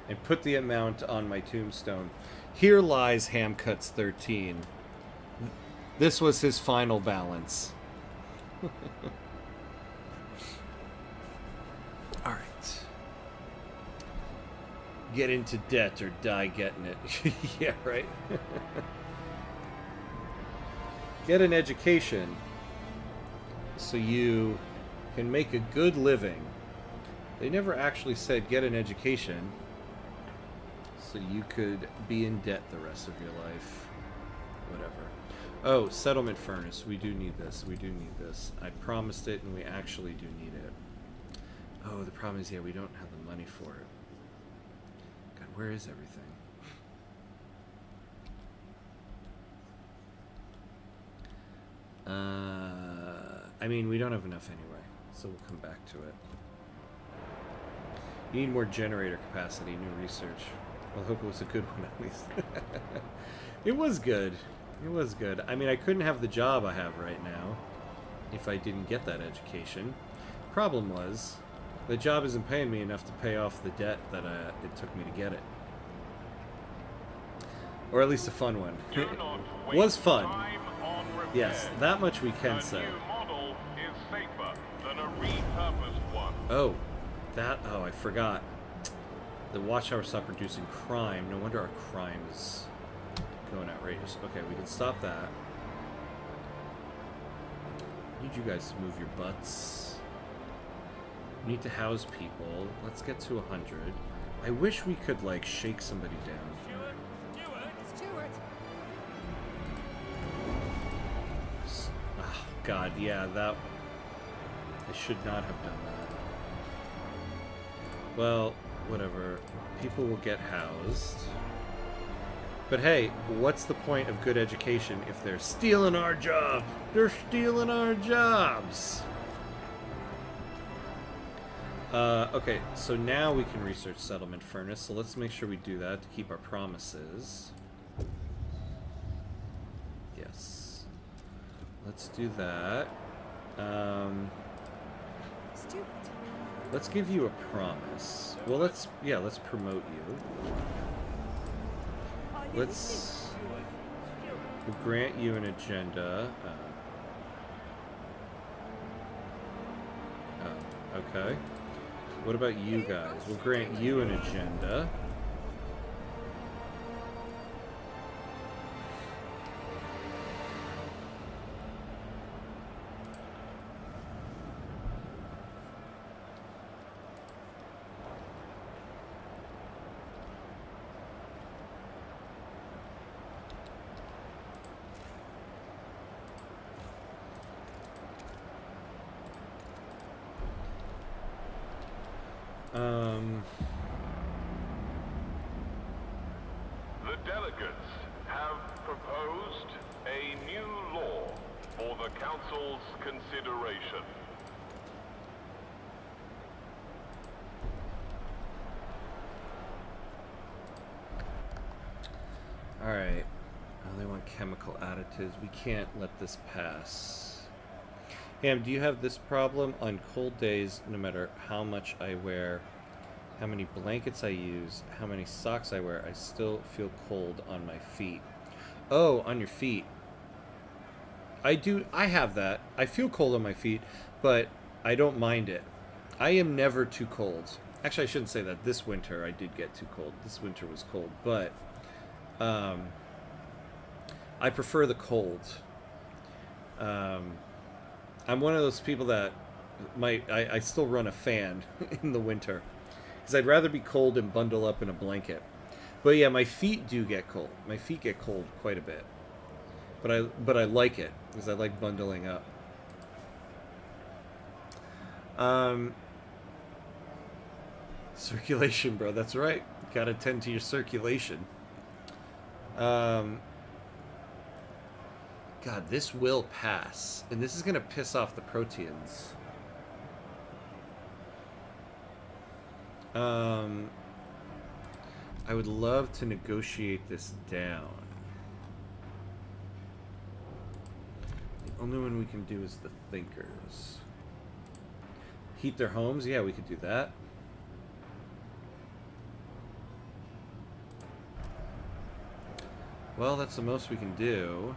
And put the amount on my tombstone. Here lies Hamcuts 13. This was his final balance. Alright. Get into debt or die getting it. Yeah, right? Get an education so you can make a good living. They never actually said get an education so you could be in debt the rest of your life. Whatever. Oh, settlement furnace. We do need this. We do need this. I promised it, and we actually do need it. Oh, the problem is, yeah, we don't have the money for it. God, where is everything? I mean, we don't have enough anyway, so we'll come back to it. You need more generator capacity, new research. Well, I hope it was a good one, at least. It was good. It was good. I mean, I couldn't have the job I have right now if I didn't get that education. Problem was, the job isn't paying me enough to pay off the debt that it took me to get it. Or at least a fun one. It was fun. Yes, that much we can say. Oh, oh, I forgot. The watchtower stopped producing crime. No wonder our crime is going outrageous. Okay, we can stop that. I need you guys to move your butts. We need to house people. Let's get to 100. I wish we could, like, shake somebody down.
Stuart.
Oh, God, yeah, that... I should not have done that. Well, whatever. People will get housed. But hey, what's the point of good education if they're stealing our job? They're stealing our jobs! Okay, so now we can research settlement furnace, so let's make sure we do that to keep our promises. Yes. Let's do that.
Stuart.
Let's give you a promise. Well, let's promote you. We'll grant you an agenda. Okay. What about you guys? We'll grant you an agenda.
The delegates have proposed a new law for the Council's consideration.
Alright. Oh, they want chemical additives. We can't let this pass. Ham, do you have this problem? On cold days, no matter how much I wear how many blankets I use, how many socks I wear. I still feel cold on my feet. Oh, on your feet. I have that. I feel cold on my feet, but I don't mind it. I am never too cold. Actually, I shouldn't say that. This winter, I did get too cold. This winter was cold, but I prefer the cold. I'm one of those people that I still run a fan in the winter because I'd rather be cold and bundle up in a blanket. But yeah, my feet do get cold. My feet get cold quite a bit. But I like it because I like bundling up. Circulation, bro. That's right. Gotta tend to your circulation. God, this will pass, and this is gonna piss off the Proteans. I would love to negotiate this down. The only one we can do is the Thinkers. Heat their homes? Yeah, we could do that. Well, that's the most we can do.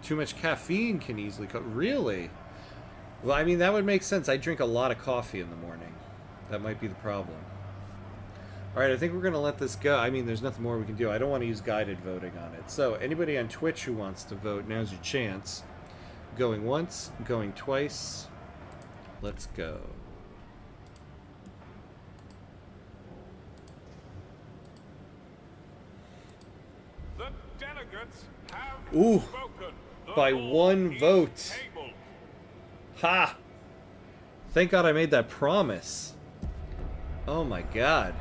Too much caffeine can easily really? Well, I mean, that would make sense. I drink a lot of coffee in the morning. That might be the problem. Alright, I think we're going to let this go. I mean, there's nothing more we can do. I don't want to use guided voting on it. So, anybody on Twitch who wants to vote, now's your chance. Going once, going twice. Let's go.
The delegates have spoken.
By one vote. Ha! Thank God I made that promise. Oh my God.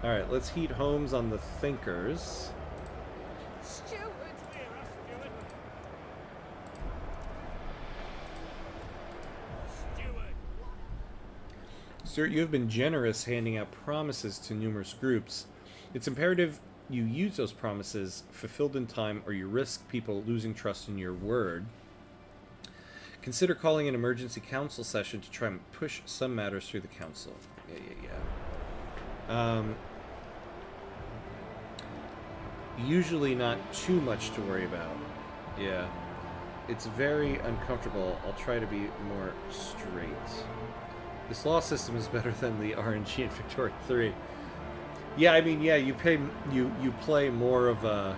Alright, let's heat homes on the Thinkers.
Steward!
Sir, you have been generous handing out promises to numerous groups. It's imperative you use those promises fulfilled in time, or you risk people losing trust in your word. Consider calling an emergency council session to try and push some matters through the council. Yeah. Usually not too much to worry about. Yeah. It's very uncomfortable. I'll try to be more straight. This law system is better than the RNG in Victoria 3. Yeah, I mean, yeah, you play more of an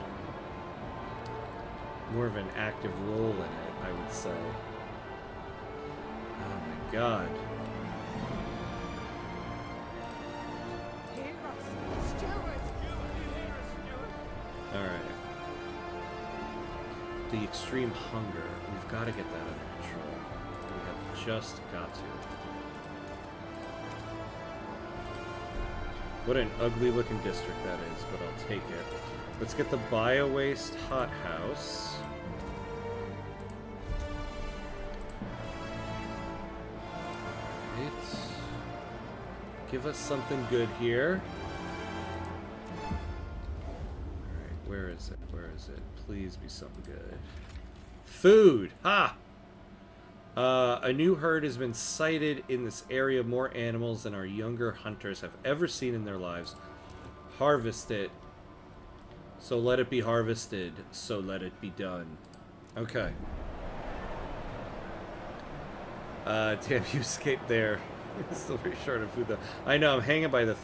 active role in it, I would say. Oh my God.
Hear us, Steward!
Alright. The extreme hunger. We've got to get that under control. We have just got to. What an ugly looking district that is, but I'll take it. Let's get the bio-waste hothouse. Alright. Give us something good here. Alright, where is it? Where is it? Please be something good. Food! Ha! A new herd has been sighted in this area. More animals than our younger hunters have ever seen in their lives. Harvest it. So let it be harvested. So let it be done. Okay. Damn, you escaped there. Still very short of food, though. I know, I'm hanging by the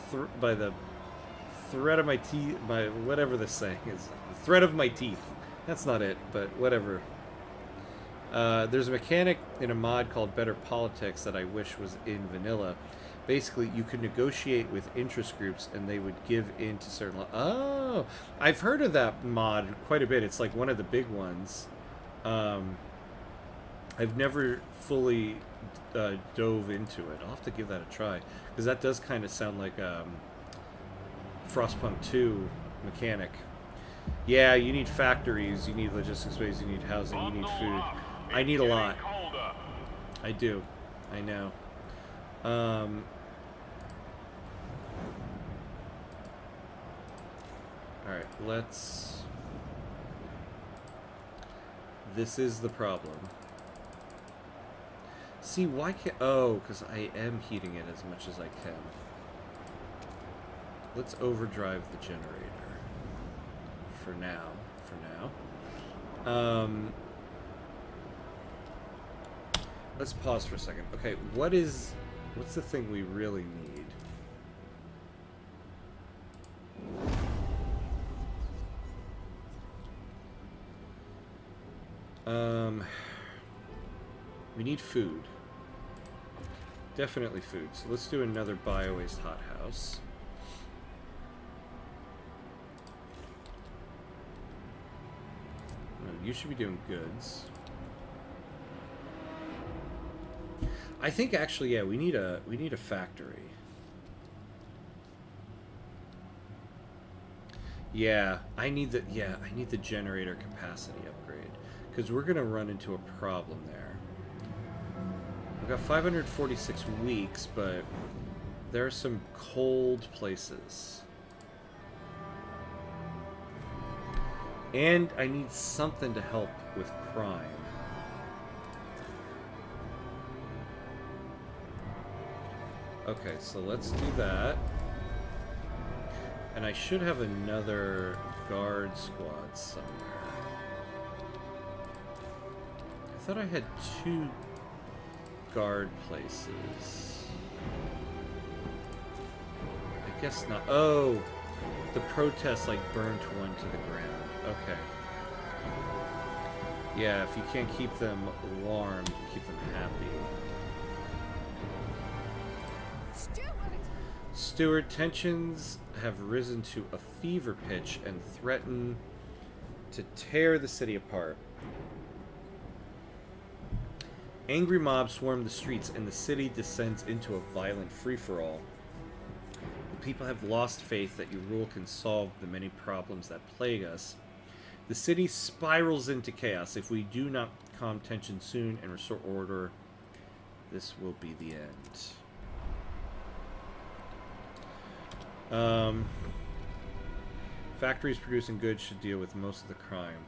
thread of my teeth. My whatever this saying is. The thread of my teeth. That's not it, but whatever. There's a mechanic in a mod called Better Politics that I wish was in vanilla. Basically, you could negotiate with interest groups and they would give in to certain... Oh! I've heard of that mod quite a bit. It's like one of the big ones. I've never fully dove into it. I'll have to give that a try. Because that does kind of sound like Frostpunk 2 mechanic. Yeah, you need factories, you need logistics space, you need housing, you need food. I need a lot. I do. I know. Alright, let's... This is the problem. See, why can't... Oh, because I am heating it as much as I can. Let's overdrive the generator. For now. Let's pause for a second. Okay, what's the thing we really need? We need food. Definitely food. So let's do another bio-waste hothouse. No, you should be doing goods. I think actually, yeah, we need a factory. Yeah, I need the generator capacity upgrade because we're gonna run into a problem there. We've got 546 weeks, but there are some cold places. And I need something to help with crime. Okay, so let's do that. And I should have another guard squad somewhere. I thought I had 2 guard places. I guess not. Oh, the protests like burnt one to the ground. Okay. Yeah, if you can't keep them warm, keep them happy. Stewart, tensions have risen to a fever pitch and threaten to tear the city apart. Angry mobs swarm the streets and the city descends into a violent free-for-all. The people have lost faith that your rule can solve the many problems that plague us. The city spirals into chaos. If we do not calm tension soon and restore order, this will be the end. Factories producing goods should deal with most of the crime.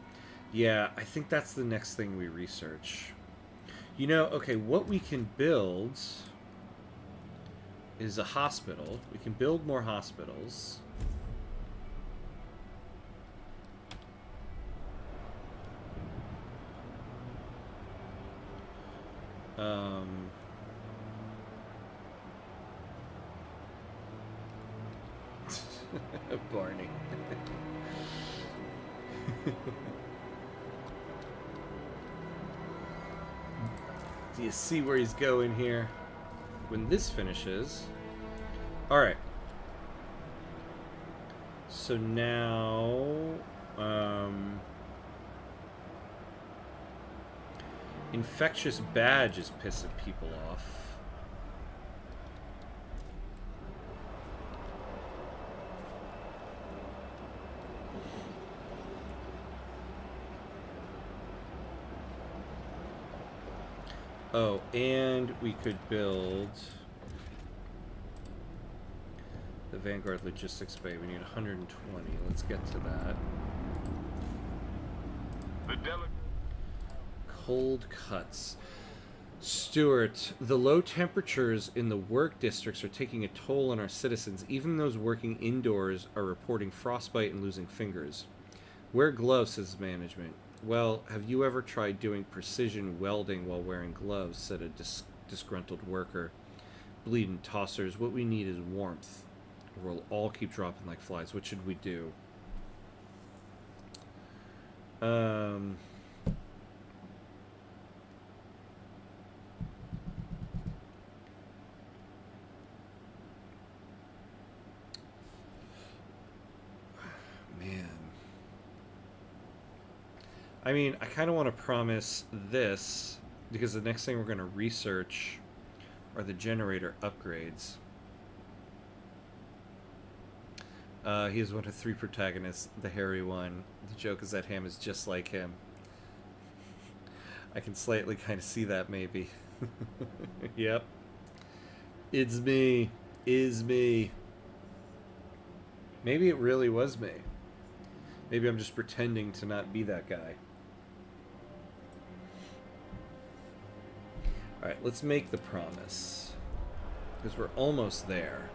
Yeah, I think that's the next thing we research. You know, okay, what we can build is a hospital. We can build more hospitals. Barney. Do you see where he's going here? When this finishes... Alright. So now... Infectious badge is pissing people off. Oh, and we could build the Vanguard Logistics Bay. We need 120. Let's get to that. Cold cuts. Stuart, the low temperatures in the work districts are taking a toll on our citizens. Even those working indoors are reporting frostbite and losing fingers. Wear gloves, says management. Well, have you ever tried doing precision welding while wearing gloves, said a disgruntled worker. Bleeding tossers, what we need is warmth. Or we'll all keep dropping like flies. What should we do? I mean, I kind of want to promise this, because the next thing we're going to research are the generator upgrades. He is one of 3 protagonists, the hairy one. The joke is that Ham is just like him. I can slightly kind of see that, maybe. Yep. It's me. Is me. Maybe it really was me. Maybe I'm just pretending to not be that guy. Alright, let's make the promise. Because we're almost there.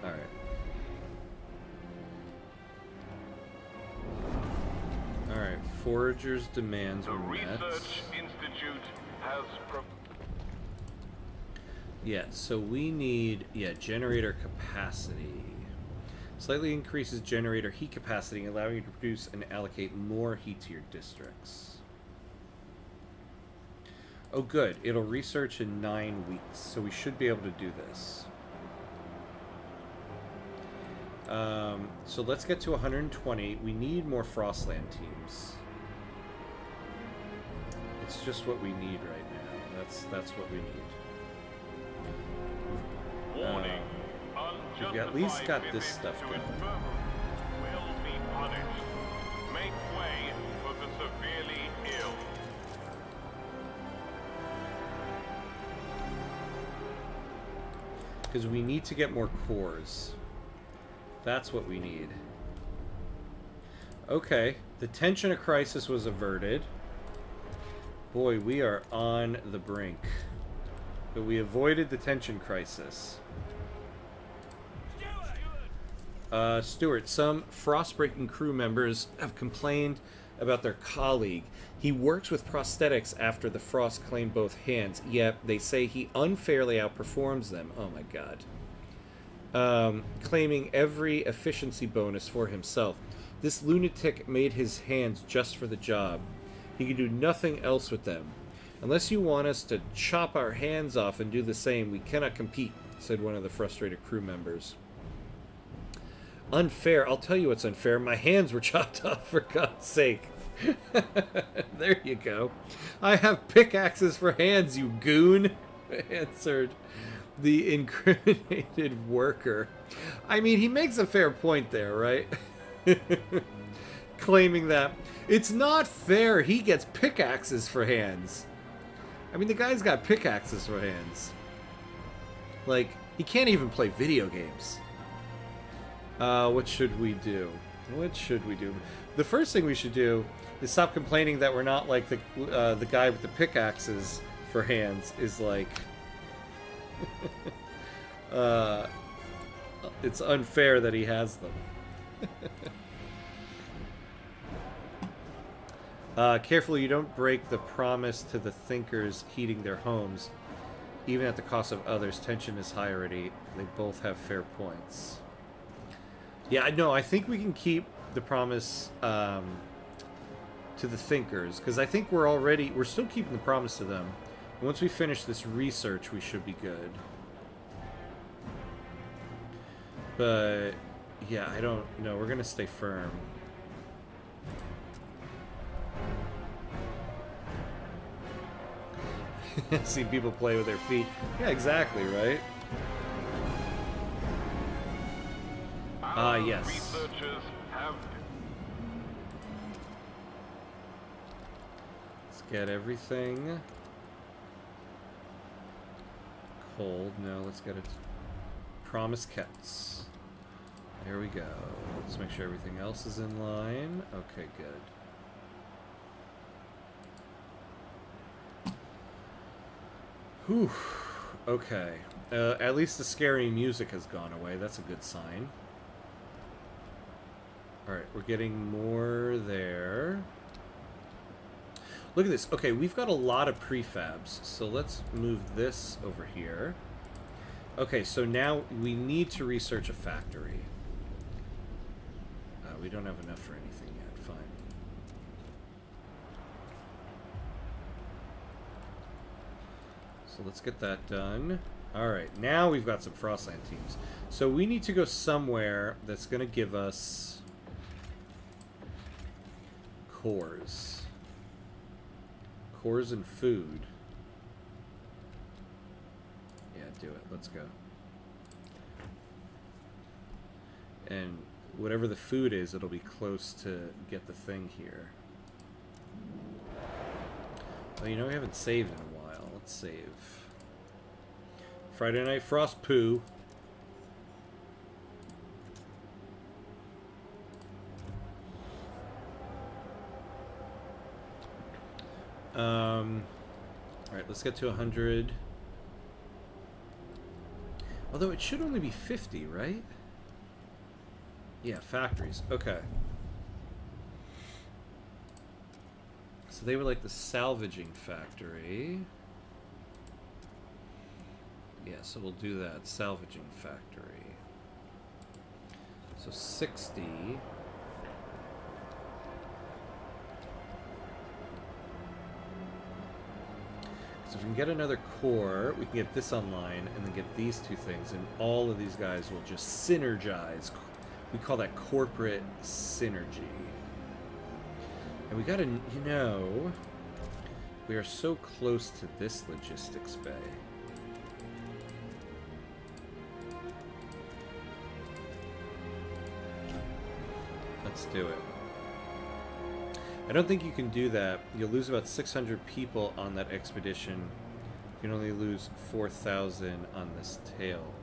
Alright. Alright, Foragers' demands
The
were met.
Research Institute has
Yeah, so we need, generator capacity. Slightly increases generator heat capacity, allowing you to produce and allocate more heat to your districts. Oh, good. It'll research in 9 weeks, so we should be able to do this. So let's get to 120. We need more Frostland teams. It's just what we need right now. That's what we need.
warning.
We've at least got this stuff
to
going.
infirmary will be punished. Make way for the severely ill.
Because we need to get more cores. That's what we need. Okay, the tension of crisis was averted. Boy, we are on the brink. But we avoided the tension crisis. Stuart, some Frostbreaking crew members have complained about their colleague. He works with prosthetics after the Frost claimed both hands, yet they say he unfairly outperforms them. Oh my god. Claiming every efficiency bonus for himself. This lunatic made his hands just for the job. He can do nothing else with them. Unless you want us to chop our hands off and do the same, we cannot compete, said one of the frustrated crew members. Unfair? I'll tell you what's unfair. My hands were chopped off, for God's sake. There you go. I have pickaxes for hands, you goon, answered the incriminated worker. I mean, he makes a fair point there, right? Claiming that it's not fair he gets pickaxes for hands. I mean, the guy's got pickaxes for hands. Like, he can't even play video games. What should we do? What should we do? The first thing we should do is stop complaining that we're not like the guy with the pickaxes for hands is like... it's unfair that he has them. Careful you don't break the promise to the thinkers heating their homes. Even at the cost of others, tension is high already. They both have fair points. Yeah, no, I think we can keep the promise to the thinkers, because I think we're still keeping the promise to them. Once we finish this research, we should be good. But, yeah, I don't know. We're going to stay firm. See people play with their feet. Yeah, exactly, right? Yes.
Researchers have...
Let's get everything cold. No, let's get it. Promise kept. There we go. Let's make sure everything else is in line. Okay, good. Whew. Okay. At least the scary music has gone away. That's a good sign. Alright, we're getting more there. Look at this. Okay, we've got a lot of prefabs. So let's move this over here. Okay, so now we need to research a factory. We don't have enough for anything yet. Fine. So let's get that done. Alright, now we've got some Frostland teams. So we need to go somewhere that's going to give us cores. Cores and food. Yeah, do it. Let's go. And whatever the food is, it'll be close to get the thing here. Oh, you know, we haven't saved in a while. Let's save. Friday Night Frost Poo. Alright, let's get to 100. Although it should only be 50, right? Yeah, factories. Okay. So they were like the salvaging factory. Yeah, so we'll do that. Salvaging factory. So 60. So if we can get another core, we can get this online and then get these two things, and all of these guys will just synergize. We call that corporate synergy. And we gotta, you know, we are so close to this logistics bay. Let's do it. I don't think you can do that. You'll lose about 600 people on that expedition. You can only lose 4,000 on this tail.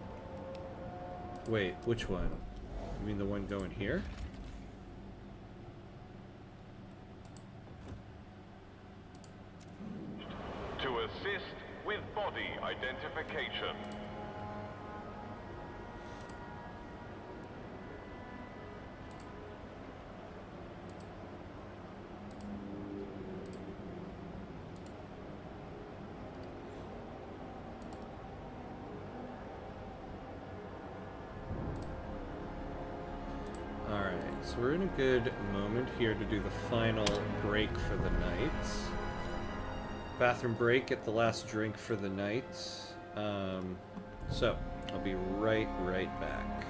Wait, which one? You mean the one going here?
To assist with body identification.
So we're in a good moment here to do the final break for the night. Bathroom break, get the last drink for the night. So, I'll be right back.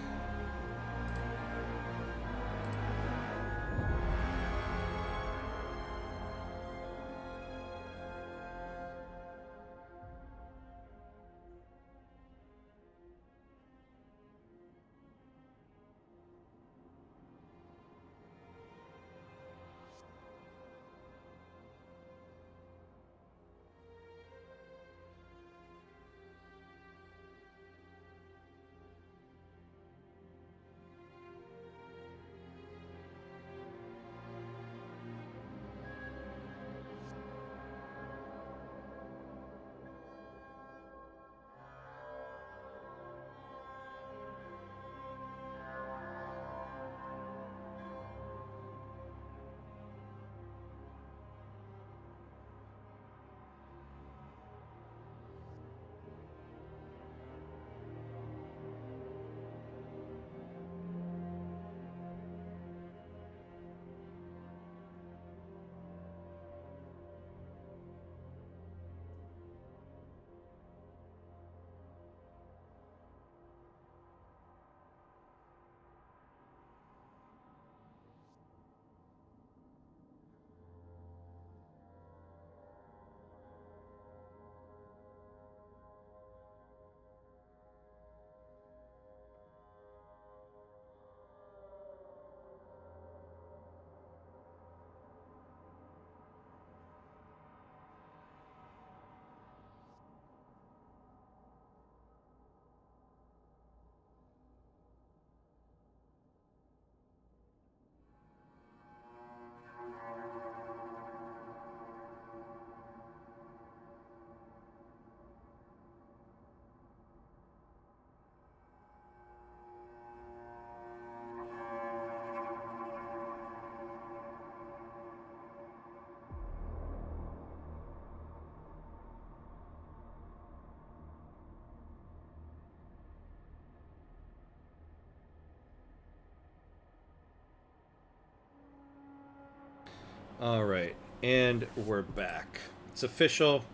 Alright, and we're back. It's official.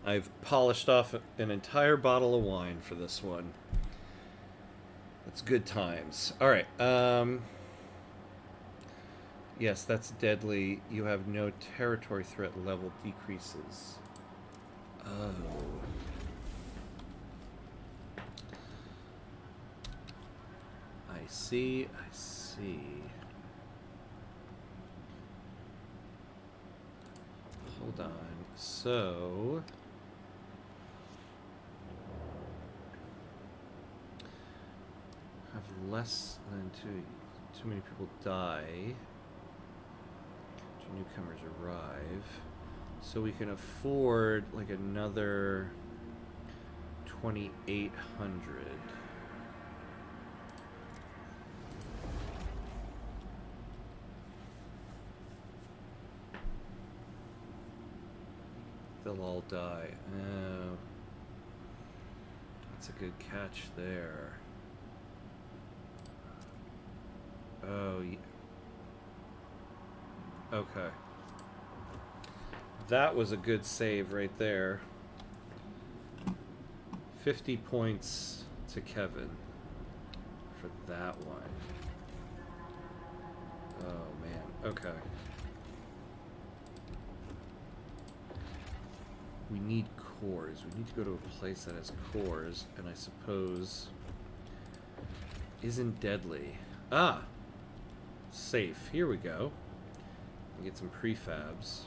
I've polished off an entire bottle of wine for this one. It's good times. Alright, yes, that's deadly. You have no territory threat level decreases. Oh. I see, I see. Hold on. So have less than too many people die. Two newcomers arrive. So we can afford like another 2,800. They'll all die. Oh, that's a good catch there. Oh, yeah. Okay. That was a good save right there. 50 points to Kevin for that one. Oh, man. Okay. We need cores. We need to go to a place that has cores, and I suppose isn't deadly. Ah! Safe. Here we go. We get some prefabs.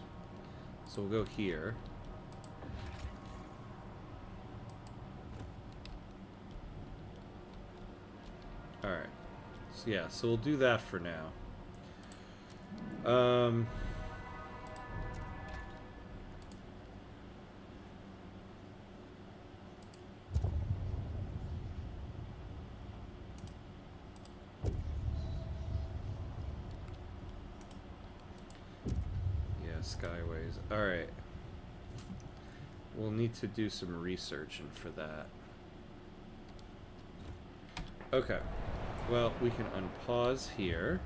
So we'll go here. Alright. So yeah, so we'll do that for now. Skyways. Alright. We'll need to do some researching for that. Okay. Well, we can unpause here.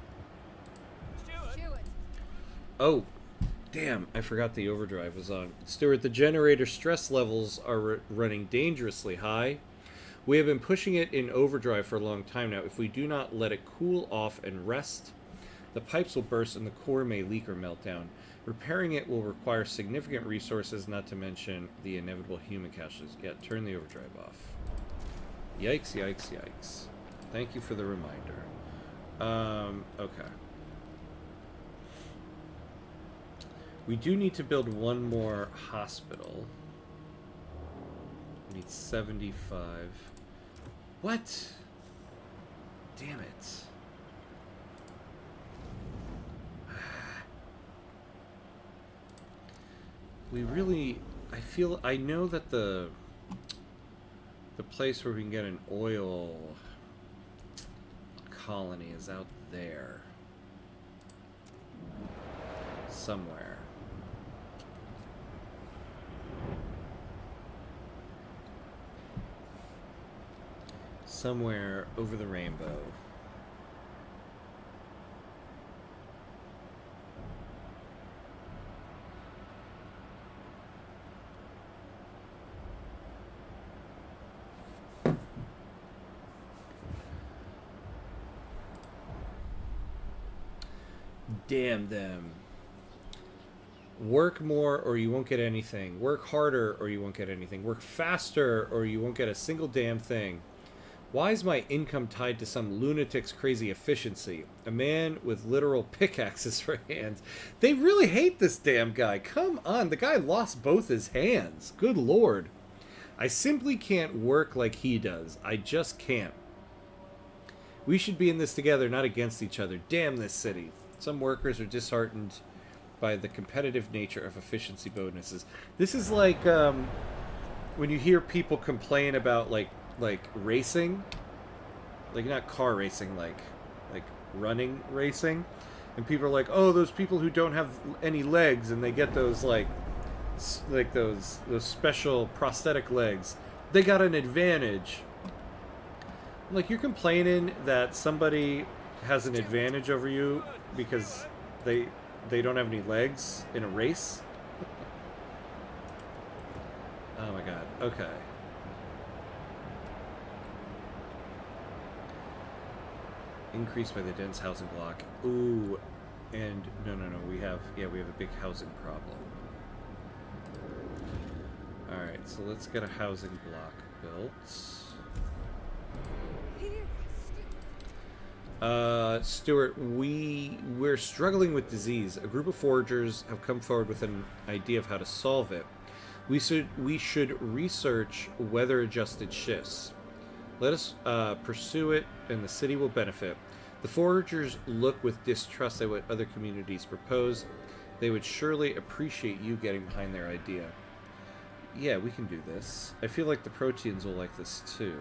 Stewart.
Oh! Damn, I forgot the overdrive was on. Stuart, the generator stress levels are running dangerously high. We have been pushing it in overdrive for a long time now. If we do not let it cool off and rest, the pipes will burst and the core may leak or melt down. Repairing it will require significant resources, not to mention the inevitable human casualties. Yeah, turn the overdrive off. Yikes, yikes, yikes. Thank you for the reminder. Okay. We do need to build one more hospital. We need 75. What? Damn it. We really, I know that the place where we can get an oil colony is out there. Somewhere. Somewhere over the rainbow. Damn them. Work more or you won't get anything. Work harder or you won't get anything. Work faster or you won't get a single damn thing. Why is my income tied to some lunatic's crazy efficiency? A man with literal pickaxes for hands. They really hate this damn guy. Come on, the guy lost both his hands. Good lord. I simply can't work like he does. I just can't. We should be in this together, not against each other. Damn this city. Some workers are disheartened by the competitive nature of efficiency bonuses. This is like when you hear people complain about like racing, like not car racing, like running racing, and people are like, oh, those people who don't have any legs and they get those like those special prosthetic legs, they got an advantage. Like, you're complaining that somebody has an advantage over you because they don't have any legs in a race? Oh my god. Okay. Increased by the dense housing block. Ooh. And no, we have a big housing problem. Alright, so let's get a housing block built.
Here,
Stuart, we're struggling with disease. A group of foragers have come forward with an idea of how to solve it. We should research weather-adjusted shifts. Let us pursue it, and the city will benefit. The foragers look with distrust at what other communities propose. They would surely appreciate you getting behind their idea. Yeah, we can do this. I feel like the Proteans will like this too.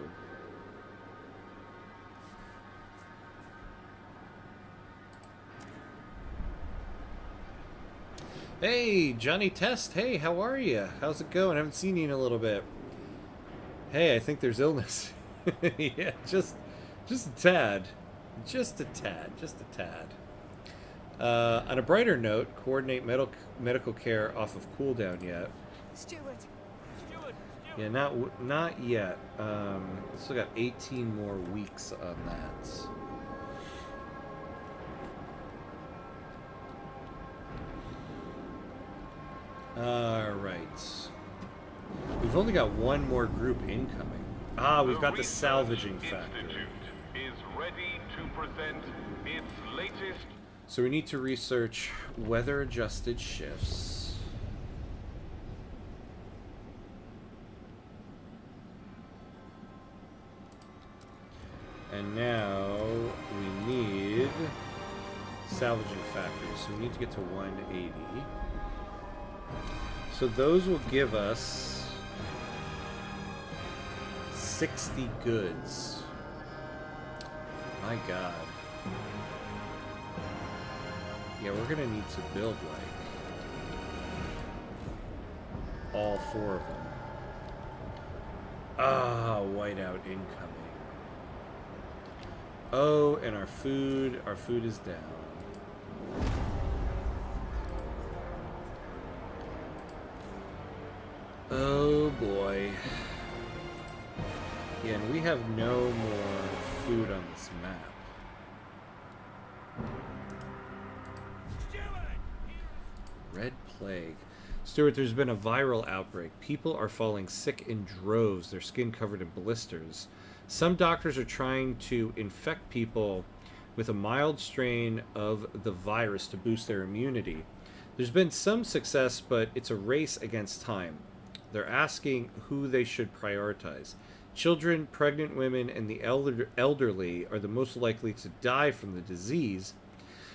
Hey, Johnny Test. Hey, how are you? How's it going? I haven't seen you in a little bit. Hey, I think there's illness. Yeah, just a tad. Just a tad. Just a tad. On a brighter note, coordinate medical care off of cooldown yet.
Steward.
Yeah, not yet. Still got 18 more weeks on that. Alright. We've only got one more group incoming. Ah, we've got the salvaging factor.
Is ready to present its latest.
So we need to research weather-adjusted shifts. And now we need salvaging factors. So we need to get to 180. So those will give us 60 goods. My God. Yeah, we're gonna need to build like all 4 of them. Ah, whiteout incoming. Oh, and our food is down. Oh boy. Yeah, and we have no more food on this map. Red Plague. Stuart, there's been a viral outbreak. People are falling sick in droves, their skin covered in blisters. Some doctors are trying to infect people with a mild strain of the virus to boost their immunity. There's been some success, but it's a race against time. They're asking who they should prioritize. Children, pregnant women, and the elderly are the most likely to die from the disease.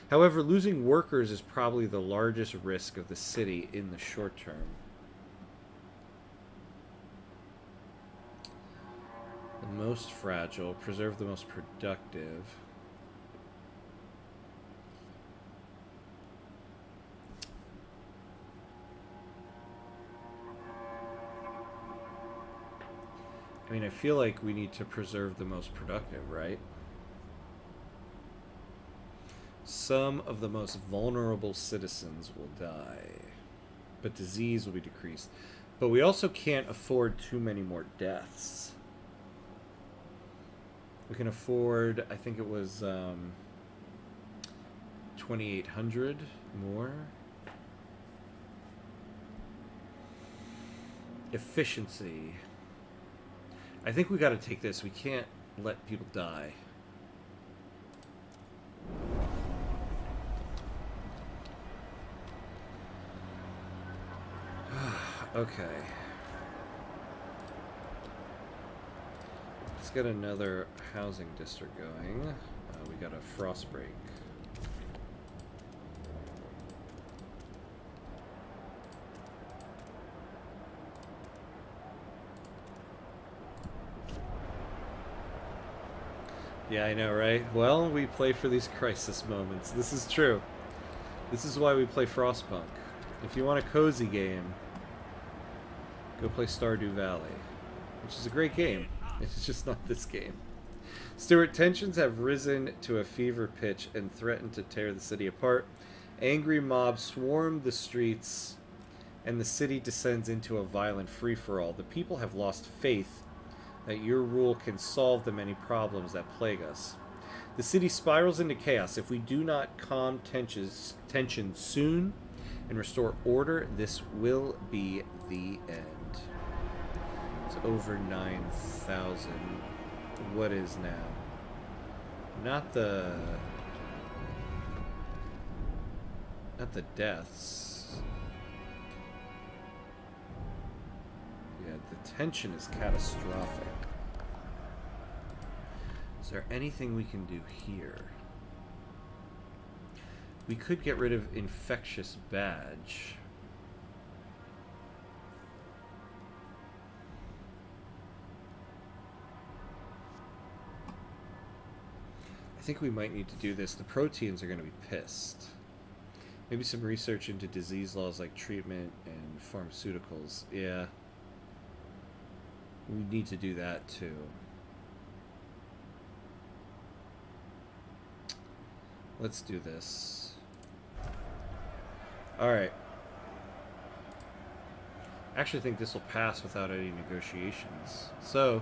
However, losing workers is probably the largest risk of the city in the short term. The most fragile, preserve the most productive. I mean, I feel like we need to preserve the most productive, right? Some of the most vulnerable citizens will die, but disease will be decreased. But we also can't afford too many more deaths. We can afford, I think it was 2,800 more. Efficiency. I think we got to take this. We can't let people die. Okay. Let's get another housing district going. We got a frost break. Yeah, I know, right? Well, we play for these crisis moments. This is true. This is why we play Frostpunk. If you want a cozy game, go play Stardew Valley, which is a great game. It's just not this game. Stuart, tensions have risen to a fever pitch and threaten to tear the city apart. Angry mobs swarm the streets, and the city descends into a violent free-for-all. The people have lost faith that your rule can solve the many problems that plague us. The city spirals into chaos. If we do not calm tensions soon and restore order, this will be the end. It's over 9,000. What is now? Not the... Not the deaths. Yeah, the tension is catastrophic. Is there anything we can do here? We could get rid of infectious badge. I think we might need to do this. The Proteans are going to be pissed. Maybe some research into disease laws like treatment and pharmaceuticals. Yeah. We need to do that too. Let's do this. Alright. I actually think this will pass without any negotiations. So,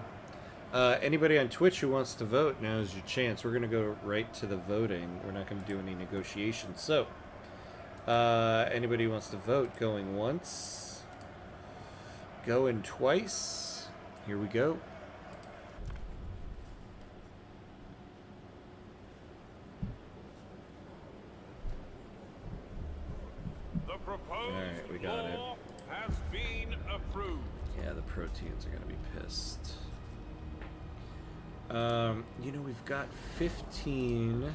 anybody on Twitch who wants to vote, now is your chance. We're going to go right to the voting. We're not going to do any negotiations. So, anybody who wants to vote, going once, going twice. Here we go.
The proposed
Alright, we got it.
law has been approved.
Yeah, the Proteans are going to be pissed. You know, we've got 15...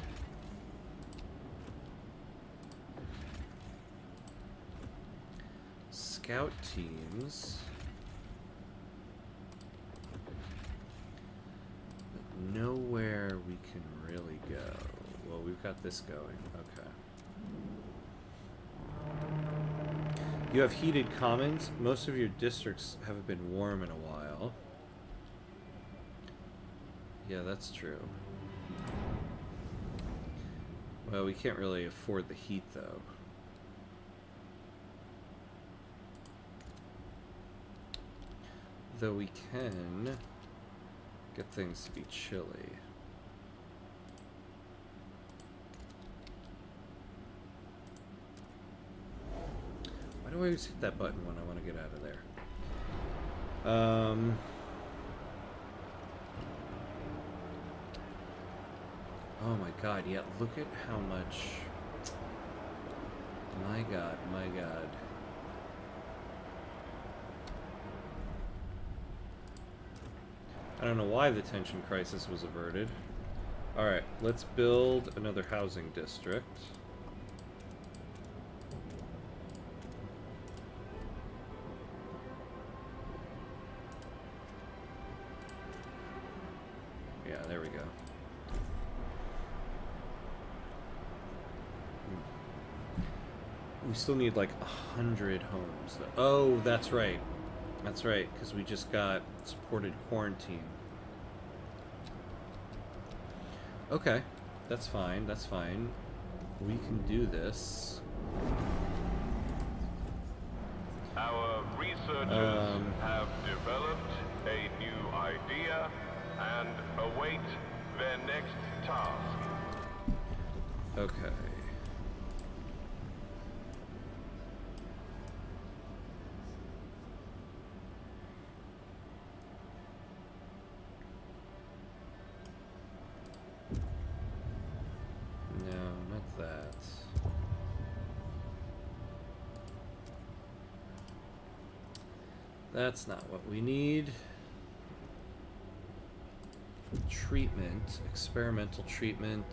scout teams. But nowhere we can really go. Well, we've got this going. Okay. You have heated commons. Most of your districts haven't been warm in a while. Yeah, that's true. Well, we can't really afford the heat, though. Though we can get things to be chilly. Why do I always hit that button when I want to get out of there? Oh my god, yeah, look at how much... My god, my god. I don't know why the tension crisis was averted. Alright, let's build another housing district. Yeah, there we go. We still need like 100 homes. Oh, that's right. That's right, because we just got supported quarantine. Okay, that's fine, that's fine. We can do this.
Our researchers have developed a new idea and await their next task.
Okay. That's not what we need. Treatment, experimental treatment.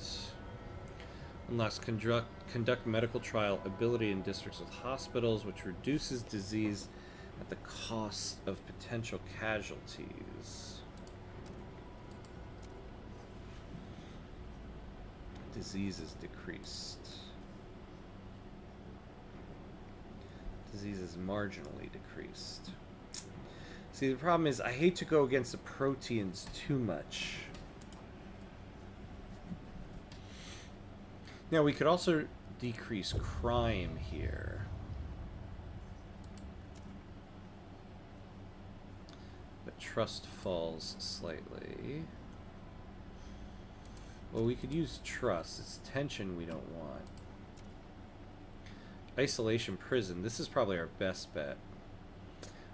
Unlocks conduct medical trial ability in districts with hospitals, which reduces disease at the cost of potential casualties. Disease is decreased. Disease is marginally decreased. See, the problem is I hate to go against the Proteans too much. Now, we could also decrease crime here. But trust falls slightly. Well, we could use trust. It's tension we don't want. Isolation prison. This is probably our best bet.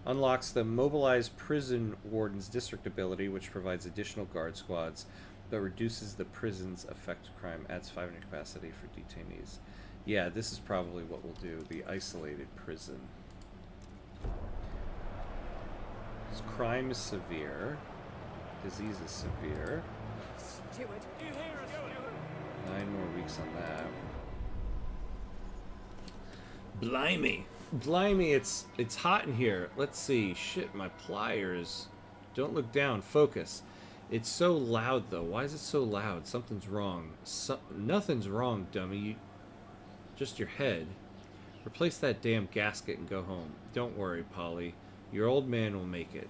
Unlocks the mobilized prison warden's district ability, which provides additional guard squads. that reduces the prison's effective crime, adds 500 capacity for detainees. Yeah, this is probably what we'll do, the isolated prison. Because crime is severe, disease is severe.
Steward.
9 more weeks on that. Blimey. Blimey, it's hot in here. Let's see. Shit, my pliers. Don't look down. Focus. It's so loud, though. Why is it so loud? Something's wrong. Nothing's wrong, dummy. Just your head. Replace that damn gasket and go home. Don't worry, Polly. Your old man will make it.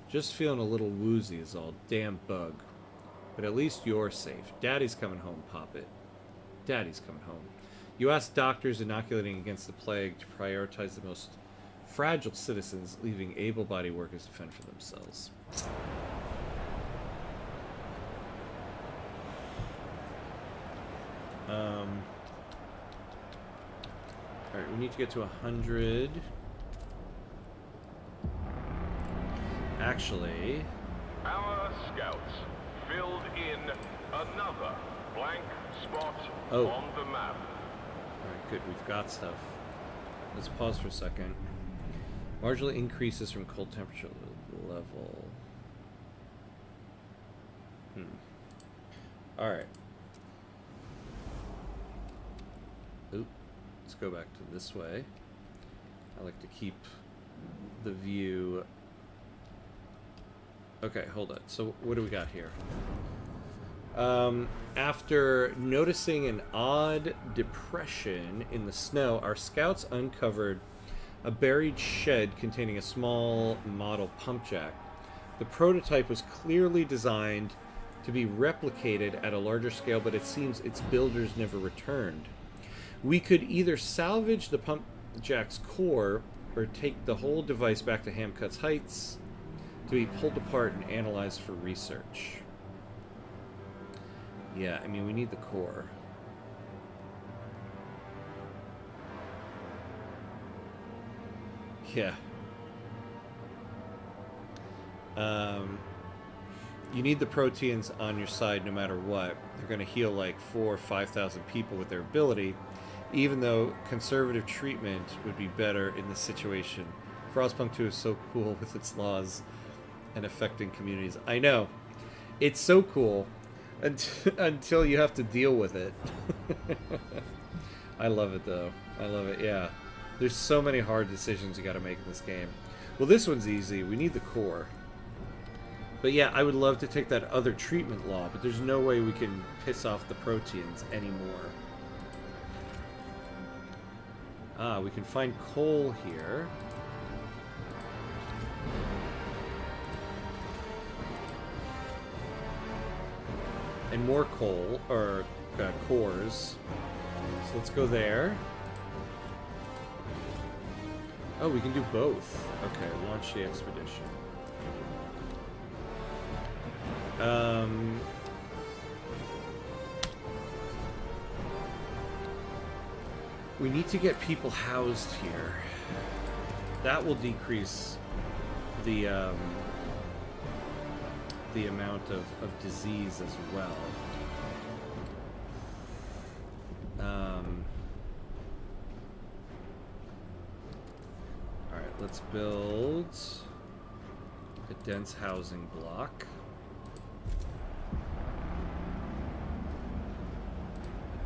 Just feeling a little woozy is all. Damn bug. But at least you're safe. Daddy's coming home, Poppet. Daddy's coming home. You asked doctors inoculating against the plague to prioritize the most fragile citizens, leaving able-bodied workers to fend for themselves. Alright, we need to get to 100. Actually...
Our scouts filled in another blank spot
Oh.
on the map.
Alright, good. We've got stuff. Let's pause for a second. Marginally increases from cold temperature level. Alright. Oop. Let's go back to this way. I like to keep the view... Okay, hold on. So what do we got here? After noticing an odd depression in the snow, our scouts uncovered a buried shed containing a small model pump jack. The prototype was clearly designed to be replicated at a larger scale, but it seems its builders never returned. We could either salvage the pump jack's core or take the whole device back to Hamcut's Heights to be pulled apart and analyzed for research. Yeah, I mean, we need the core. Yeah. You need the Proteans on your side no matter what. They're going to heal like 4,000 or 5,000 people with their ability, even though conservative treatment would be better in this situation. Frostpunk 2 is so cool with its laws and affecting communities. I know. It's so cool until you have to deal with it. I love it, though. I love it, yeah. There's so many hard decisions you gotta make in this game. Well, this one's easy. We need the core. But yeah, I would love to take that other treatment law, but there's no way we can piss off the Proteans anymore. Ah, we can find coal here. And more coal, or cores. So let's go there. Oh, we can do both. Okay, launch the expedition. We need to get people housed here. That will decrease the amount of disease as well. Alright, let's build a dense housing block.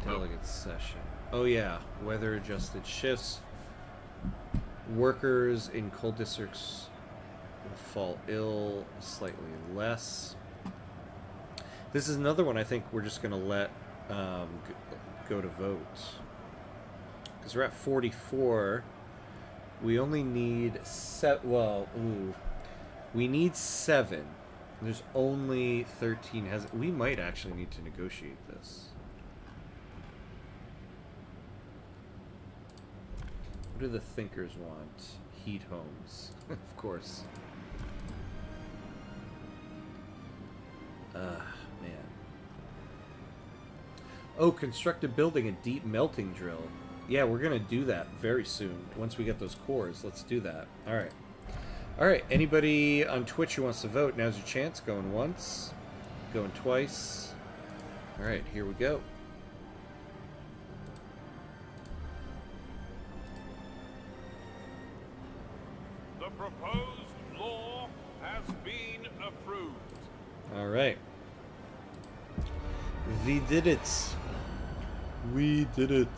A delegate session. Oh yeah, weather adjusted shifts. Workers in cold districts will fall ill slightly less. This is another one I think we're just going to let go to vote. Because we're at 44. We only need we need 7. There's only 13. We might actually need to negotiate this. What do the thinkers want? Heat homes. Of course. Man. Oh, construct a building, a deep melting drill. Yeah, we're going to do that very soon. Once we get those cores, let's do that. Alright. Alright, anybody on Twitch who wants to vote, now's your chance. Going once. Going twice. Alright, here we go.
The proposed law has been approved.
Alright. We did it. We did it.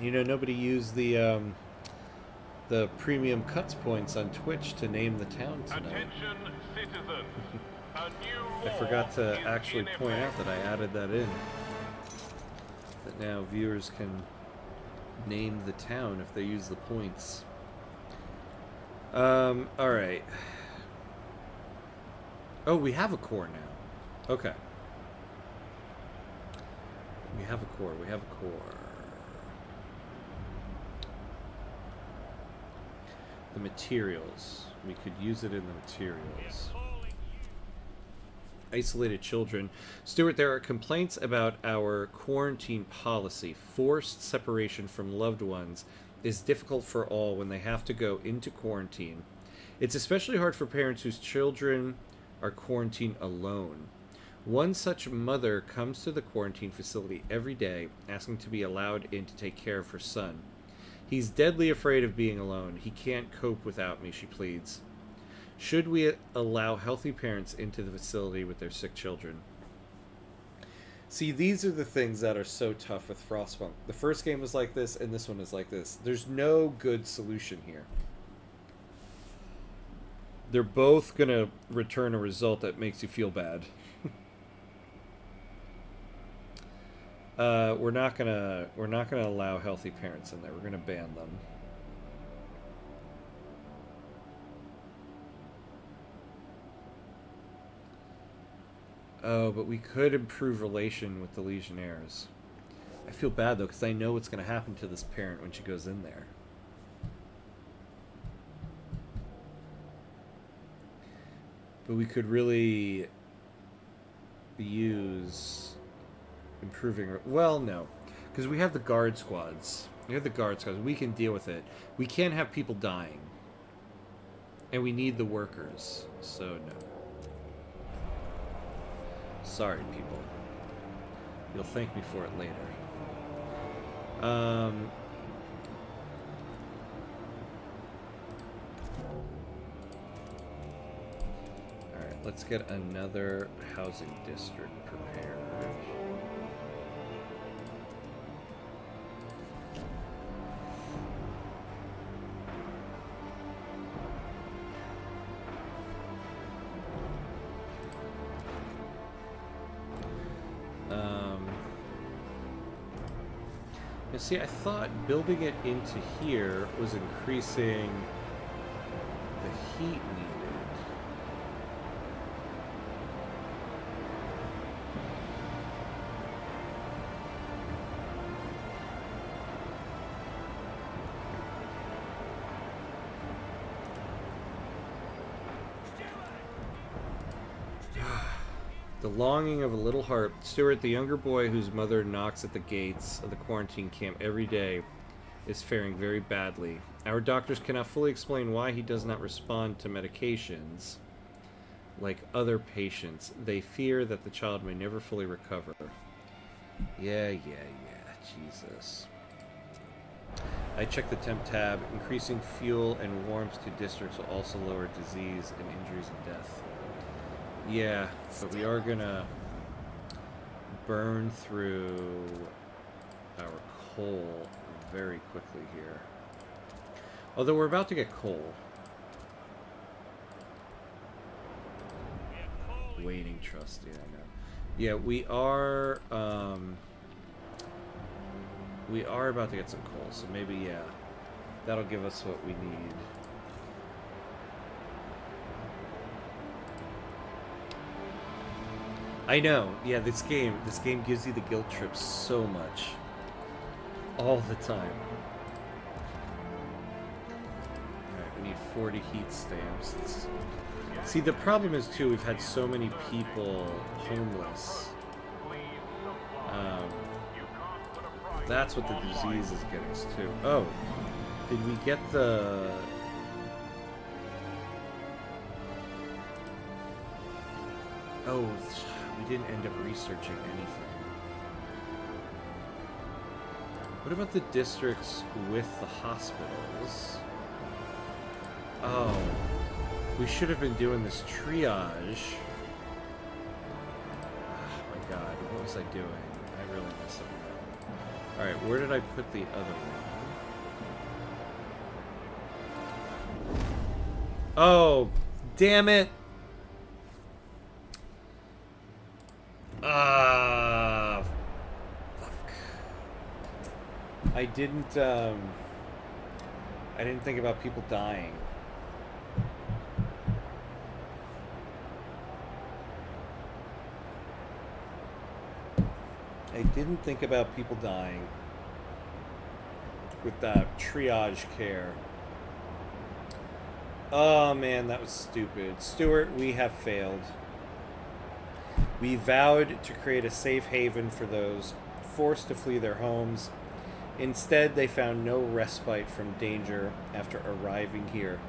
You know, nobody used the premium cuts points on Twitch to name the town tonight.
Attention, citizens. A new law
I forgot to
is
actually
in
point out
effect.
that I added that in. That now viewers can name the town if they use the points. Alright. Oh, we have a core now. Okay. We have a core. We have a core. The materials. We could use it in the materials. Isolated children. Stuart, there are complaints about our quarantine policy. Forced separation from loved ones is difficult for all when they have to go into quarantine. It's especially hard for parents whose children are quarantined alone. One such mother comes to the quarantine facility every day, asking to be allowed in to take care of her son. He's deadly afraid of being alone. He can't cope without me, she pleads. Should we allow healthy parents into the facility with their sick children? See, these are the things that are so tough with Frostpunk. The first game was like this, and this one is like this. There's no good solution here. They're both going to return a result that makes you feel bad. We're not gonna allow healthy parents in there. We're gonna ban them. Oh, but we could improve relation with the Legionnaires. I feel bad though, because I know what's gonna happen to this parent when she goes in there. But we could really use improving. Well, no, because we have the guard squads. We can deal with it. We can't have people dying, and we need the workers. So no. Sorry, people. You'll thank me for it later. Alright, let's get another housing district prepared. You see, I thought building it into here was increasing the heat needed. The longing of a little heart. Stuart, the younger boy whose mother knocks at the gates of the quarantine camp every day, is faring very badly. Our doctors cannot fully explain why he does not respond to medications like other patients. They fear that the child may never fully recover. Yeah. Jesus. I checked the temp tab. Increasing fuel and warmth to districts will also lower disease and injuries and death. Yeah, but we are gonna burn through our coal very quickly here. Although we're about to get coal. Waiting trust, yeah, I know. Yeah, we are about to get some coal, so maybe, yeah, that'll give us what we need. I know, yeah, this game gives you the guilt trip so much. All the time. Alright, we need 40 heat stamps. See, the problem is, too, we've had so many people homeless. That's what the disease is getting us to. Oh, did we get the... Oh, we didn't end up researching anything. What about the districts with the hospitals? Oh, we should have been doing this triage. Oh my god, what was I doing? I really messed up that one. Alright, where did I put the other one? Oh, damn it! Fuck. I didn't think about people dying. I didn't think about people dying with that triage care. Oh man, that was stupid. Stuart, we have failed. We vowed to create a safe haven for those forced to flee their homes. Instead, they found no respite from danger after arriving here.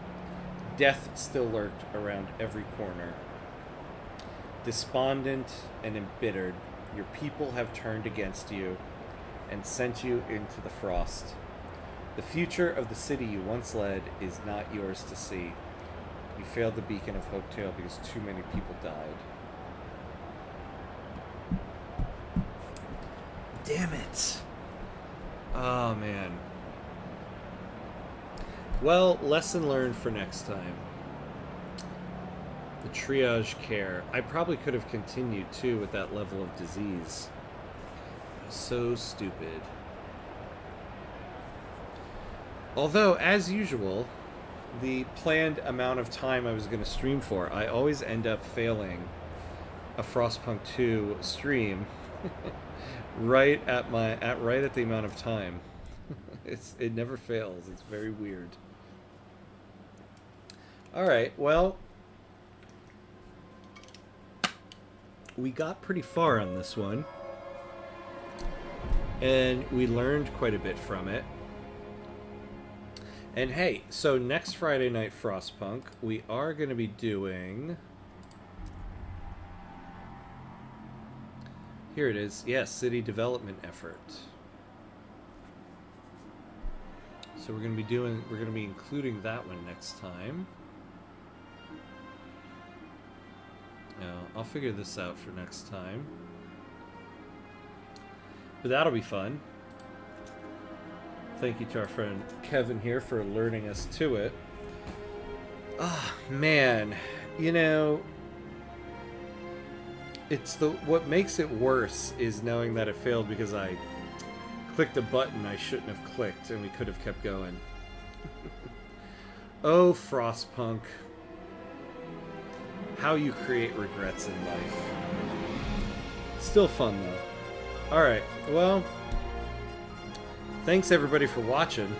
Death still lurked around every corner. Despondent and embittered, your people have turned against you and sent you into the frost. The future of the city you once led is not yours to see. You failed the beacon of Hopetail because too many people died. Damn it! Oh, man. Well, lesson learned for next time. The triage care. I probably could have continued, too, with that level of disease. So stupid. Although, as usual, the planned amount of time I was going to stream for, I always end up failing a Frostpunk 2 stream right at the amount of time. It never fails. It's very weird. All right, well, we got pretty far on this one, and we learned quite a bit from it. And hey, so next Friday night Frostpunk, we are going to be doing... Here it is. Yes, city development effort. So we're going to be including that one next time. Now, I'll figure this out for next time. But that'll be fun. Thank you to our friend Kevin here for alerting us to it. Ah, man. You know, what makes it worse is knowing that it failed because I clicked a button I shouldn't have clicked and we could have kept going. Oh, Frostpunk. How you create regrets in life. Still fun, though. Alright, well, thanks everybody for watching.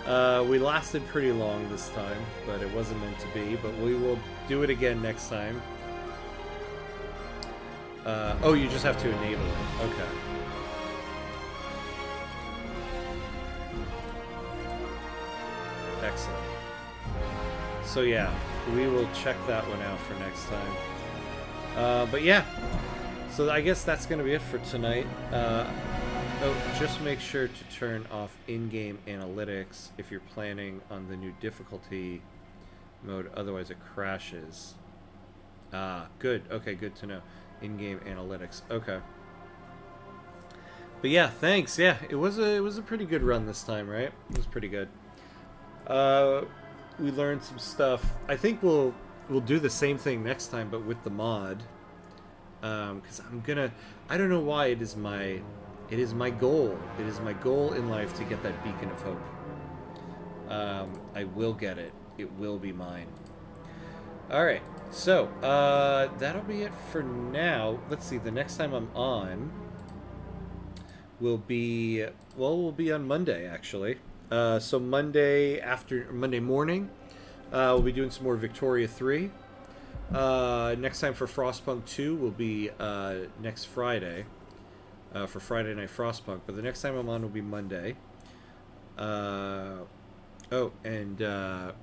We lasted pretty long this time, but it wasn't meant to be. But we will do it again next time. Oh, you just have to enable it. Okay. Excellent. So yeah, we will check that one out for next time. But yeah, so I guess that's going to be it for tonight. Oh, just make sure to turn off in-game analytics if you're planning on the new difficulty mode, otherwise it crashes. Ah, good. Okay, good to know. In-game analytics. Okay. But yeah, thanks. Yeah, it was a pretty good run this time, right? It was pretty good. We learned some stuff. I think we'll do the same thing next time, but with the mod. Because I don't know why it is my goal. It is my goal in life to get that beacon of hope. I will get it. It will be mine. Alright, so, that'll be it for now. Let's see, the next time I'm on will be on Monday, actually. So Monday morning, we'll be doing some more Victoria 3. Next time for Frostpunk 2 will be next Friday, for Friday Night Frostpunk. But the next time I'm on will be Monday. Oh, and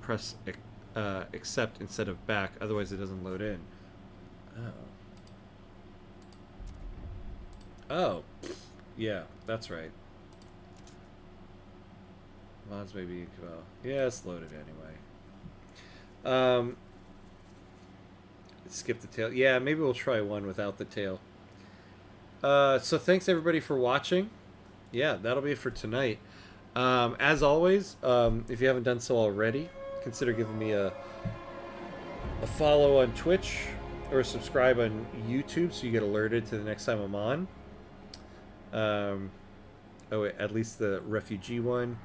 press accept instead of back, otherwise it doesn't load in. Oh. Oh. Yeah, that's right. Mods maybe, well, yeah, it's loaded anyway. Skip the tail. Yeah, maybe we'll try one without the tail. So thanks everybody for watching. Yeah, that'll be it for tonight. As always, if you haven't done so already, consider giving me a follow on Twitch or subscribe on YouTube so you get alerted to the next time I'm on. Oh, wait, at least the refugee one.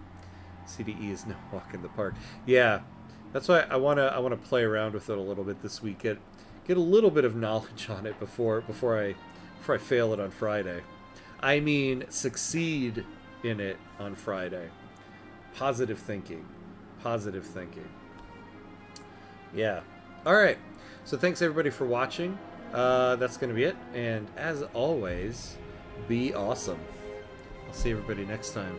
CDE is no walk in the park. Yeah, that's why I wanna play around with it a little bit this week. Get a little bit of knowledge on it before I fail it on Friday. I mean, succeed in it on Friday. Positive thinking. Positive thinking. Yeah. All right. So thanks everybody for watching. That's going to be it. And as always, be awesome. I'll see everybody next time.